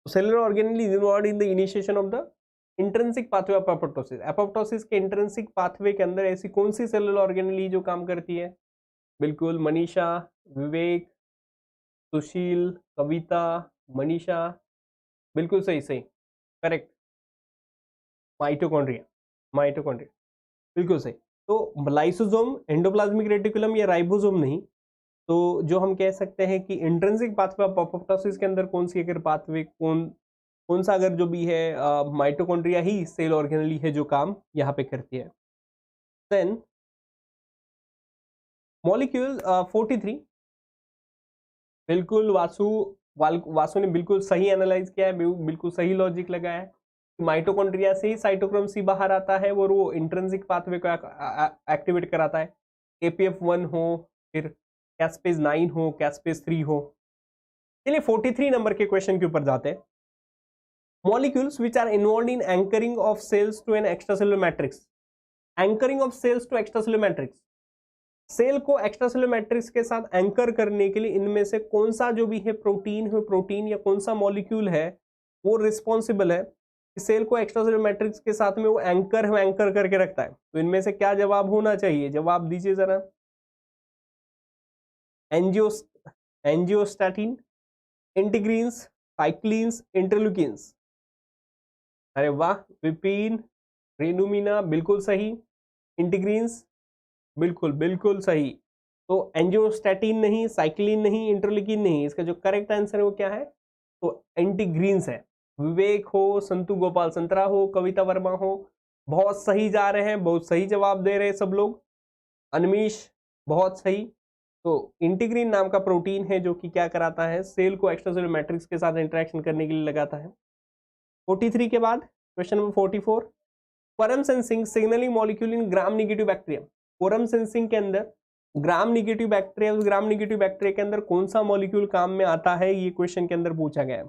[SPEAKER 1] Cellular organelle is involved in the initiation of the intrinsic pathway of apoptosis, apoptosis के इंट्रिंसिक पाथवे के अंदर ऐसी कौन सी सेलुलर ऑर्गेनेल जो काम करती है? बिल्कुल मनीषा, विवेक, सुशील, कविता, मनीषा, बिल्कुल सही सही, करेक्ट, माइटोकॉन्ड्रिया, माइटोकॉन्ड्रिया, बिल्कुल सही। तो लाइसोसोम, एंडोप्लाज्मिक रेटिकुलम या राइबोसोम नहीं, तो जो हम कह सकते हैं कि इंट्रिंसिक पाथवे ऑफ एपोप्टोसिस के अंदर कौन सी अगर पाथवे, कौन कौन सा अगर जो भी है माइटोकॉन्ड्रिया ही सेल ऑर्गेनेली है जो काम यहाँ पे करती है। देन मॉलिक्यूल 43, बिल्कुल वासु, वासु ने बिल्कुल सही एनालाइज किया है, बिल्कुल सही लॉजिक लगाया है। माइटोकॉन्ड्रिया से ही साइटोक्रोम सी बाहर आता है और वो इंट्रिंसिक पाथवे को एक्टिवेट कराता है, APF1 हो, फिर कैस्पेज 9 हो, कैस्पेज 3 हो। चलिए 43 नंबर के क्वेश्चन के ऊपर जाते हैं। Molecules which are involved in anchoring of cells to an extracellular matrix, anchoring of cells to extracellular matrix, cell को एक्स्ट्रासेलुलर मैट्रिक्स के साथ एंकर करने के लिए इनमें से कौन सा जो भी है प्रोटीन या कौन सा मॉलिक्यूल है वो रिस्पॉन्सिबल है कि सेल को एक्स्ट्रासेलुलर मैट्रिक्स के साथ में वो एंकर करके रखता है? तो इनमें से क्या जवाब होना चाहिए? जवाब दीजिए जरा। एंजियोस्टैटिन, इंटीग्रीन्स, साइक्लिन्स, इंटरल्यूकिन्स। अरे वाह विपिन, रेनुमीना बिल्कुल सही। इंटीग्रीन्स बिल्कुल बिल्कुल सही। तो एंजियोस्टैटिन नहीं, साइक्लिन नहीं, इंटरल्यूकिन नहीं, इसका जो करेक्ट आंसर है वो क्या है? तो इंटीग्रीन्स है। विवेक हो, संतु गोपाल संतरा हो, कविता वर्मा हो, बहुत सही जा रहे हैं, बहुत सही जवाब दे रहे हैं सब लोग। अनमीश बहुत सही। तो इंटीग्रीन नाम का प्रोटीन है जो कि क्या कराता है? सेल को एक्स्ट्रासेलुलर मैट्रिक्स के साथ इंटरेक्शन करने के लिए लगाता है। 43 के बाद question number 44, quorum sensing signalling molecule in gram negative bacteria. Quorum sensing के अंदर ग्राम नेगेटिव बैक्टीरिया, उस ग्राम नेगेटिव बैक्टीरिया के अंदर कौन सा मॉलिक्यूल काम में आता है, ये क्वेश्चन के अंदर पूछा गया है।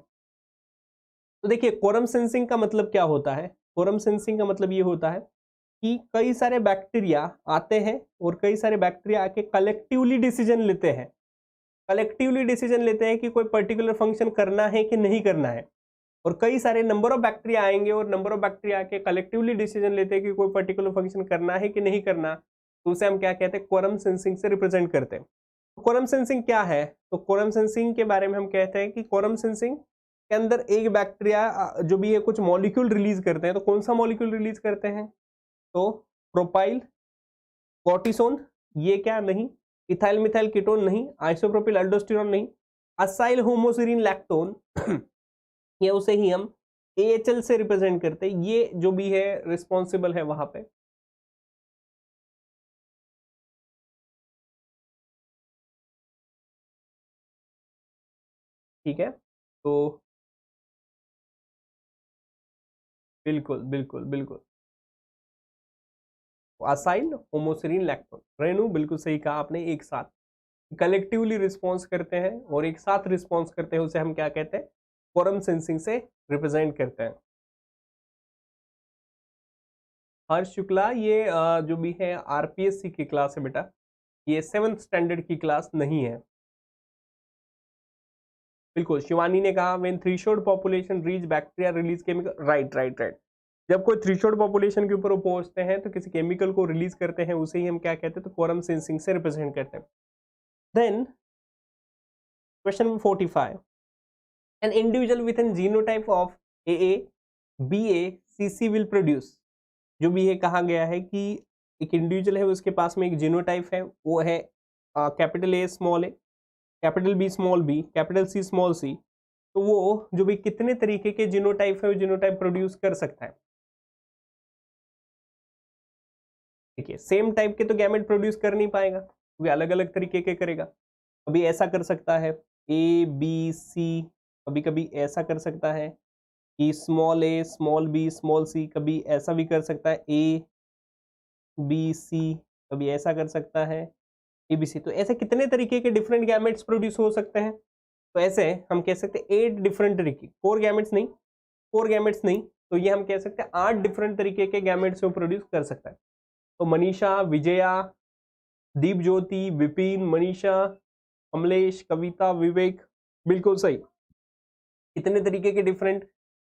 [SPEAKER 1] तो देखिए कोरम सेंसिंग का मतलब क्या होता है? कोरम सेंसिंग का मतलब ये होता है कि कई सारे बैक्टीरिया आते हैं और कई सारे बैक्टीरिया आके कलेक्टिवली डिसीजन लेते हैं। कलेक्टिवली डिसीजन लेते हैं कि कोई पर्टिकुलर फंक्शन करना है कि नहीं करना है। और कई सारे नंबर ऑफ बैक्टीरिया आएंगे और नंबर ऑफ बैक्टीरिया आके कलेक्टिवली डिसीजन लेते हैं कि कोई पर्टिकुलर फंक्शन करना है कि नहीं करना। तो उसे हम क्या कहते हैं? कोरम सेंसिंग से रिप्रेजेंट करते हैं। कोरम सेंसिंग क्या है? तो कोरम सेंसिंग के बारे में हम कहते हैं कि कोरम सेंसिंग के अंदर एक बैक्टीरिया जो भी है कुछ मॉलिक्यूल रिलीज करते हैं। तो कौन सा मॉलिक्यूल रिलीज करते हैं? तो प्रोपाइल, कॉर्टिसोन, ये क्या नहीं, इथाइल मिथाइल कीटोन नहीं, आइसोप्रोपिल अल्डोस्टेरोन नहीं, असाइल होमोसिरिन लैक्टोन या उसे ही हम AHL से रिप्रेजेंट करते हैं। ये जो भी है रिस्पॉन्सिबल है वहां पे। ठीक है, तो बिल्कुल बिल्कुल बिल्कुल असाइल होमोसिरिन लैक्टोन, रेनू बिल्कुल सही कहा आपने। एक साथ कलेक्टिवली रिस्पॉन्स करते हैं और एक साथ रिस्पॉन्स करते हैं, उसे हम क्या कहते हैं? कोरम सेंसिंग से रिप्रेजेंट करते हैं। हर्ष शुक्ला, ये जो भी है RPSC की क्लास है बेटा, ये 7th स्टैंडर्ड की क्लास नहीं है। बिल्कुल, शिवानी ने कहा when threshold population reach bacteria release chemical, right right right. जब कोई थ्रेशोल्ड पॉपुलेशन के ऊपर वो पहुंचते हैं तो किसी केमिकल को रिलीज करते हैं, उसे ही हम क्या कहते हैं? तो कोरम सेंसिंग से रिप्रेजेंट करते हैं। Then question number 45, an individual with an genotype of AA, BA, CC will produce. जो भी है कहा गया है कि एक इंडिविजुअल है उसके पास में एक जीनोटाइप है, वो है capital A small a, capital B small b, capital C small c। तो वो जो भी कितने तरीके के जीनोटाइप है वो जीनोटाइप प्रोड्यूस कर सकता है? देखिए सेम टाइप के तो गैमेट प्रोड्यूस कर नहीं पाएगा, वो अलग अलग तरीके के करेगा। कभी ऐसा कर सकता है ABC, कभी कभी ऐसा कर सकता है कि small a small b small c, कभी ऐसा भी कर सकता है ABC, कभी ऐसा कर सकता है ABC। तो ऐसे कितने तरीके के डिफरेंट गैमेट्स प्रोड्यूस हो सकते हैं? तो ऐसे हम कह सकते हैं 8 डिफरेंट तरीके, 4 गैमेट्स नहीं, 4 गैमेट्स नहीं, तो ये हम कह सकते हैं 8 डिफरेंट तरीके के गैमेट्स को प्रोड्यूस कर सकता है। तो मनीषा, विजया, दीप ज्योति, विपिन, मनीषा, कमलेश, कविता, विवेक बिल्कुल सही। कितने तरीके के डिफरेंट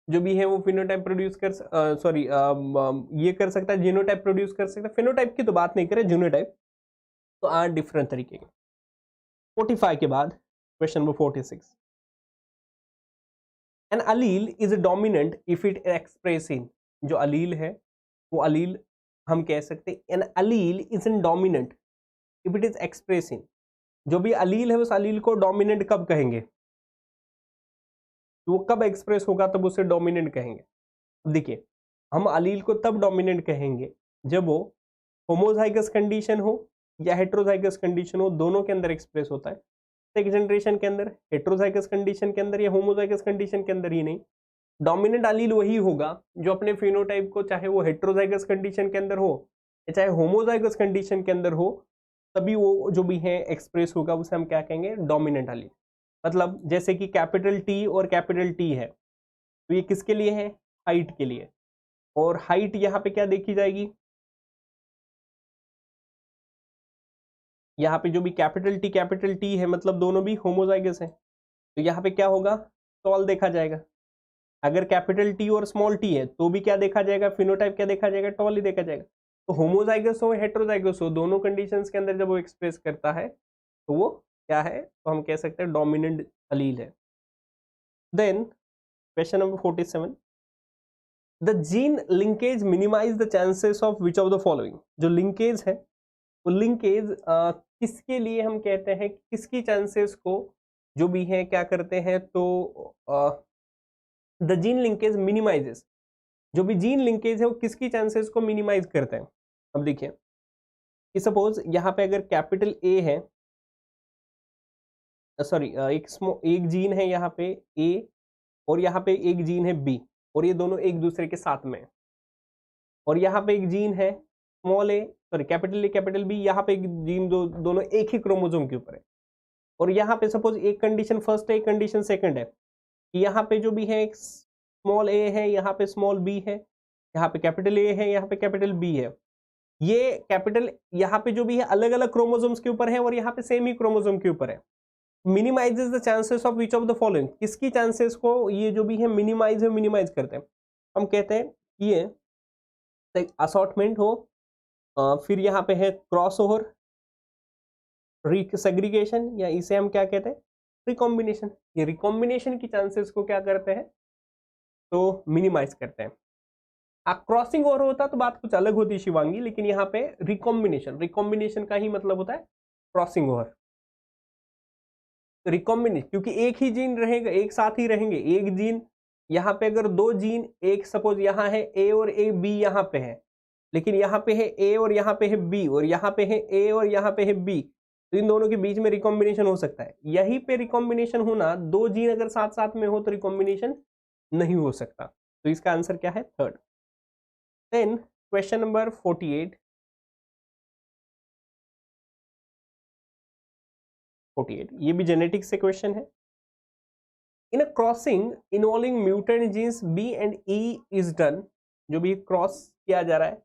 [SPEAKER 1] जो भी है वो फिनोटाइप प्रोड्यूस कर सॉरी ये कर सकता है, जीनोटाइप प्रोड्यूस कर सकता है। फिनोटाइप की तो बात नहीं करें, जीनोटाइप। तो 8 डिफरेंट तरीके के। 45 के बाद question number 46, an allele is dominant if it express in. जो अलील है वो अलील हम कह सकते हैं an allele is in dominant if it is express in. जो भी अलील है उस अलील को डोमिनेंट कब कहेंगे? वो कब एक्सप्रेस होगा तब उसे डोमिनेंट कहेंगे। देखिए हम अलील को तब डोमिनेंट कहेंगे जब वो होमोजाइगस कंडीशन हो या हेट्रोजाइगस कंडीशन हो, दोनों के अंदर एक्सप्रेस होता है। एक जनरेशन के अंदर, हेट्रोजाइगस कंडीशन के अंदर या होमोजाइगस कंडीशन के अंदर ही नहीं। डोमिनेंट अलील वही होगा जो अपने फिनोटाइप को चाहे वो हेट्रोजाइगस कंडीशन के अंदर हो या चाहे होमोजाइगस कंडीशन के अंदर हो, तभी वो जो भी है एक्सप्रेस होगा, उसे हम क्या कहेंगे? डोमिनेंट अलील। मतलब जैसे कि कैपिटल T और कैपिटल T है, तो ये किसके लिए है? हाइट के लिए। और हाइट यहाँ पे क्या देखी जाएगी? यहाँ पे जो भी कैपिटल टी है मतलब दोनों भी होमोजाइगस है, तो यहाँ पे क्या होगा, टॉल देखा जाएगा। अगर कैपिटल टी और स्मॉल टी है तो भी क्या देखा जाएगा, फिनोटाइप क्या देखा जाएगा, टॉल ही देखा जाएगा। तो होमोजाइगस हो हेटेरोजाइगस हो, दोनों कंडीशंस के अंदर जब वो एक्सप्रेस करता है तो वो क्या है, तो हम कह सकते हैं डोमिनेंट अलील है। Then question number 47, the gene linkage minimise the chances of which of the following. जो लिंकेज है वो लिंकेज किसके लिए हम कहते हैं, किसकी चांसेस को जो भी है क्या करते हैं, तो द जीन लिंकेज मिनिमाइजेस, जो भी जीन लिंकेज है वो किसकी चांसेस को मिनिमाइज करते हैं। अब देखिए कि सपोज यहाँ पे अगर कैपिटल ए है, सॉरी एक जीन है यहाँ पे ए और यहाँ पे एक जीन है बी, और ये दोनों एक दूसरे के साथ में, और यहाँ पे एक जीन है small A, sorry capital A capital B, यहाँ पे एक जीन दोनों एक ही क्रोमोसोम के ऊपर है, और यहाँ पे सपोज एक कंडीशन फर्स्ट है एक कंडीशन सेकंड है, यहाँ पे जो भी है एक स्मॉल ए है, यहाँ पे स्मॉल बी है, यहाँ पे कैपिटल ए है, यहाँ पे कैपिटल बी है। ये कैपिटल यहाँ पे जो भी है अलग अलग क्रोमोसोम्स के ऊपर है और यहाँ पे सेम ही क्रोमोसोम के ऊपर है। Minimises the chances of which of the following, किसकी चांसेस को ये जो भी है मिनिमाइज करते हैं। हम कहते हैं ये असॉर्टमेंट हो, फिर यहाँ पे है क्रॉस ओवर, सेग्रीगेशन, या इसे हम क्या कहते हैं, रिकॉम्बिनेशन। ये रिकॉम्बिनेशन की चांसेस को क्या करते हैं, तो मिनिमाइज करते हैं। क्रॉसिंग ओवर होता तो बात कुछ अलग होती शिवांगी, लेकिन यहाँ पे रिकॉम्बिनेशन का ही मतलब होता है क्रॉसिंग ओवर। रिकॉम्बिनेशन क्योंकि एक ही जीन रहेगा, एक साथ ही रहेंगे, एक जीन यहाँ पे अगर दो जीन, एक सपोज यहाँ है ए और ए बी यहाँ पे है, लेकिन यहाँ पे है ए और यहाँ पे है बी, और यहाँ पे है ए और यहाँ पे है बी, तो इन दोनों के बीच में रिकॉम्बिनेशन हो सकता है। यहीं पे रिकॉम्बिनेशन होना, दो जीन अगर साथ साथ में हो तो रिकॉम्बिनेशन नहीं हो सकता, तो इसका आंसर क्या है, थर्ड। देन क्वेश्चन नंबर 48, ये भी जेनेटिक्स से क्वेश्चन है। In a crossing involving mutant genes B and E is done, जो भी क्रॉस किया जा रहा है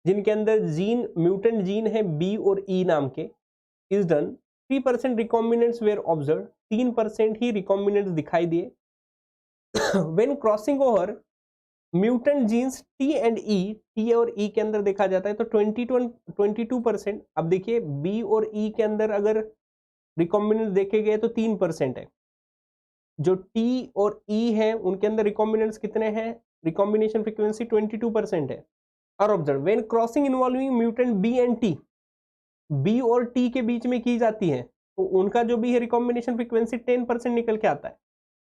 [SPEAKER 1] जिनके अंदर जीन म्यूटेंट जीन है बी और ई नाम के, is done 3% recombinants were observe, 3% ही रिकॉम्बिनेंट्स दिखाई दिए। When crossing over mutant genes T and E, T और ई के अंदर देखा जाता है तो 22%। अब देखिए बी और ई के अंदर अगर रिकॉम्बिनेंट देखे गए तो 3% है, जो टी और ई है उनके अंदर रिकॉम्बिनेंट्स कितने हैं, रिकॉम्बिनेशन फ्रीक्वेंसी 22% है। और observe when crossing involving mutant B and T, B और टी के बीच में की जाती है तो उनका जो भी है रिकॉम्बिनेशन फ्रीक्वेंसी 10% निकल के आता है।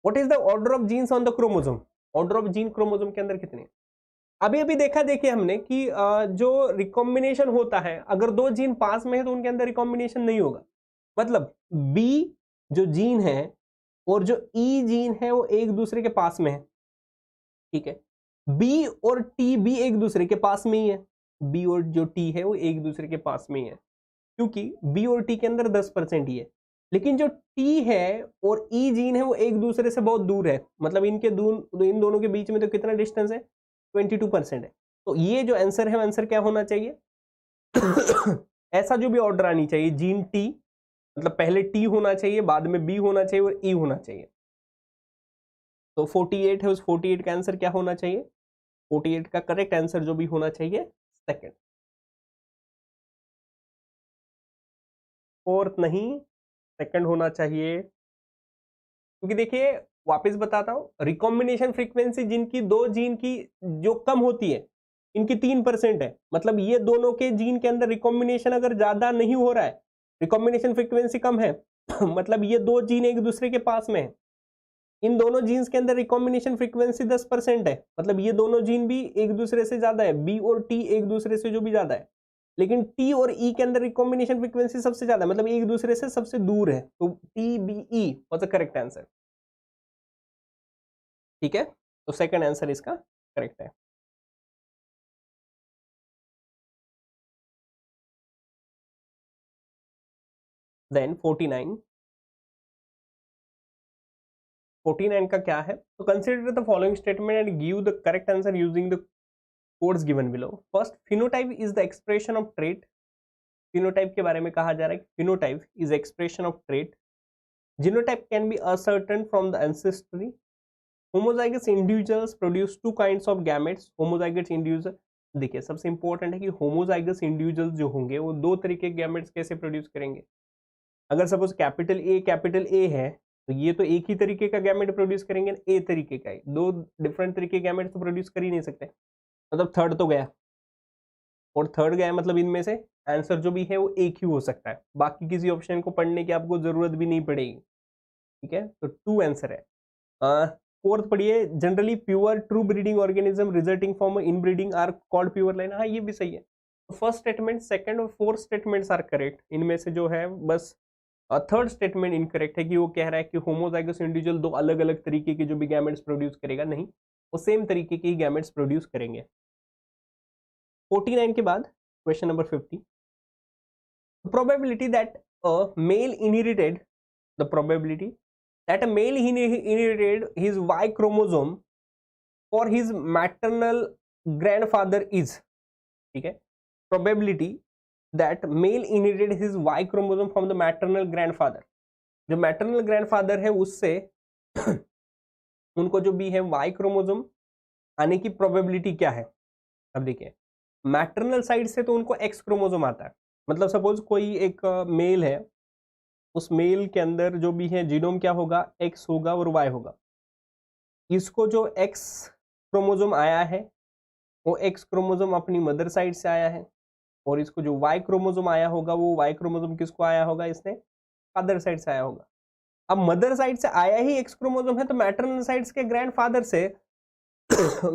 [SPEAKER 1] What is the order of genes on the chromosome, order of gene chromosome के अंदर कितने, अभी अभी देखा देखिए हमने कि जो रिकॉम्बिनेशन होता है अगर दो जीन पास में है तो उनके अंदर रिकॉम्बिनेशन नहीं होगा, मतलब बी जो जीन है और जो ई जीन है वो एक दूसरे के पास में है, ठीक है। बी और टी भी एक दूसरे के पास में ही है, बी और जो टी है वो एक दूसरे के पास में ही है, क्योंकि बी और टी के अंदर 10% ही है। लेकिन जो टी है और ई जीन है वो एक दूसरे से बहुत दूर है, मतलब इन दोनों के बीच में तो कितना डिस्टेंस है, 22% है। तो ये जो आंसर है आंसर क्या होना चाहिए, ऐसा जो भी ऑर्डर आनी चाहिए, जीन टी मतलब पहले टी होना चाहिए, बाद में बी होना चाहिए और ई होना चाहिए। तो 48 है, उस 48 का आंसर क्या होना चाहिए, 48 का करेक्ट आंसर जो भी होना चाहिए सेकंड, फोर्थ नहीं सेकंड होना चाहिए। क्योंकि देखिए वापस बताता हूं, रिकॉम्बिनेशन फ्रीक्वेंसी जिनकी दो जीन की जो कम होती है इनकी 3% है, मतलब ये दोनों के जीन के अंदर रिकॉम्बिनेशन अगर ज्यादा नहीं हो रहा है, रिकॉम्बिनेशन फ्रीक्वेंसी कम है, मतलब ये दो जीन एक दूसरे के पास में है, इन दोनों जीन्स के अंदर रिकॉम्बिनेशन फ्रीक्वेंसी 10% है, मतलब ये दोनों जीन भी एक दूसरे से ज्यादा है, बी और टी एक दूसरे से जो भी ज्यादा है, लेकिन टी और ई के अंदर रिकॉम्बिनेशन फ्रीक्वेंसी सबसे ज्यादा है, मतलब एक दूसरे से सबसे दूर है, तो T B E was the correct answer, ठीक है। तो सेकंड आंसर इसका करेक्ट है। देन 49 का क्या है, तो consider the following statement and give the correct answer using the codes given below. First, phenotype is the expression of trait phenotype के बारे में कहा जा रहा है कि phenotype is expression of trait, genotype can be ascertain from the ancestry, homozygous individuals produce two kinds of gametes, homozygous individual, देखिए सबसे इंपॉर्टेंट है कि होमोजाइगस इंडिविजुअल्स जो होंगे वो दो तरीके के गैमेट्स कैसे प्रोड्यूस करेंगे। अगर सपोज कैपिटल ए है तो ये तो एक ही तरीके का गैमेट प्रोड्यूस करेंगे, ए तरीके का, दो डिफरेंट तरीके के गैमेट तो प्रोड्यूस कर ही नहीं सकते, मतलब थर्ड तो गया, और थर्ड गया मतलब इनमें से आंसर जो भी है वो एक ही हो सकता है, बाकी किसी ऑप्शन को पढ़ने की आपको जरूरत भी नहीं पड़ेगी, ठीक है। तो टू आंसर है। फोर्थ पढ़िए, generally pure true breeding organism resulting from inbreeding are called pure line, हाँ ये भी सही है। फर्स्ट स्टेटमेंट, सेकंड और फोर्थ स्टेटमेंट्स आर करेक्ट, इनमें से जो है बस थर्ड स्टेटमेंट इनकरेक्ट है कि वो कह रहा है कि होमोजाइगस इंडिविजुअल दो अलग अलग तरीके के जो भी गैमेट्स प्रोड्यूस करेगा, नहीं, वो सेम तरीके के ही गैमेट्स प्रोड्यूस करेंगे। 49 के बाद question number 50, probability that a male inherited the probability that a male inherited his Y chromosome for his maternal grandfather is, ठीक है, probability that male inherited his Y chromosome from the maternal grandfather, जो maternal grandfather है उससे उनको जो भी है Y chromosome आने की प्रोबेबिलिटी क्या है। अब देखिए मैटरनल साइड से तो उनको X क्रोमोसोम आता है, मतलब सपोज कोई एक मेल है, उस मेल के अंदर जो भी है जीनोम क्या होगा, X होगा और Y होगा, इसको जो X क्रोमोसोम आया है वो X क्रोमोसोम अपनी मदर साइड से आया है, और इसको जो Y क्रोमोसोम आया होगा वो Y क्रोमोसोम किसको आया होगा, इसने फादर साइड से आया होगा। अब मदर साइड से आया ही X क्रोमोसोम है तो मैटरनल साइड के ग्रैंडफादर से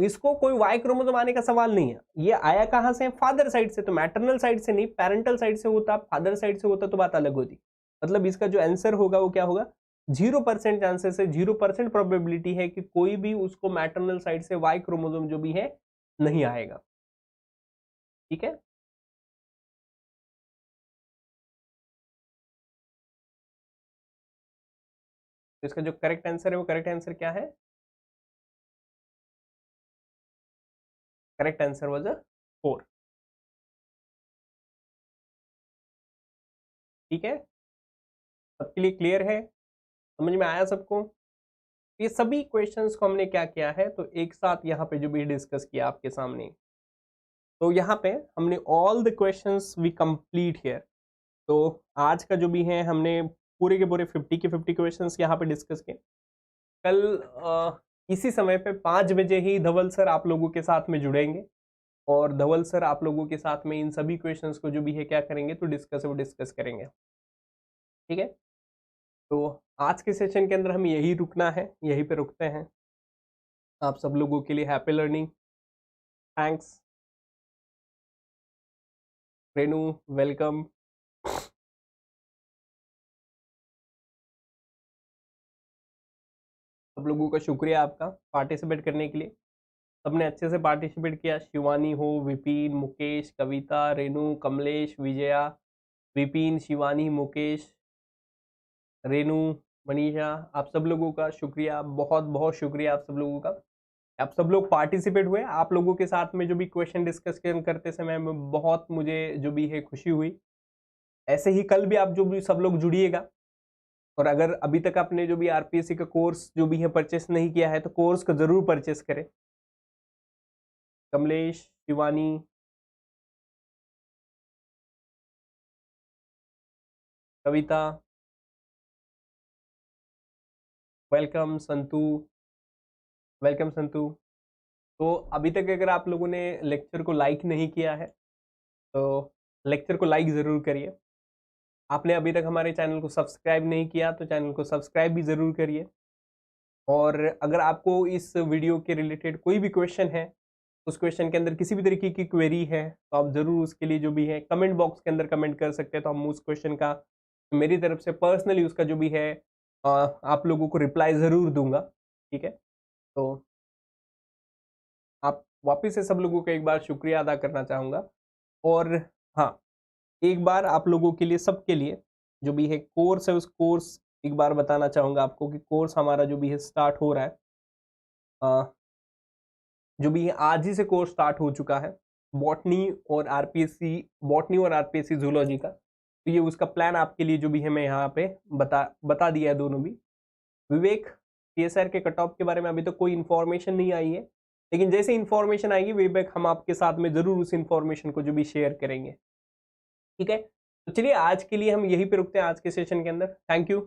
[SPEAKER 1] इसको कोई वाई क्रोमोसोम आने का सवाल नहीं है, ये आया कहां से, फादर साइड से, तो मैटरनल साइड से नहीं, पेरेंटल साइड से होता, फादर साइड से होता तो बात अलग होती। मतलब इसका जो आंसर होगा वो क्या होगा, 0% चांसेस है, 0% प्रोबेबिलिटी है कि कोई भी उसको मैटरनल साइड से वाई क्रोमोसोम जो भी है नहीं आएगा, ठीक है। तो इसका जो करेक्ट आंसर है वो करेक्ट आंसर क्या है, करेक्ट आंसर वाज 4, ठीक है। सबके लिए क्लियर है, समझ में आया सबको। ये सभी क्वेश्चंस को हमने क्या किया है, तो एक साथ यहाँ पे जो भी डिस्कस किया आपके सामने, तो यहाँ पे हमने all the questions we complete here. तो आज का जो भी है हमने पूरे के पूरे 50 के 50 क्वेश्चंस यहाँ पे डिस्कस किए। कल इसी समय पे 5 बजे ही धवल सर आप लोगों के साथ में जुड़ेंगे, और धवल सर आप लोगों के साथ में इन सभी क्वेश्चंस को जो भी है क्या करेंगे, तो डिस्कस करेंगे, ठीक है। तो आज के सेशन के अंदर हम यही रुकना है, यहीं पे रुकते हैं। आप सब लोगों के लिए happy learning, thanks Renu, welcome. सब लोगों का शुक्रिया आपका पार्टिसिपेट करने के लिए, सबने अच्छे से पार्टिसिपेट किया। शिवानी हो, विपिन, मुकेश, कविता, रेनू, कमलेश, विजया, विपिन, शिवानी, मुकेश, रेनू, मनीषा, आप सब लोगों का शुक्रिया, बहुत बहुत शुक्रिया आप सब लोगों का। आप सब लोग पार्टिसिपेट हुए, आप लोगों के साथ में जो भी क्वेश्चन डिस्कस करते समय में बहुत मुझे जो भी है खुशी हुई। ऐसे ही कल भी आप जो भी सब लोग जुड़िएगा, और अगर अभी तक आपने जो भी आरपीएससी का कोर्स जो भी है परचेस नहीं किया है तो कोर्स को जरूर परचेस करें। कमलेश, शिवानी, कविता, वेलकम, संतू, वेलकम संतू। तो अभी तक अगर आप लोगों ने लेक्चर को लाइक नहीं किया है तो लेक्चर को लाइक ज़रूर करिए। आपने अभी तक हमारे चैनल को सब्सक्राइब नहीं किया तो चैनल को सब्सक्राइब भी ज़रूर करिए। और अगर आपको इस वीडियो के रिलेटेड कोई भी क्वेश्चन है, उस क्वेश्चन के अंदर किसी भी तरीके की क्वेरी है, तो आप ज़रूर उसके लिए जो भी है कमेंट बॉक्स के अंदर कमेंट कर सकते हैं, तो हम उस क्वेश्चन का मेरी तरफ से पर्सनली उसका जो भी है आप लोगों को रिप्लाई ज़रूर दूंगा, ठीक है। तो आप वापस से सब लोगों का एक बार शुक्रिया अदा करना चाहूँगा। और हाँ, एक बार आप लोगों के लिए, सबके लिए जो भी है कोर्स है, उस कोर्स एक बार बताना चाहूँगा आपको कि कोर्स हमारा जो भी है स्टार्ट हो रहा है, जो भी है आज ही से कोर्स स्टार्ट हो चुका है। बॉटनी और आरपीएससी जूलॉजी का। तो ये उसका प्लान आपके लिए जो भी है मैं यहाँ पे बता दिया है दोनों भी। विवेक, सीएसआर के कट ऑफ के बारे में अभी तो कोई इन्फॉर्मेशन नहीं आई है, लेकिन जैसे इन्फॉर्मेशन आएगी विवेक हम आपके साथ में जरूर उस इन्फॉर्मेशन को जो भी शेयर करेंगे। ठीक है, तो चलिए आज के लिए हम यहीं पे रुकते हैं आज के सेशन के अंदर। Thank you.